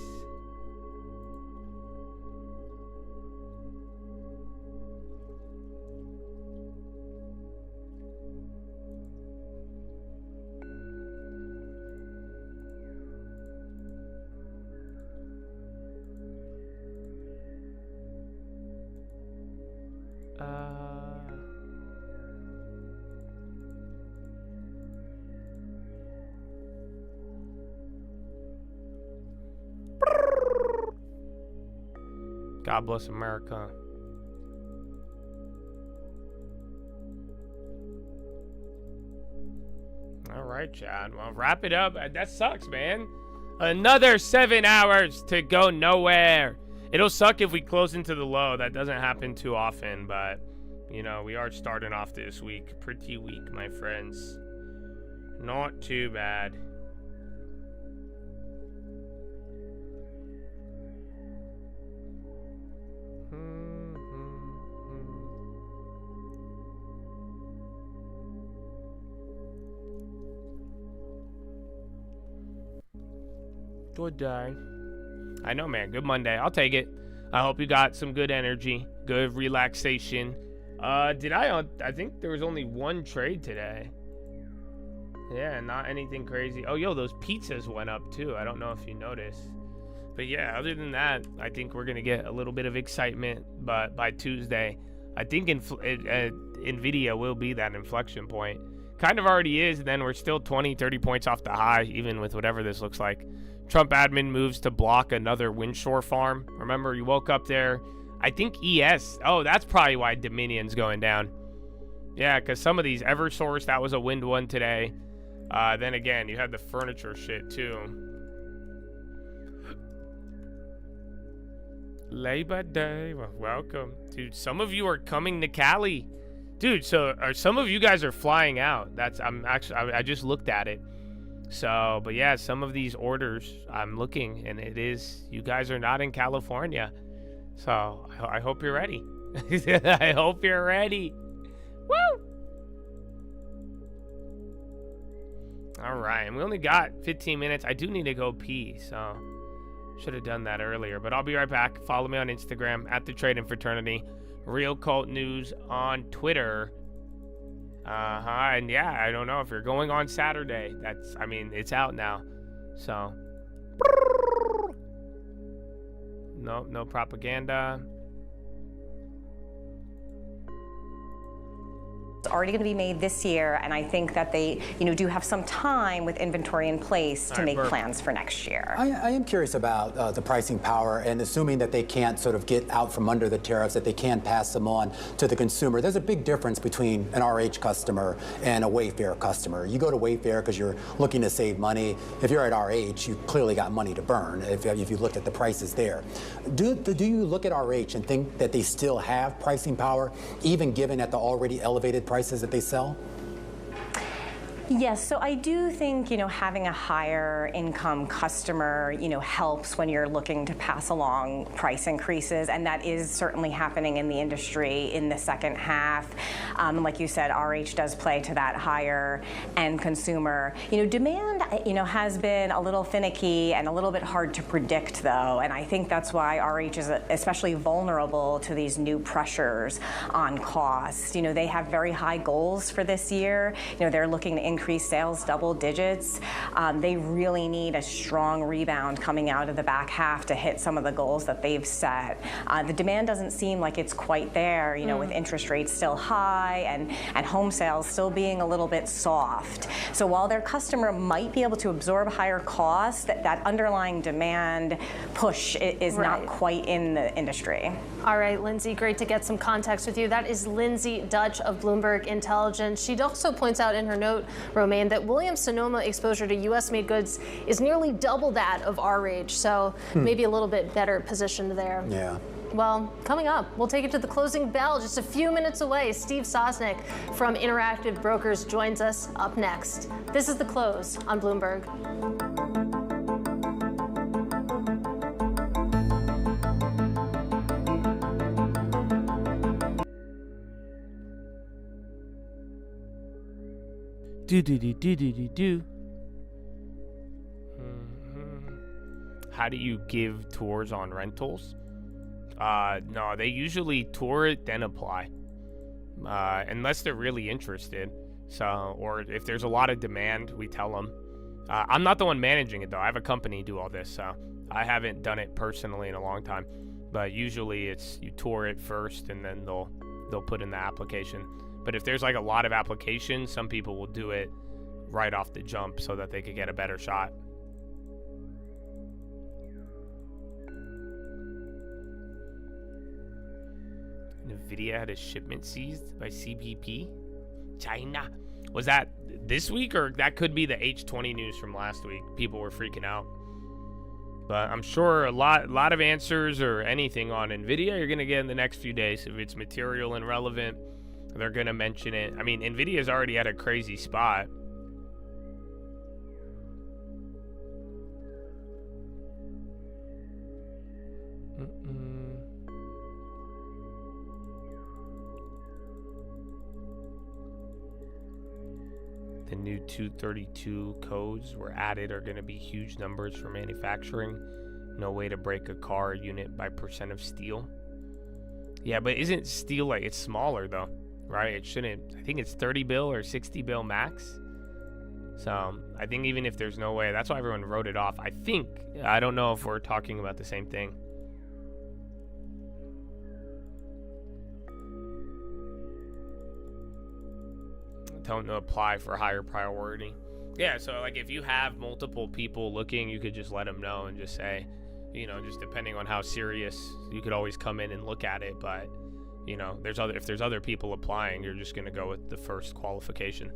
God bless America. All right, Chad. Well, wrap it up. That sucks, man. Another 7 hours to go nowhere. It'll suck if we close into the low. That doesn't happen too often, but, you know, we are starting off this week pretty weak, my friends. Not too bad. Good day. I know, man. Good Monday. I'll take it. I hope you got some good energy, good relaxation. I think there was only one trade today. Yeah, not anything crazy. Oh, yo, those pizzas went up too. I don't know if you noticed. But yeah, other than that, I think we're going to get a little bit of excitement. But by Tuesday, I think NVIDIA will be that inflection point. Kind of already is. And then we're still 20, 30 points off the high, even with whatever this looks like. Trump admin moves to block another windshore farm. Remember, you woke up there. I think ES. Oh, that's probably why Dominion's going down. Yeah, because some of these Eversource, that was a wind one today. Then again, you had the furniture shit too. Labor Day, well, welcome. Dude, some of you are coming to Cali. Dude, so some of you guys are flying out. I just looked at it. So, but yeah, some of these orders, I'm looking, and it is, you guys are not in California. So, I hope you're ready. I hope you're ready. Woo! All right, and we only got 15 minutes. I do need to go pee, so should have done that earlier. But I'll be right back. Follow me on Instagram, @TheTradingFraternity. Real Cult News on Twitter. And yeah, I don't know if you're going on Saturday. It's out now. So, no propaganda. already going to be made this year, and I think that they, do have some time with inventory in place to make plans for next year. I am curious about the pricing power, and assuming that they can't sort of get out from under the tariffs, that they can pass them on to the consumer. There's a big difference between an RH customer and a Wayfair customer. You go to Wayfair because you're looking to save money. If you're at RH, you clearly got money to burn if you looked at the prices there. Do you look at RH and think that they still have pricing power, even given at the already elevated prices that they sell? Yes, so I do think, having a higher income customer, helps when you're looking to pass along price increases, and that is certainly happening in the industry in the second half. Like you said, RH does play to that higher end consumer. Demand, has been a little finicky and a little bit hard to predict, though, and I think that's why RH is especially vulnerable to these new pressures on cost. They have very high goals for this year. They're looking to increase sales double digits. They really need a strong rebound coming out of the back half to hit some of the goals that they've set. The demand doesn't seem like it's quite there, with interest rates still high and home sales still being a little bit soft. So while their customer might be able to absorb higher costs, that underlying demand push is not quite in the industry. All right, Lindsay, great to get some context with you. That is Lindsay Dutch of Bloomberg Intelligence. She also points out in her note, Romaine, that Williams-Sonoma exposure to U.S.-made goods is nearly double that of RH, so maybe a little bit better positioned there. Yeah. Well, coming up, we'll take it to the closing bell just a few minutes away. Steve Sosnick from Interactive Brokers joins us up next. This is The Close on Bloomberg. How do you give tours on rentals? No, they usually tour it, then apply. Unless they're really interested. So, or if there's a lot of demand, we tell them. I'm not the one managing it, though. I have a company do all this, so I haven't done it personally in a long time. But usually it's you tour it first, and then they'll put in the application. But if there's like a lot of applications, some people will do it right off the jump so that they could get a better shot. NVIDIA had a shipment seized by CBP? China. Was that this week, or that could be the H20 news from last week? People were freaking out. But I'm sure a lot of answers or anything on NVIDIA you're going to get in the next few days. If it's material and relevant, they're going to mention it. I mean, NVIDIA's already at a crazy spot. The new 232 codes were added are going to be huge numbers for manufacturing. No way to break a car unit by % of steel. Yeah, but isn't steel like, it's smaller though, right? It shouldn't, I think it's 30 bill or 60 bill max. So I think even if there's no way, that's why everyone wrote it off. I don't know if we're talking about the same thing. Don't apply for higher priority. Yeah, so like if you have multiple people looking, you could just let them know and just say, just depending on how serious, you could always come in and look at it. But if there's other people applying, you're just going to go with the first qualification.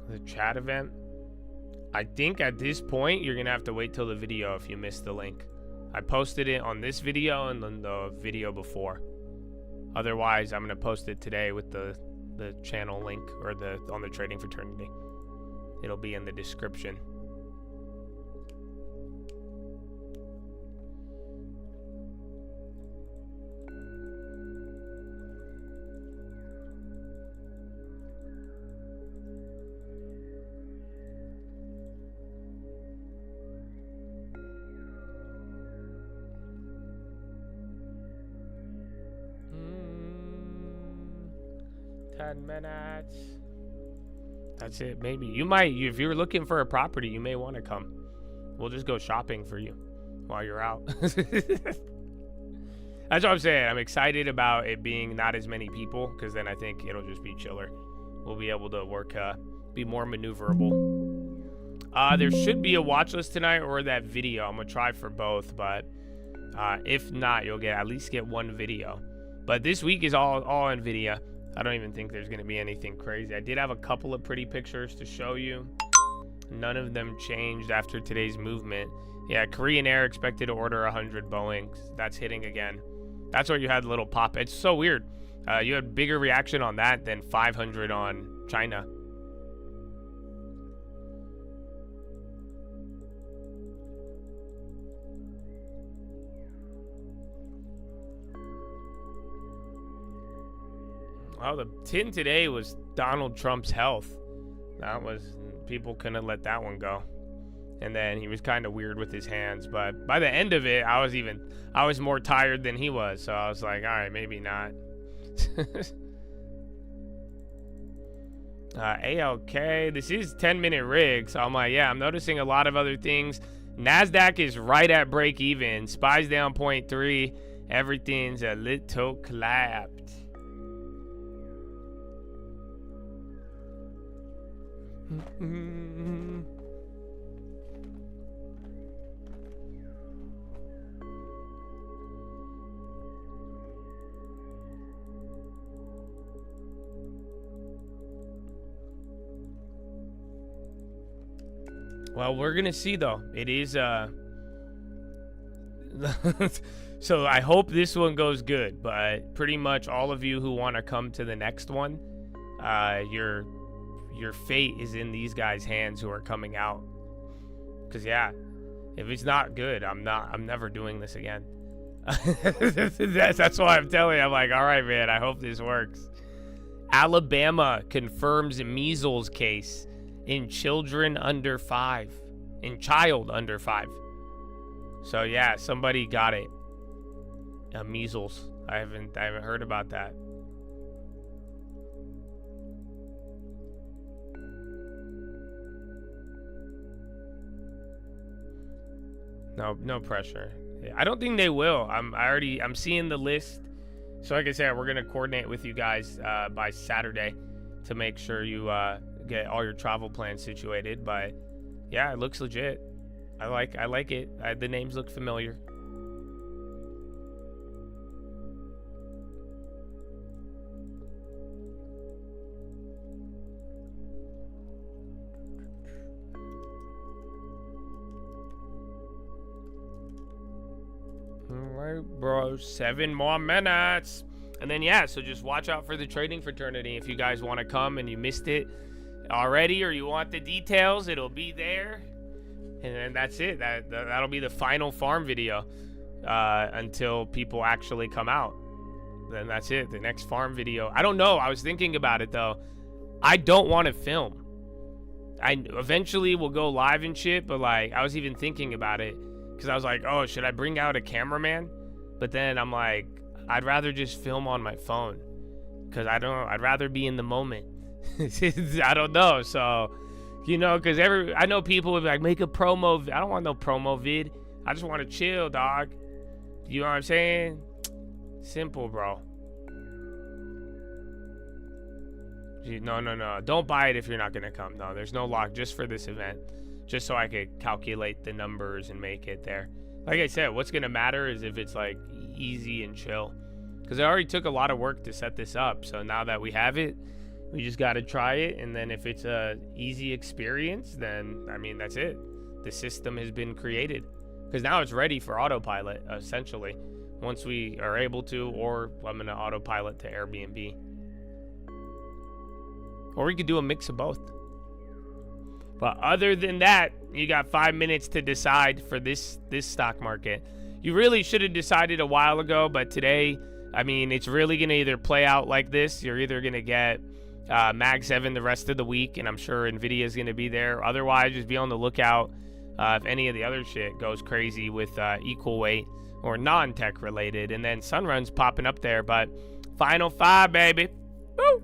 The chat event, I think at this point you're gonna have to wait till the video if you missed the link. I posted it on this video and then the video before. Otherwise, I'm gonna post it today with the channel link or on the trading fraternity. It'll be in the description. 10 minutes. That's it, maybe. You might, if you're looking for a property, you may want to come. We'll just go shopping for you while you're out. That's what I'm saying. I'm excited about it being not as many people, because then I think it'll just be chiller. We'll be able to work, be more maneuverable. There should be a watch list tonight or that video. I'm going to try for both, but if not, you'll at least get one video. But this week is all NVIDIA. I don't even think there's going to be anything crazy. I did have a couple of pretty pictures to show you. None of them changed after today's movement. Yeah, Korean Air expected to order 100 Boeings. That's hitting again. That's where you had a little pop. It's so weird. You had bigger reaction on that than 500 on China. Well, the tin today was Donald Trump's health. That was, people couldn't let that one go. And then he was kind of weird with his hands, but by the end of it, I was more tired than he was. So I was like, all right, maybe not. ALK, this is 10-minute rig. So I'm like, yeah, I'm noticing a lot of other things. NASDAQ is right at break even. SPY's down 0.3. Everything's a little clapped. Well, we're gonna see though. It is so I hope this one goes good, but pretty much all of you who want to come to the next one, your fate is in these guys' hands who are coming out. Cause yeah, if it's not good, I'm never doing this again. That's why I'm telling you. I'm like, all right, man, I hope this works. Alabama confirms measles case in children under 5. In child under 5. So yeah, somebody got it. Measles. I haven't heard about that. No pressure. I don't think they will. I'm seeing the list. So like I said, we're gonna coordinate with you guys by Saturday to make sure you get all your travel plans situated. But yeah, it looks legit. I like it. The names look familiar. Alright, bro, 7 more minutes. And then yeah, so just watch out for the trading fraternity. If you guys want to come and you missed it already, or you want the details, it'll be there. And then that's it. That'll be the final farm video until people actually come out. Then that's it. The next farm video. I don't know. I was thinking about it though. I don't want to film. I eventually will go live and shit, but like I was even thinking about it. Because I was like, oh, should I bring out a cameraman? But then I'm like, I'd rather just film on my phone. Because I'd rather be in the moment. I don't know. So, you know, because I know people would be like, make a promo. I don't want no promo vid. I just want to chill, dog. You know what I'm saying? Simple, bro. No. Don't buy it if you're not going to come. No, there's no lock just for this event. Just so I could calculate the numbers and make it there. Like I said, what's going to matter is if it's like easy and chill. Because it already took a lot of work to set this up. So now that we have it, we just got to try it. And then if it's a easy experience, then, I mean, that's it. The system has been created. Because now it's ready for autopilot, essentially. Once we are able to, or I'm going to autopilot to Airbnb. Or we could do a mix of both. But other than that, you got 5 minutes to decide for this stock market. You really should have decided a while ago, but today, I mean, it's really going to either play out like this. You're either going to get Mag 7 the rest of the week, and I'm sure NVIDIA is going to be there. Otherwise, just be on the lookout if any of the other shit goes crazy with equal weight or non-tech related. And then Sunrun's popping up there, but final 5, baby. Woo!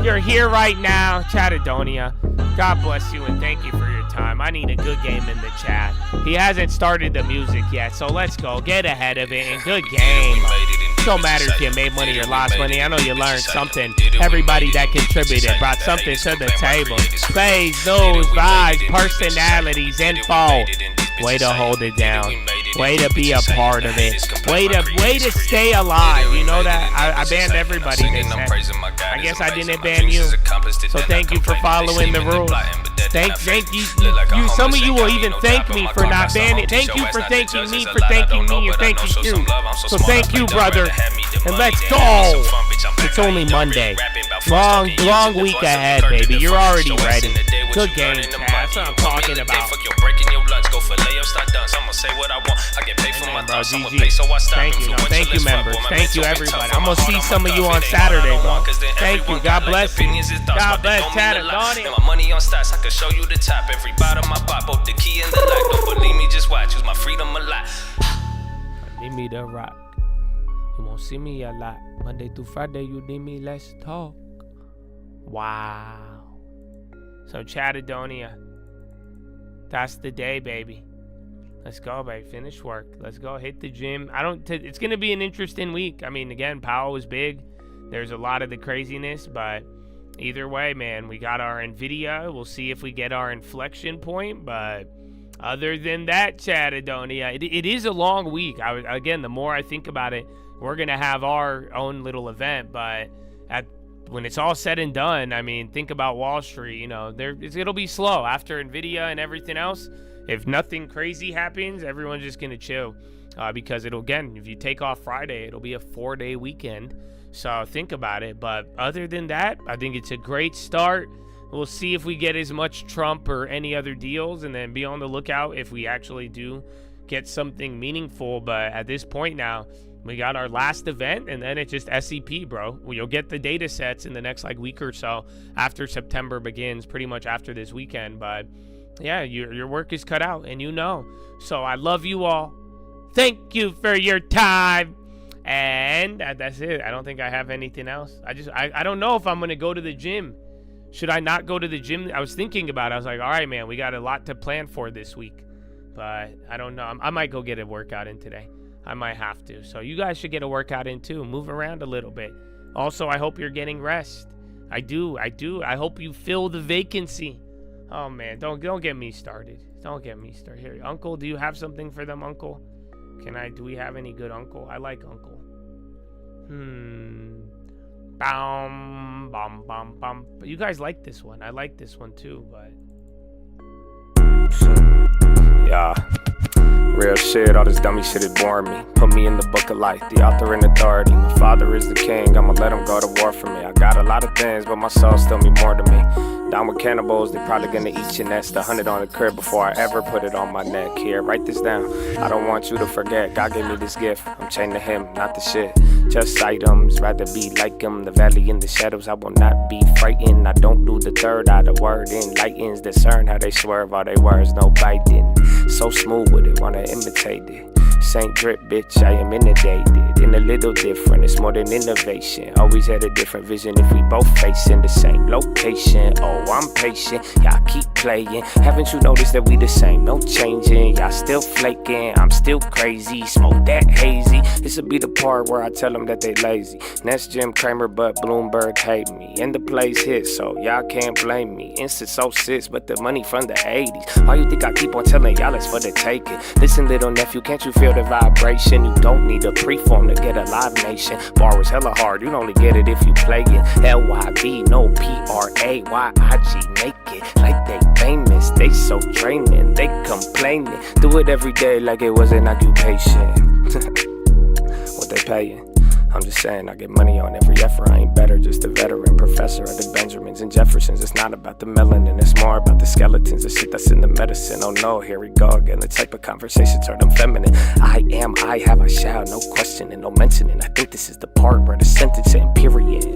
You're here right now, Chatadonia. God bless you and thank you for your time. I need a good game in the chat. He hasn't started the music yet, so let's go. Get ahead of it and good game. It don't matter if you made money or lost money. I know you learned something. Everybody that contributed brought something to the table. Plays, news, vibes, personalities, info. Way to hold it down. Way to be a part of it. Way to stay alive. You know that? I banned everybody, they said. I guess I didn't ban you. So thank you for following the rules. Thank you. Some of you will even thank me for not banning. Thank you for thanking me for thanking me and thanking you. So thank you, brother. And let's go. It's only Monday. Long week ahead, baby. You're already ready. Good game, Chad. That's what I'm talking about. Bro, GG. Thank you. No, thank you, members. Thank you, everybody. I'm going to see some of you on Saturday, bro. Thank you. God bless you. God bless Chatadonia. My money on stats, I can show you the top. Every bottom I pop, both the key and the lock. Don't believe me, just watch. Use my freedom a lot. Need me to rock. You won't see me a lot. Monday through Friday, you need me, let's talk. Wow. So Chatadonia, that's the day, baby. Let's go, baby. Finish work. Let's go. Hit the gym. It's going to be an interesting week. I mean, again, Powell was big. There's a lot of the craziness, but either way, man, we got our NVIDIA. We'll see if we get our inflection point, but other than that, Chatadonia, it is a long week. Again, the more I think about it, we're going to have our own little event, but when it's all said and done, I mean, think about Wall Street, you know, it'll be slow after NVIDIA and everything else. If nothing crazy happens, everyone's just going to chill because if you take off Friday, it'll be a 4-day weekend. So think about it. But other than that, I think it's a great start. We'll see if we get as much Trump or any other deals, and then be on the lookout if we actually do get something meaningful. But at this point now, we got our last event, and then it's just SEP, bro. You'll get the data sets in the next week or so after September begins, pretty much after this weekend. But yeah, your work is cut out, and you know. So I love you all. Thank you for your time. And that's it. I don't think I have anything else. I don't know if I'm going to go to the gym. Should I not go to the gym? I was thinking about it. I was like, all right, man, we got a lot to plan for this week. But I don't know. I might go get a workout in today. I might have to. So you guys should get a workout in too. Move around a little bit. Also, I hope you're getting rest. I do. I hope you fill the vacancy. Oh, man, don't get me started. Don't get me started. Here, Uncle, do you have something for them, Uncle? Do we have any good Uncle? I like Uncle. Bum, bum, bum, bum. But you guys like this one. I like this one too, but... Yeah. Real shit, all this dummy shit is boring me. Put me in the book of life, the author and authority. My father is the king, I'ma let him go to war for me. I got a lot of things, but my soul still mean more to me. Down with cannibals, they probably gonna eat your nest. 100 on the crib before I ever put it on my neck. Here, write this down, I don't want you to forget. God gave me this gift, I'm chained to him, not the shit. Just items, rather be like him. The valley in the shadows, I will not be frightened. I don't do the third eye, the word enlightens. Discern how they swerve, all they words, no biting. So smooth with it, wanna imitate it. Saint drip, bitch, I am inundated. In a little different, it's more than innovation. Always had a different vision if we both facing the same location. Oh, I'm patient, y'all keep playing. Haven't you noticed that we the same? No changing, y'all still flaking. I'm still crazy, smoke that hazy. This'll be the part where I tell them that they lazy. Next Jim Cramer, but Bloomberg hate me. And the plays hit, so y'all can't blame me. Instant so sits, but the money from the 80s. Why you think I keep on telling y'all it's for the taking? Listen, little nephew, can't you feel the vibration? You don't need a preform to get a live nation. Bar is hella hard, you only get it if you play it. LYB, no PRAYIG, make it like they famous. They so draining, they complaining. Do it every day like it was an occupation. What they paying? I'm just saying, I get money on every effort. I ain't better, just a veteran professor of the Benjamins and Jeffersons. It's not about the melanin, it's more about the skeletons, the shit that's in the medicine. Oh no, here we go again. The type of conversations are them feminine. I am, I have, I shall, no questioning, no mentioning. I think this is the part where the sentence end, period.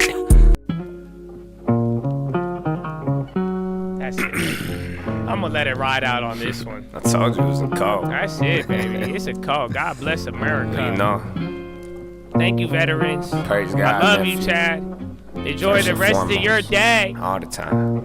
That's it. I'm gonna let it ride out on this one. I told you it was a call. That's it, baby. It's a call. God bless America. You know. Thank you, veterans. Praise God. I love you, Chad. Enjoy the rest of your day. All the time.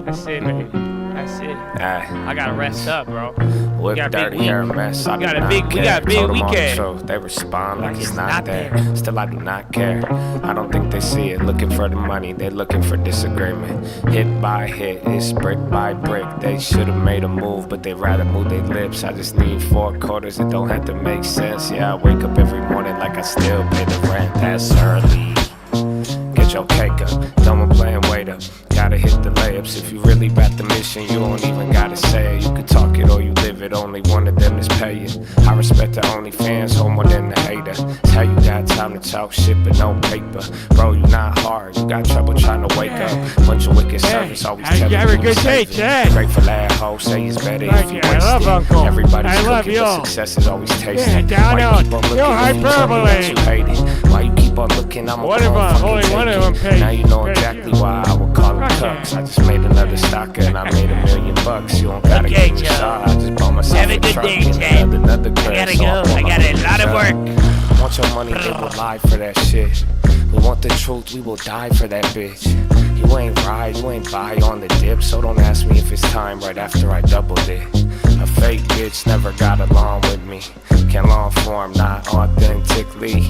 That's it, baby. That's it. I gotta rest up, bro. With dirty hair mess, I we got a big weekend. They respond like it's not there. Still, I do not care. I don't think they see it. Looking for the money, they're looking for disagreement. Hit by hit, it's brick by brick. They should have made a move, but they rather move their lips. I just need 4 quarters. It don't have to make sense. Yeah, I wake up every morning like I still pay the rent. That's early. Get your cake up, done with playing weight up. Gotta hit the layups. If you really about the mission, you don't even gotta say it. You can talk it or you live it, only one of them is paying. I respect the OnlyFans, hold more than the hater. It's how you got time to talk shit but no paper. Bro, you not hard, you got trouble trying to wake up. Bunch of wicked service, always telling you have a good day, Chad. Grateful ass hoe, say it's better if you waste it. I love Uncle. Everybody's love cooking, but success is always tasty. Down Why you keep on looking if you tell me that you hate it? Why you keep on looking, I'm only one of them paid. Now you know exactly why I would call them cucks. I just made another stocker and I made $1 million. You don't gotta give me a shot. I just bought myself a truck and another crib. I gotta go. I got a lot of work. Want your money, they will lie for that shit. We want the truth, we will die for that bitch. You ain't ride, you ain't buy on the dip, so don't ask me if it's time right after I doubled it. A fake bitch never got along with me. Can long form, not authentically.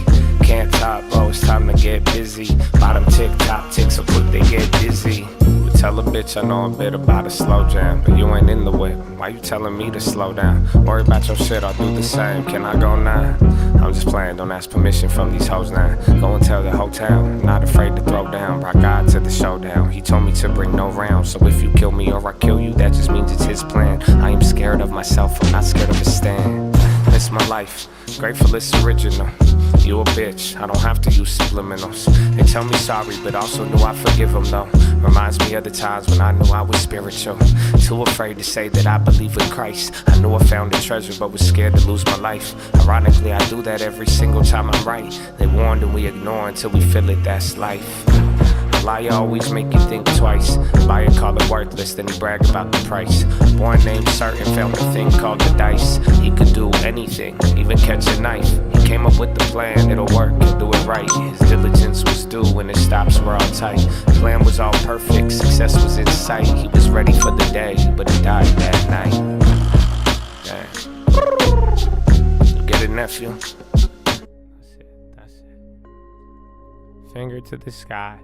Can't top, bro, it's time to get busy. Bottom tick, top tick, so quick they get dizzy. You tell a bitch I know a bit about a slow jam, but you ain't in the whip. Why you telling me to slow down? Worry about your shit, I'll do the same. Can I go now? I'm just playing, don't ask permission from these hoes now. Go and tell the whole town, not afraid to throw down. Brought God to the showdown, he told me to bring no round. So if you kill me or I kill you, that just means it's his plan. I am scared of myself, I'm not scared of a stand. It's my life, grateful it's original. You a bitch, I don't have to use subliminals. They tell me sorry, but also knew I forgive them though. Reminds me of the times when I knew I was spiritual. Too afraid to say that I believe in Christ. I knew I found a treasure, but was scared to lose my life. Ironically, I do that every single time I'm right. They warned and we ignore until we feel it, that's life. Lie always make you think twice. Buyer call it worthless, then he brag about the price. Born named certain, found a thing called the dice. He could do anything, even catch a knife. He came up with the plan, it'll work, he'll do it right. His diligence was due when his stops were all tight. The plan was all perfect, success was in sight. He was ready for the day, but he died that night. Damn. You get it, nephew? That's it. Finger to the sky.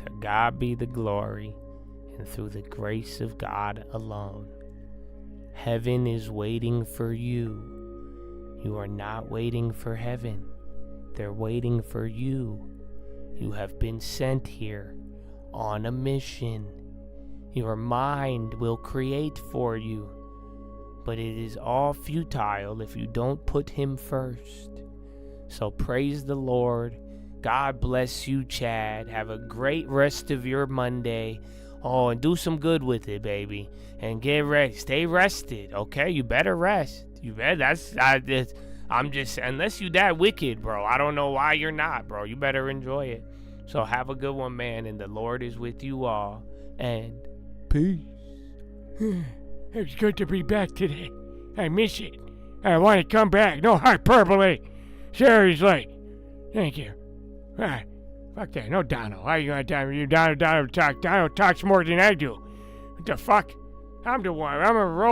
To God be the glory, and through the grace of God alone. Heaven is waiting for you. You are not waiting for heaven. They're waiting for you. You have been sent here on a mission. Your mind will create for you, but it is all futile if you don't put him first. So praise the Lord. God bless you, Chad. Have a great rest of your Monday. Oh, and do some good with it, baby. And get ready. Stay rested, okay? You better rest. You better. I'm just, unless you that wicked, bro. I don't know why you're not, bro. You better enjoy it. So have a good one, man. And the Lord is with you all. And peace. It's good to be back today. I miss it. I want to come back. No hyperbole. Seriously. Thank you. Right. Fuck that. No Donald. Why are you gonna tell me you Donald talks more than I do? What the fuck? I'm the one. I'm a